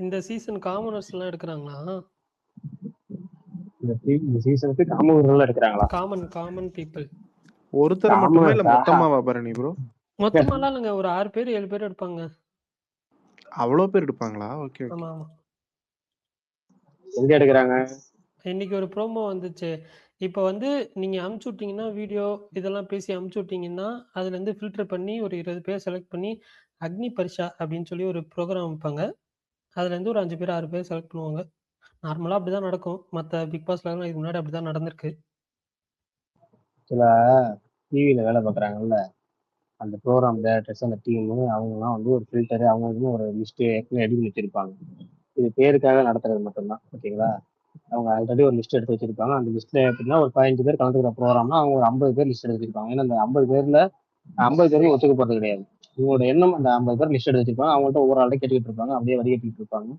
S1: இந்த சீசன் காமனர்ஸ் எல்லாம் எடுக்கிறாங்களா?
S7: இந்த சீசனுக்கு காமூர்ல எடுக்கிறாங்களா?
S1: காமன் பீப்புள்
S6: ஒருத்தரை மட்டுமா இல்ல மொத்தமாவா பரணி ப்ரோ?
S1: மொத்தமாலாம் இல்லைங்க, ஒரு 6 பேர் 7 பேர் எடுப்பாங்க.
S6: அவ்வளோ பேர் எடுப்பாங்களா? Okay okay.
S1: ஆமா ஆமா.
S7: எங்க எடுக்கிறாங்க?
S1: இன்னைக்கு ஒரு ப்ரோமோ வந்துச்சு. இப்போ வந்து நீங்க அமுச்சு விட்டீங்கன்னா வீடியோ இதெல்லாம் பேசி அமுச்சு விட்டீங்கன்னா அதுல இருந்து ஃபில்டர் பண்ணி ஒரு 20 பேர் செலக்ட் பண்ணி அக்னி பரிஷா அப்படின்னு சொல்லி ஒரு ப்ரோக்ராம் வைப்பாங்க. அதுல இருந்து ஒரு 5 பேர் 6 பேர் செலக்ட் பண்ணுவாங்க. நார்மலா அப்படிதான் நடக்கும். மற்ற பிக் பாஸ்ல இதுக்கு முன்னாடி அப்படிதான் நடந்திருக்கு.
S7: சில டிவியில வேலை பார்க்குறாங்கல்ல, அந்த ப்ரோக்ராம் டேரக்டர்ஸ் அந்த டீமு அவங்கலாம் வந்து ஒரு ஃபில்டரு அவங்களுக்குன்னு ஒரு லிஸ்ட்டு ஏற்கனவே ரெடி பண்ணி வச்சிருப்பாங்க. இது பேருக்காக நடத்துறது மட்டும்தான். ஓகேங்களா? அவங்க ஆல்ரெடி ஒரு லிஸ்ட் எடுத்து வச்சிருப்பாங்க. அந்த லிஸ்ட்ல எப்படின்னா ஒரு 15 பேர் கலந்துக்கிற ப்ரோக்ராம்னா அவங்க ஒரு 50 பேர் லிஸ்ட் எடுத்து வச்சிருப்பாங்க. ஏன்னா அந்த 50 பேர்ல 50 பேருக்கு ஒத்துக்க போறது கிடையாது. இவங்களோட எண்ணம் அந்த 50 பேர் லிஸ்ட் எடுத்து வச்சிருப்பாங்க. அவங்கள்ட்ட ஒவ்வொரு ஆள்கிட்ட கேட்டுக்கிட்டு இருப்பாங்க. அப்படியே வடிகட்டிட்டு இருப்பாங்க.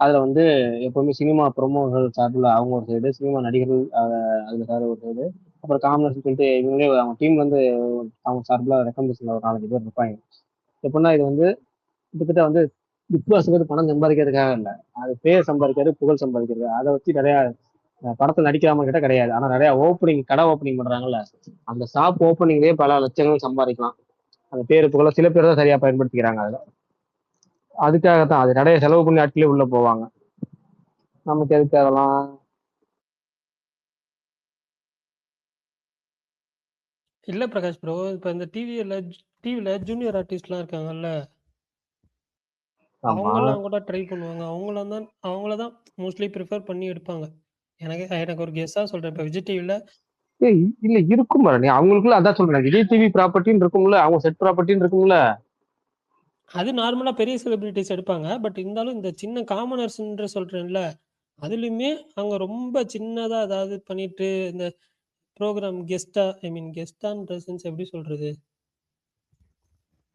S7: அதுல வந்து எப்பவுமே சினிமா ப்ரொமோகள் சார்பில் அவங்க ஒரு சைடு, சினிமா நடிகர்கள் அதுல சார் ஒரு சைடு, அப்புறம் காமர்ஸ் சொல்லிட்டு இவங்களே அவங்க டீம் வந்து அவங்க சார்பில் ரெக்கமெண்டேஷன்ல ஒரு 4 பேர் இருப்பாங்க. எப்படின்னா இது வந்து கிட்டத்தட்ட வந்து பிக் பாஸ்க்கு வந்து பணம் சம்பாதிக்கிறதுக்காக இல்லை, அது பேர் சம்பாதிக்கிறது, புகழ் சம்பாதிக்கிறது. அதை வச்சு நிறைய படத்தில் நடிக்காம கிட்ட கிடையாது. ஆனா நிறைய ஓப்பனிங் கடை ஓப்பனிங் பண்றாங்கல்ல, அந்த ஷாப் ஓப்பனிங்லேயே பல லட்சங்கள் சம்பாதிக்கலாம். அந்த பேரு புகழ சில பேர் தான் சரியா பயன்படுத்திக்கிறாங்க. அதுல அதுக்காகத்தான் அது நிறைய செலவு பண்ணி ஆட்களே உள்ள போவாங்க. நமக்கு எதுக்கு அதெல்லாம்?
S1: இல்ல பிரகாஷ் ப்ரோ, இப்போ இந்த டிவியில ஜூனியர் ஆர்டிஸ்ட்லாம் இருக்காங்கல்ல,
S7: ஆமா.
S1: அவங்கெல்லாம் கூட ட்ரை பண்ணுவாங்க. அவங்கள தான் மோஸ்ட்லி ப்ரிஃபர் பண்ணி எடுப்பாங்க. எனக்கு ஒரு கெஸ்ஸா சொல்றேன். இப்போ விஜய் டிவில
S7: இல்ல இருக்கும் பாரு, நீ அவங்களுக்குள்ள அதான் சொல்றேன். விஜய் டிவி ப்ராப்பர்ட்டின்னு இருக்கும்ல, அவங்க செட் ப்ராப்பர்ட்டின்னு இருக்கும்ல.
S1: அது நார்மலா பெரிய செலிபிரிட்டிஸ் எடுப்பாங்க. பட் இருந்தாலும் இந்த சின்ன காமனர்ஸ்ன்ற சொல்றேன்ல, அதுலயுமே அவங்க ரொம்ப சின்னதா ஏதாவது பண்ணிட்டு இந்த ப்ரோகிராம் கெஸ்டான்ற சென்ஸ் எப்படி சொல்றது?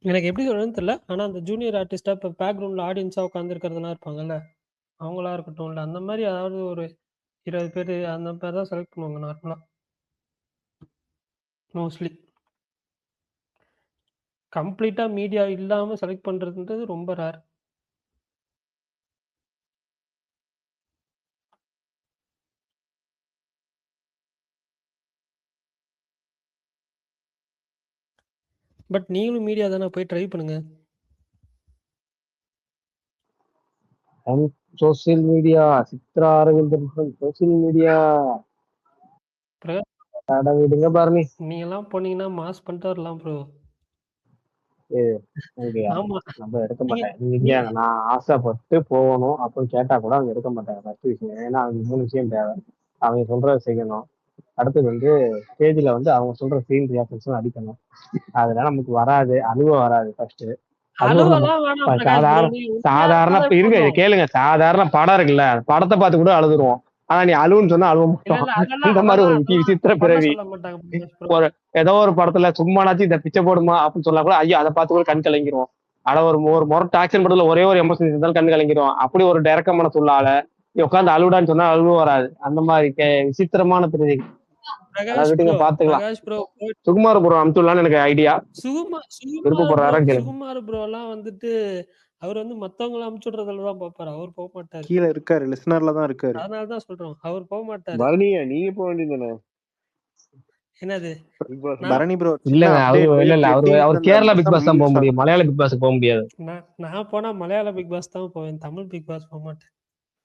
S1: எனக்கு எப்படி சொல்றதுன்னு தெரியல. ஆனா அந்த ஜூனியர் ஆர்டிஸ்டா இப்போ பேக்ரவுண்ட்ல ஆடியன்ஸா உட்காந்துருக்கிறதுலாம் இருப்பாங்கல்ல, அவங்களா இருக்கட்டும், இல்ல அந்த மாதிரி அதாவது ஒரு 20 பேர் அந்த மாதிரி தான் செலக்ட் பண்ணுவாங்க நார்மலா. மோஸ்ட்லி கம்ப்ளீட்டா மீடியா இல்லாம செலக்ட் பண்றதுன்றது ரொம்ப ரேர். பட் நீங்களும் மீடியா தானே, போய் ட்ரை பண்ணுங்க.
S7: Social media Chitra Aravindan social media விடுங்க பாருங்க.
S1: நீங்கெல்லாம் போனீங்கன்னா மாஸ் பண்ணிட்டு வரலாம் ப்ரோ. ஆமா.
S7: நம்ம எடுக்க மாட்டேன். நீங்க நான் ஆசைப்பட்டு போகணும் அப்படின்னு கேட்டா கூட அவங்க எடுக்க மாட்டாங்க. ஃபர்ஸ்ட் விஷயம். ஏன்னா அவங்க 3 விஷயம் தேவை. அவங்க சொல்றதை செய்யணும். அடுத்தது வந்து ஸ்டேஜ்ல வந்து அவங்க சொல்ற சீன் ரியாக்ஷன்ஸும் அடிக்கணும். அதெல்லாம் நமக்கு வராது, அனுபவம் வராது. ஃபர்ஸ்ட் சாதாரண இருங்க, இதை கேளுங்க. சாதாரண படம் இருக்குல்ல, படத்தை பார்த்து கூட அழுதுருவோம். ஆனா நீ அழுவுன்னு சொன்னா அழுவ மாட்டோம். இந்த மாதிரி ஒரு விசித்திர பிறவி. ஒரு ஏதோ ஒரு படத்துல சும்மானாச்சும் இந்த பிச்சை போடுமா அப்படின்னு சொன்னா கூட ஐயோ அதை பார்த்து கூட கண் கலங்கிருவோம். ஆனா ஒரு மொரட்டு ஆக்ஷன் படத்துல ஒரே ஒரு எமோஷன் இருந்தாலும் கண் கலங்கிரும். அப்படி ஒரு டெரக்கமான சொல்லால உட்காந்து அழுவிடான்னு சொன்னா அழுவ வராது. அந்த மாதிரி விசித்திரமான பிறவி. பாத்துக்கலாம். சுகுமார் ப்ரோ அமுத்துலான்னு எனக்கு ஐடியா.
S1: சுகுமார் ப்ரோ எல்லாம் வந்துட்டு அவர் வந்து மத்தவங்களை அமுச்சுடுறதுல தான் பாப்பாரு. அவர் போக மாட்டாரு.
S6: கீழே இருக்காரு, லிசனர்ல தான் இருக்காரு.
S1: அதனாலதான் சொல்றோம், அவர் போக மாட்டாரு.
S9: பரணியா நீங்க போக வேண்டியதுதானே?
S1: என்னது
S6: பரணி ப்ரோ?
S7: இல்ல அவர் கேரளா பிக் பாஸ் தான் போக முடியும், மலையாள பிக் பாஸ் போக முடியாது.
S1: நான் போனா மலையாள பிக் பாஸ் தான் போவேன், தமிழ் பிக் பாஸ் போக மாட்டேன்.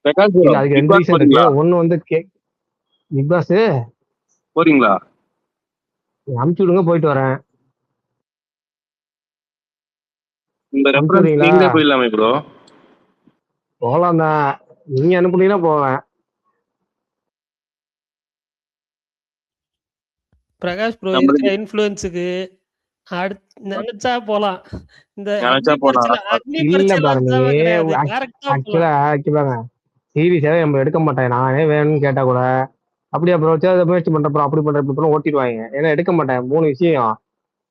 S7: அதுக்கு 2 ரீசன் இருக்கு. ஒண்ணு வந்து பிக் பாஸ்
S9: போறீங்களா?
S7: அமுச்சு விடுங்க, போயிட்டு வரேன்.
S9: இந்த ரெஃபரன்ஸ் நீங்களே போயிடலாமே ப்ரோ.
S7: போகலாம் தான், நீங்க அனுப்புனீங்கன்னா போவேன்.
S1: பிரகாஷ் ப்ரோ இருக்கிற இன்ஃப்ளூயன்ஸுக்கு நினைச்சா போலாம். இந்த
S7: இல்ல பாருங்க, ஆக்சுவலா சீரியஸாவே நம்ம எடுக்க மாட்டேன். நானே வேணும்னு கேட்டா கூட அப்படியே அப்புறம் முயற்சி பண்றப்போ அப்படி பண்றப்ப ஓட்டிடுவாங்க. ஏன்னா எடுக்க மாட்டேன். 3 விஷயம்.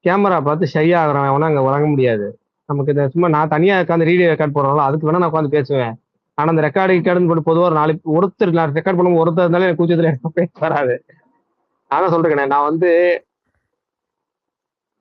S7: கேமரா பார்த்து ஷை ஆகுறவன் அங்க வழங்க முடியாது. நமக்கு இந்த சும்மா நான் தனியா உட்காந்து ரீடியோ ரெக்கார்ட் போடுறோம்ல, அதுக்கு வேணா நான் உட்காந்து பேசுவேன். ஆனா அந்த ரெக்கார்டு போட்டு பொதுவாக ஒரு 4 ஒருத்தர் நான் ரெக்கார்ட் பண்ணும்போது ஒருத்தர் இருந்தாலும் எனக்கு கூச்சத்துல எனக்கு பேச வராது. அதான் சொல்றேன், நான் வந்து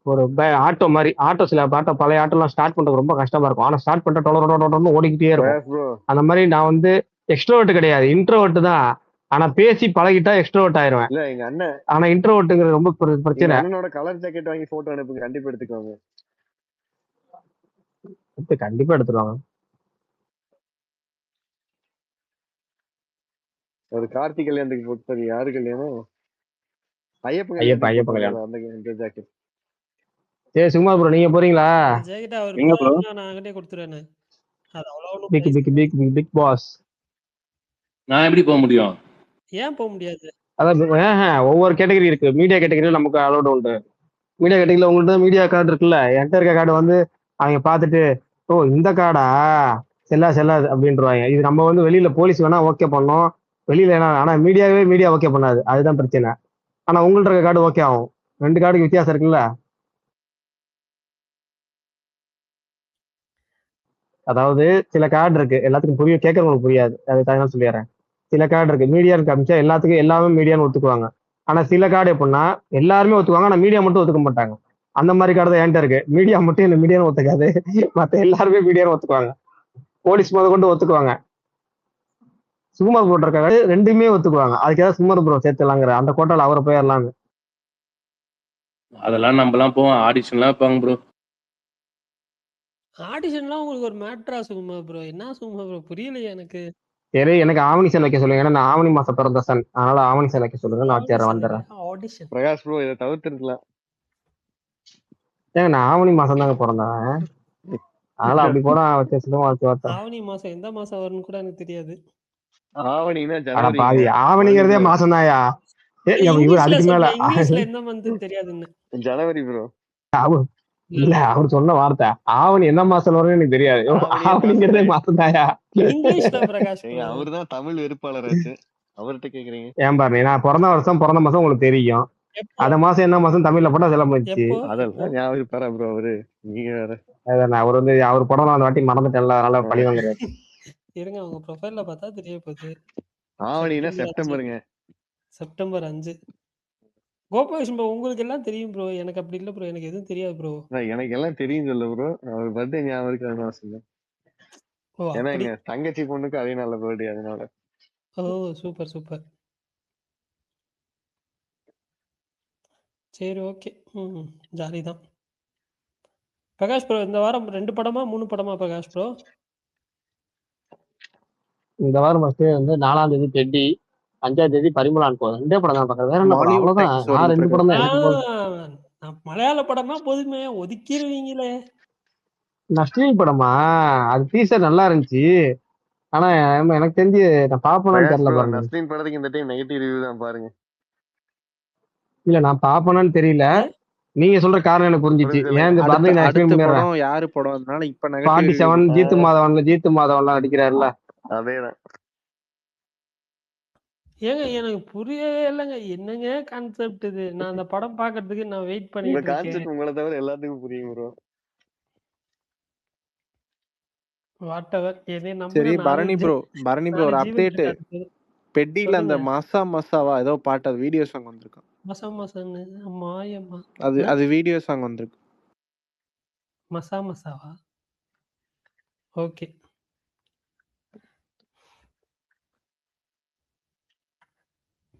S7: ஒரு ஆட்டோ மாதிரி சில ஆட்டோ பழைய ஆட்டோலாம் ஸ்டார்ட் பண்றது ரொம்ப கஷ்டமா இருக்கும். ஆனா ஸ்டார்ட் பண்ணிட்டு டொலன்னு ஓடிக்கிட்டே இருக்கும்.
S9: ப்ரோ
S7: அந்த மாதிரி நான் வந்து எக்ஸ்ட்ரோவர்ட் கிடையாது, இன்ட்ரோவர்ட் தான். ஆனா பேசி பழகிட்டா எக்ஸ்ட்ரோவர்ட் ஆயிருவேன்.
S9: இல்ல எங்க அண்ணன்
S7: ஆனா இன்ட்ரோவர்ட்டுங்கிறது ரொம்ப
S9: எங்க
S7: பிரச்சனை.
S9: அண்ணனோட கலர் ஜாக்கெட் வாங்கி போட்டோ அனுப்புங்க, கண்டிப்பா எடுத்துக்கோங்க.
S7: கண்டிப்பா எடுத்துருவாங்க.
S9: ஒரு கார்த்திக் கல்யாணத்துக்கு போட்டு யாரு கல்யாணம்? ஐயப்ப
S7: ஐயப்ப
S9: கல்யாணத்துக்கு
S7: கல்யாணம்.
S9: போட்டாங்க அந்த ஜாக்கெட்.
S7: சரி சும்மா ப்ரோ, நீங்க போறீங்களா?
S1: அந்த ஜாக்கெட் அவர்
S9: எங்க ப்ரோ?
S1: போவாருன்னா நான் அங்கிட்டே கொடுத்துருவேன். அது அவ்வளோ ஒன்றும்
S7: big
S1: prize
S7: big big big boss.
S9: நான் எப்படி போக முடியும்?
S1: ஏன் போக முடியாது?
S7: அதான் ஒவ்வொரு கேட்டகரி இருக்கு. மீடியா கேட்டகரியில் நமக்கு அலோடு உண்டு. மீடியா கேட்டகரியில் உங்கள்கிட்ட மீடியா கார்டு இருக்குல்ல, என்கிட்ட இருக்க கார்டு வந்து அவங்க பார்த்துட்டு, ஓ இந்த கார்டா செல்லாது அப்படின்றவாங்க. இது நம்ம வந்து வெளியில போலீஸ் வேணா ஓகே பண்ணோம், வெளியில என்ன, ஆனா மீடியா ஓகே பண்ணாது. அதுதான் பிரச்சனை. ஆனா உங்கள்ட்ட இருக்க கார்டு ஓகே ஆகும். 2 கார்டுக்கு வித்தியாசம் இருக்குல்ல. அதாவது சில கார்டு இருக்கு, எல்லாத்துக்கும் கேட்கறவங்களுக்கு புரியாது, அது தனியாக சொல்லிடுறேன். சில கார்டு இருக்கு மீடியாவுக்கு காமிச்சா எல்லாத்துக்கும் எல்லாமே மீடியான்னு ஒத்துக்குவாங்க. ஆனா சில கார்டு எப்படின்னா எல்லாருமே ஒத்துக்குவாங்க, ஆனா மீடியா மட்டும் ஒத்துக்க மாட்டாங்க. அந்த மாதிரி கார்டு தான் என்கிட்ட இருக்கு. மீடியா மட்டும் என்ன மீடியான்னு ஒத்துக்காது, மற்ற எல்லாருமே மீடியான்னு ஒத்துக்குவாங்க. போலீஸ் முத கொண்டு ஒத்துக்குவாங்க. சுகுமார் போட்டிருக்க கார்டு ரெண்டுமே ஒத்துக்குவாங்க. அதுக்கு ஏதாவது சுகுமார் ப்ரோ சேர்த்துலாங்கிற அந்த கோட்டால அவரை போயிடலாங்க.
S9: அதெல்லாம் நம்மலாம் போவோம், ஆடிஷன்லாம் வைப்பாங்க ப்ரோ.
S1: ஆடிஷன்லாம் உங்களுக்கு ஒரு மேட்ரா சுகுமா ப்ரோ? என்ன சுகுமா ப்ரோ, புரியலையே எனக்கு.
S7: சரி, எனக்கு ஆவணி சேல் வைக்க சொல்லுங்க, ஏன்னா நான் ஆவணி மாசம் பிறந்த சன், அதனால ஆவணி சேல் வைக்க சொல்லுங்க, நான் தேர்றேன் வந்துடுறேன்.
S1: ஆடிஷன்
S9: பிரகாஷ் ப்ரோ இதை தவிர்த்துருக்கலாம்.
S7: ஏங்க நான் ஆவணி மாசம் தாங்க பிறந்தேன், அதனால அப்படி போட வச்சு சொல்லுங்க.
S1: ஆவணி மாசம் எந்த மாசம் வரும்னு கூட எனக்கு தெரியாது.
S9: ஆவணினா
S7: அட
S9: ஜனவரி.
S7: பாவி, ஆவணிங்கிறதே மாசம் தான்யா. இவர்
S1: இங்கிலீஷ்ல
S7: அதுக்கு மேல
S1: சொல்றேன், இங்கிலீஷ்ல எந்த மந்த் தெரியாதுன்னு.
S9: ஜனவரி ப்ரோ.
S7: இல்ல அவர் சொன்ன வார்த்தை ஆவணி என்ன மாசம் வரும்னு எனக்கு தெரியாது. ஆவணிங்கிறதே மாசம் தாயா.
S1: இங்கிலீஷ்ல பிரகாஷ் ப்ரோ.
S9: அவர் தான் தமிழ் வெறுப்பாளராச்சு, அவர்கிட்ட கேக்குறீங்க.
S7: ஏன் பாரு, நான் பிறந்த மாசம் உங்களுக்கு தெரியும். அந்த மாசம் என்ன மாசம் தமிழ்ல போட்டா அதெல்லாம் போச்சு.
S9: அதெல்லாம் ஞாபகம் இருப்பாரா ப்ரோ அவரு? நீங்க வேற.
S7: அவர் வந்து அவர் படம் அந்த வாட்டி மறந்துட்டேன்ல, அதனால பழி வாங்குறாரு.
S1: இருங்க உங்க ப்ரொஃபைல்ல பார்த்தா தெரிய போகுது.
S9: ஆவணினா செப்டம்பருங்க.
S1: செப்டம்பர் 5. கோபாலகிருஷ்ணன் ப்ரோ உங்களுக்கு எல்லாம் தெரியும் ப்ரோ, எனக்கு அப்படி இல்ல ப்ரோ, எனக்கு எதுவும் தெரியாது ப்ரோ.
S9: எனக்கு எல்லாம் தெரியும் சொல்ல ப்ரோ, அவர் பர்த்டே ஞாபகம் இருக்கு அதனால சொன்னேன். ஏன்னா எங்க தங்கச்சி பொண்ணுக்கு அதே நல்ல பர்த்டே, அதனால.
S1: ஓ சூப்பர் சூப்பர். சரி ஓகே, ஜாலி தான். பிரகாஷ் ப்ரோ இந்த வாரம் 2 படமா 3 படமா பிரகாஷ் ப்ரோ?
S7: இந்த வாரம் ஃபர்ஸ்ட் வந்து 4ஆம் தேதி டெட்டி, 5ஆம் தேதி பரிமளான் போதும். 2 படம் தான் பார்க்கறேன், வேற என்ன படம்? அவ்வளவுதான். நான் 2 படம் தான் எனக்கு போதும்.
S1: மலையாள படமா போதுமே, ஒதுக்கிடுவீங்களே.
S7: நஸ்லின் படமா? அது டீசர் நல்லா இருந்துச்சு, ஆனா எனக்கு தெரிஞ்சு நான் பாப்பேனான்னு தெரியல பாருங்க.
S9: நஸ்லின் படத்துக்கு இந்த டைம் நெகட்டிவ் ரிவ்யூ தான் பாருங்க.
S7: இல்ல நான் பாப்பேனான்னு தெரியல, நீங்க சொல்ற காரணம் எனக்கு புரிஞ்சிச்சு. ஏன் இந்த படத்தை நான் எக்ஸ்பிளைன் பண்ணிடுறேன்.
S6: யாரு படம் அதனால இப்ப
S7: 47 ஜீத்து மாதவன்லாம் நடிக்கிறாருல,
S9: அதேதான்.
S1: ஏங்க எனக்கு புரியவே இல்லைங்க, என்னங்க கான்செப்ட் இது? நான் அந்த படம் பாக்குறதுக்கு நான் வெயிட் பண்ணிட்டு இருக்கேன்.
S9: கான்செப்ட் உங்களை தவிர எல்லாத்துக்கும் புரியும் ப்ரோ.
S1: வாட்டவர் எதை நம்ம.
S6: சரி பரணி ப்ரோ ஒரு அப்டேட். பெட்டில அந்த மசாவா ஏதோ பாட்டு, அது வீடியோ சாங் வந்திருக்கு.
S1: மசான்னு மாயமா,
S6: அது வீடியோ சாங் வந்திருக்கு.
S1: மசாவா? ஓகே.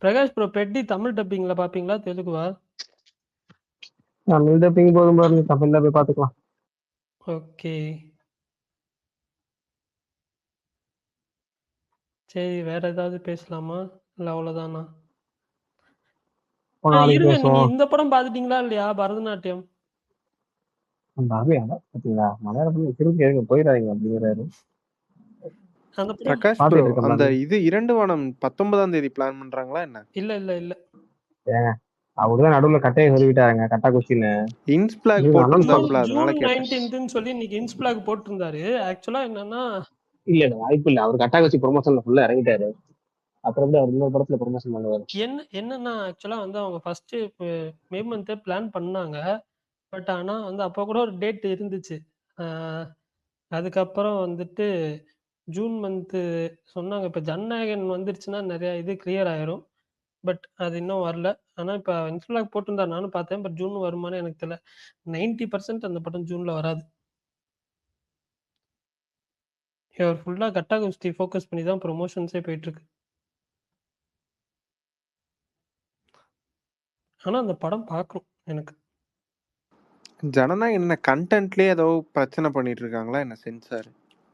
S1: பிரகாஷ் ப்ரோ பெட்டி தமிழ் டப்பிங்ல பாப்பீங்களா தெலுங்குவா?
S7: தமிழ் டப்பிங் போதும் பாருங்க, தமிழ்ல போய் பாத்துக்கலாம்.
S1: ஓகே சரி, வேற ஏதாவது பேசலாமா இல்ல அவ்வளவுதானா? இருங்க, நீங்க இந்த படம் பாத்துட்டீங்களா இல்லையா, பரதநாட்டியம்?
S7: பாத்தீங்களா, மலையாளத்துல திருப்பி போயிடாதீங்க அப்படிங்கிறாரு
S6: பிரகாஷ் ப்ரோ. அந்த இது 2 வானம் 19ஆம் தேதி பிளான் பண்றாங்களா என்ன?
S1: இல்ல
S7: அவருதான் நடுவுல கட்டையை சொல்லிட்டாருங்க, கட்டா குச்சின்னு
S6: இன்ஸ்பிளாக் போட்டுருந்தாப்ல, அதனால
S1: ஜூன் 19ன்னு சொல்லி இன்னைக்கு இன்ஸ்பிளாக் போட்டிருந்தாரு. ஆக்சுவலா என்னன்னா
S7: இல்ல வாய்ப்பு இல்ல, அவர் கட்டா குச்சி ப்ரொமோஷன்ல ஃபுல்லா இறங்கிட்டாரு. அப்புறம் எப்படி அவர் இன்னொரு படத்துல ப்ரொமோஷன் பண்ணுவாரு?
S1: என்னன்னா ஆக்சுவலா வந்து அவங்க ஃபர்ஸ்ட் மே மந்த் பிளான் பண்ணாங்க, பட் ஆனா வந்து அப்போ கூட ஒரு டேட் இருந்துச்சு, அதுக்கப்புறம் வந்துட்டு ஜூன் மந்த்து சொன்னாங்க. இப்ப ஜனநாயகன் வந்துருச்சுன்னா நெறைய இது கிளியர் ஆயிரும். பட் அது இன்னும் வரல. ஆனா இப்ப இன்ஃப்ளாக் போட்டிருந்தாரு. நானும் பார்த்தேன். பட் ஜூன் வருமான்னு எனக்கு தெரியல. 90% அந்த படம் ஜூன்ல வராது. இவர் ஃபுல்லா கட்டா குஸ்தி ஃபோக்கஸ் பண்ணி தான் ப்ரமோஷன்ஸே போயிட்டுருக்கு. ஆனா அந்த படம் பார்க்கணும் எனக்கு.
S6: ஜனநாயகம் என்ன கண்டென்ட்லயே ஏதோ பிரச்சனை பண்ணிட்டு இருக்காங்களா என்ன சென்சார்?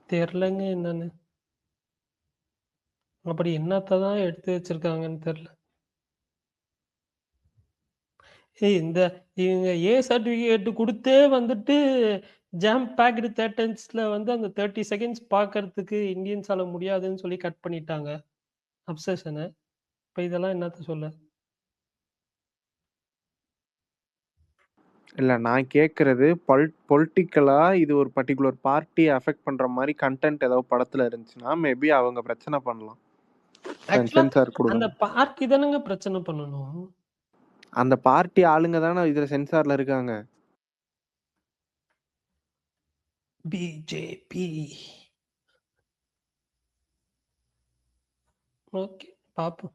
S1: தெரியலங்க என்னன்னு. அப்படி என்னத்த தான் எடுத்து வச்சிருக்காங்கன்னு தெரியல. இந்த இவங்க ஏ சர்டிஃபிகேட் குடுத்தே வந்துட்டு ஜாம் பேக்டு தியேட்டர்ஸ்ல வந்து அந்த 30 செகண்ட்ஸ் பார்க்கறதுக்கு இந்தியன்ஸால முடியாதுன்னு சொல்லி கட் பண்ணிட்டாங்க. அப்சஷன. இப்ப இதெல்லாம் என்னத்த சொல்ல?
S6: இல்ல நான் கேட்கறது பொலிட்டிக்கலா இது ஒரு பர்டிகுலர் பார்ட்டியை அஃபெக்ட் பண்ற மாதிரி கண்டென்ட் ஏதாவது படத்துல இருந்துச்சுன்னா மேபி அவங்க பிரச்சனை பண்ணலாம்.
S1: ஆக்சுவலா
S6: சென்சார்
S1: அந்த
S6: கொடுக்கணும்.
S1: பார்ட்டி தானங்க பிரச்சனை பண்ணணும்.
S6: அந்த பார்ட்டி ஆளுங்க தானே இதுல சென்சார்ல இருக்காங்க.
S1: பிஜேபி. ஓகே பாப்போம்.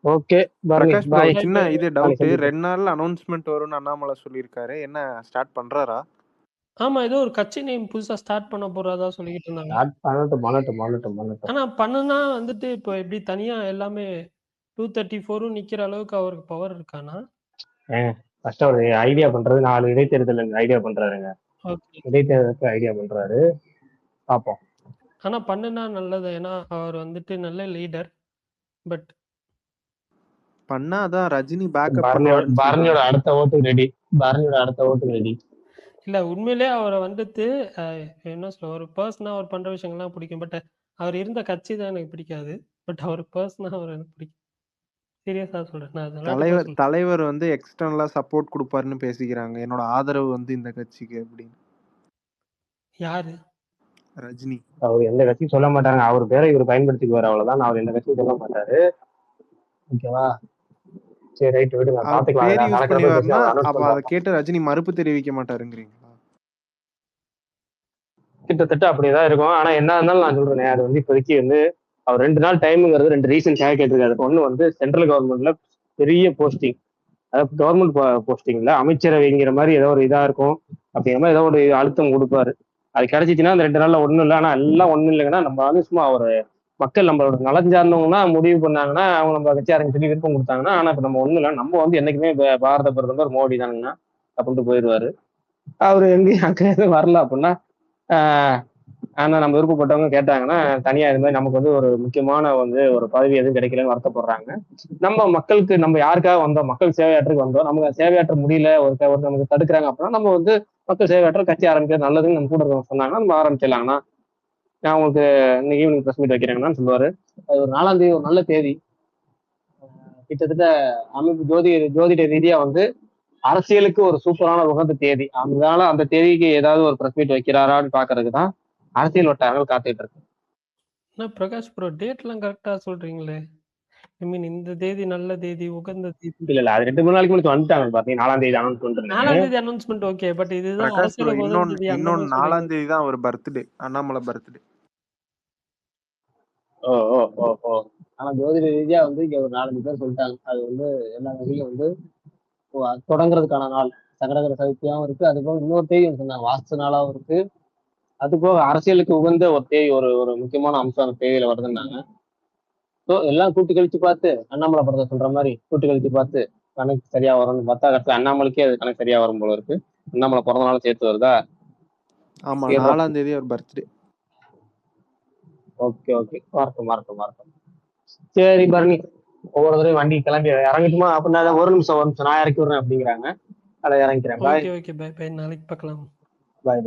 S7: Okay Bharani
S6: Prakash bro
S7: bye.
S1: Bye
S6: சின்ன
S1: பை.
S6: இது
S7: நாளைக்கு
S6: டவுட்,
S7: சந்திப்போம்.
S6: 2 நாள்ல அனௌன்ஸ்மெண்ட் வரும்னு அண்ணாமலை சொல்லியிருக்காரு. என்ன ஸ்டார்ட் பண்றாரா?
S1: ஆமா ஏதோ ஒரு கட்சி நேம் புதுசா ஸ்டார்ட் பண்ண போறதா சொல்லிட்டு இருந்தாங்க.
S7: ஸ்டார்ட் பண்ணட்டும்.
S1: ஆனா பண்ணுனா வந்துட்டு இப்போ எப்படி தனியா எல்லாமே 234 நிக்கிற அளவுக்கு அவருக்கு பவர் இருக்கானா?
S7: ஃபர்ஸ்ட் அவர் ஐடியா பண்றது 4 இடைத்தேர்தல் ஐடியா பண்றாருங்க.
S1: ஓகே.
S7: இடைத்தேர்தலுக்கு ஐடியா பண்றாரு. பார்ப்போம்.
S1: ஆனா பண்ணுனா நல்லது. ஏன்னா அவர் வந்துட்டு நல்ல லீடர். பட்
S6: பண்ணா அதான் ரஜினி பேக்கப்
S7: பரணியோட
S6: பண்ணுவாருன்னு
S7: பரணியோட
S6: சொல்றாங்க.
S7: அடுத்த ஓட்டு ரெடி.
S1: இல்ல உண்மையிலே அவரை வந்துட்டு என்ன சொல்ல ஒரு பர்சனா அவர் பண்ற விஷயங்கள்லாம் பிடிக்கும். பட் அவர் இருந்த கட்சி தான் எனக்கு பிடிக்காது. பட் அவர் பர்சனா அவர் எனக்கு பிடிக்கும். சீரியஸா சொல்றேன். நான் அது விளையாட்டுக்குள்ள சொல்றேன்.
S6: தலைவர் வந்து எக்ஸ்டர்னலா சப்போர்ட் கொடுப்பாருன்னு பேசிக்கிறாங்க. என்னோட ஆதரவு வந்து இந்த கட்சிக்கு அப்படின்னு.
S1: யாரு?
S6: ரஜினி.
S7: அவர் எந்த கட்சியும் சொல்ல மாட்டாங்க. அவர் பேரை இவர் பயன்படுத்திக்குவார், அவ்வளவுதான். அவர் எந்த கட்சியும் சொல்ல மாட்டாரு. ஓகேவா? சரி ரைட் விடுங்க,
S6: அவர்
S7: பாத்துக்கலாம்.
S6: பேர்
S7: அதெல்லாம்
S6: யூஸ்
S7: நடக்கிறப்ப
S6: பண்ணிவாருன்னா
S7: பேசி அனௌன்ஸ்
S6: அப்ப அதை
S7: பண்றோம்.
S6: கேட்டு ரஜினி மறுப்பு தெரிவிக்க மாட்டாருங்கிறீங்களா?
S7: கிட்டத்தட்ட அப்படிதான் இருக்கும். ஆனா என்ன இருந்தாலும் நான் சொல்றேன், அது வந்து இப்போதைக்கு வந்து அவர் 2 நாள் டைமுங்கிறது 2 ரீசன்ஸாக கேட்டிருக்காரு. ஒண்ணு வந்து சென்ட்ரல் கவர்மெண்ட்ல பெரிய போஸ்டிங், அதாவது கவர்மெண்ட் போஸ்டிங்ல அமைச்சரவைங்கிற மாதிரி ஏதோ ஒரு இதா இருக்கும். அப்படிங்கிற மாதிரி ஏதோ ஒரு அழுத்தம் கொடுப்பாரு. அது கிடைச்சிச்சுன்னா அந்த 2 நாள்ல ஒண்ணும் இல்லை. ஆனா எல்லாம் ஒண்ணும் இல்லைங்கன்னா நம்ம வந்து சும்மா ஒரு மக்கள் நம்மளோட நலஞ்சார்ந்தவங்கன்னா முடிவு பண்ணாங்கன்னா அவங்க நம்ம கட்சியாரங்க சொல்லி விருப்பம் கொடுத்தாங்கன்னா, ஆனா இப்ப நம்ம ஒண்ணும் இல்லை, நம்ம வந்து என்னைக்குமே பாரத பிரதமர் மோடி தானுங்கன்னா அப்படின்ட்டு போயிடுவாரு. அவரு எங்கேயும் அங்கே எதுவும் வரல அப்படின்னா ஆனா நம்ம விருப்பப்பட்டவங்க கேட்டாங்கன்னா தனியா இது மாதிரி நமக்கு வந்து ஒரு முக்கியமான வந்து ஒரு பதவி எதுவும் கிடைக்கலன்னு வருத்தப்படுறாங்க. நம்ம மக்களுக்கு நம்ம யாருக்காக வந்தோம், மக்கள் சேவையாற்றுக்கு வந்தோம், நமக்கு சேவையாற்ற முடியல, ஒரு நமக்கு தடுக்கிறாங்க அப்படின்னா நம்ம வந்து மக்கள் சேவையாற்ற கட்சி ஆரம்பிக்கிறது நல்லதுன்னு நம்ம கூட இருக்கவங்க சொன்னாங்கன்னா நம்ம ஆரம்பிச்சிடலாங்கன்னா, நான் உங்களுக்கு இன்னைக்கு ஈவினிங் ப்ரெஸ் மீட் வைக்கிறேங்கன்னு சொல்லுவாரு. அது ஒரு 4ஆம் தேதி, ஒரு நல்ல தேதி. கிட்டத்தட்ட அமைப்பு ஜோதிட ரீதியா வந்து அரசியலுக்கு ஒரு சூப்பரான உகந்த தேதி. அதனால அந்த தேதிக்கு ஏதாவது ஒரு ப்ரெஸ் மீட் வைக்கிறாரான்னு பாக்குறதுக்கு தான் அரசியல் வட்டாரங்கள் காத்துட்டு இருக்கு.
S1: என்ன பிரகாஷ் ப்ரோ டேட்லாம் கரெக்டா சொல்றீங்களே. ஐ மீன் இந்த தேதி நல்ல தேதி, உகந்த தேதி.
S7: இல்ல அது 2-3 நாளைக்கு முன்னாடி வந்துட்டாங்க பாத்தீங்க. 4ஆம் தேதி அனௌன்ஸ் பண்றேன்.
S1: 4ஆம் தேதி அனௌன்ஸ்மெண்ட் ஓகே. பட் இதுதான்
S6: பிரகாஷ் ப்ரோ
S1: அரசியலுக்கு உகந்த தேதி அந்த
S6: இன்னொன்னு
S1: மாதிரி
S6: 4ஆம்
S1: சொல்றீங்க.
S6: தேதி தான் அவர் பர்த்டே, அண்ணாமலை பர்த்டே.
S7: ஓ ஓ ஓ ஓ ஆனா ஜோதிட ரீதியா வந்து இங்க ஒரு 4-5 பேர் சொல்லிட்டாங்க. அது வந்து எல்லா வகையிலும் வந்து தொடங்குறதுக்கான நாள். சங்கடகர சதுர்த்தியாவும் இருக்கு. அது போக இன்னொரு தேதி சொன்னாங்க, வாஸ்து நாளாவும் இருக்கு. அது போக அரசியலுக்கு உகந்த ஒரு தேதி, ஒரு முக்கியமான அம்சம் அந்த தேதியில வருதுன்னாங்க. ஸோ எல்லாம் கூட்டு கழிச்சு பார்த்து அண்ணாமலை படத்தை சொல்ற மாதிரி கூட்டு கழிச்சு பார்த்து கணக்கு சரியா வரும்னு பார்த்தா கடைசி அண்ணாமலைக்கே அது கணக்கு சரியா வரும் போல இருக்கு. அண்ணாமலை பிறந்த நாள் சேர்த்து வருதா?
S6: ஆமா 4ஆம் தேதி அவர் பர்த்டே.
S7: ஓகே ஓகே வரட்டும். சரி பரணி, ஒவ்வொரு தடவையும் வண்டி கிளம்பி இறங்கிட்டுமா அப்படின்னா ஒரு நிமிஷம் நான் இறக்கி விடுறேன் அப்படிங்கிறாங்க. அதை இறங்கிக்கிறேன். பாய்.
S1: ஓகே பை நாளைக்கு பார்க்கலாம்.
S7: பாய்.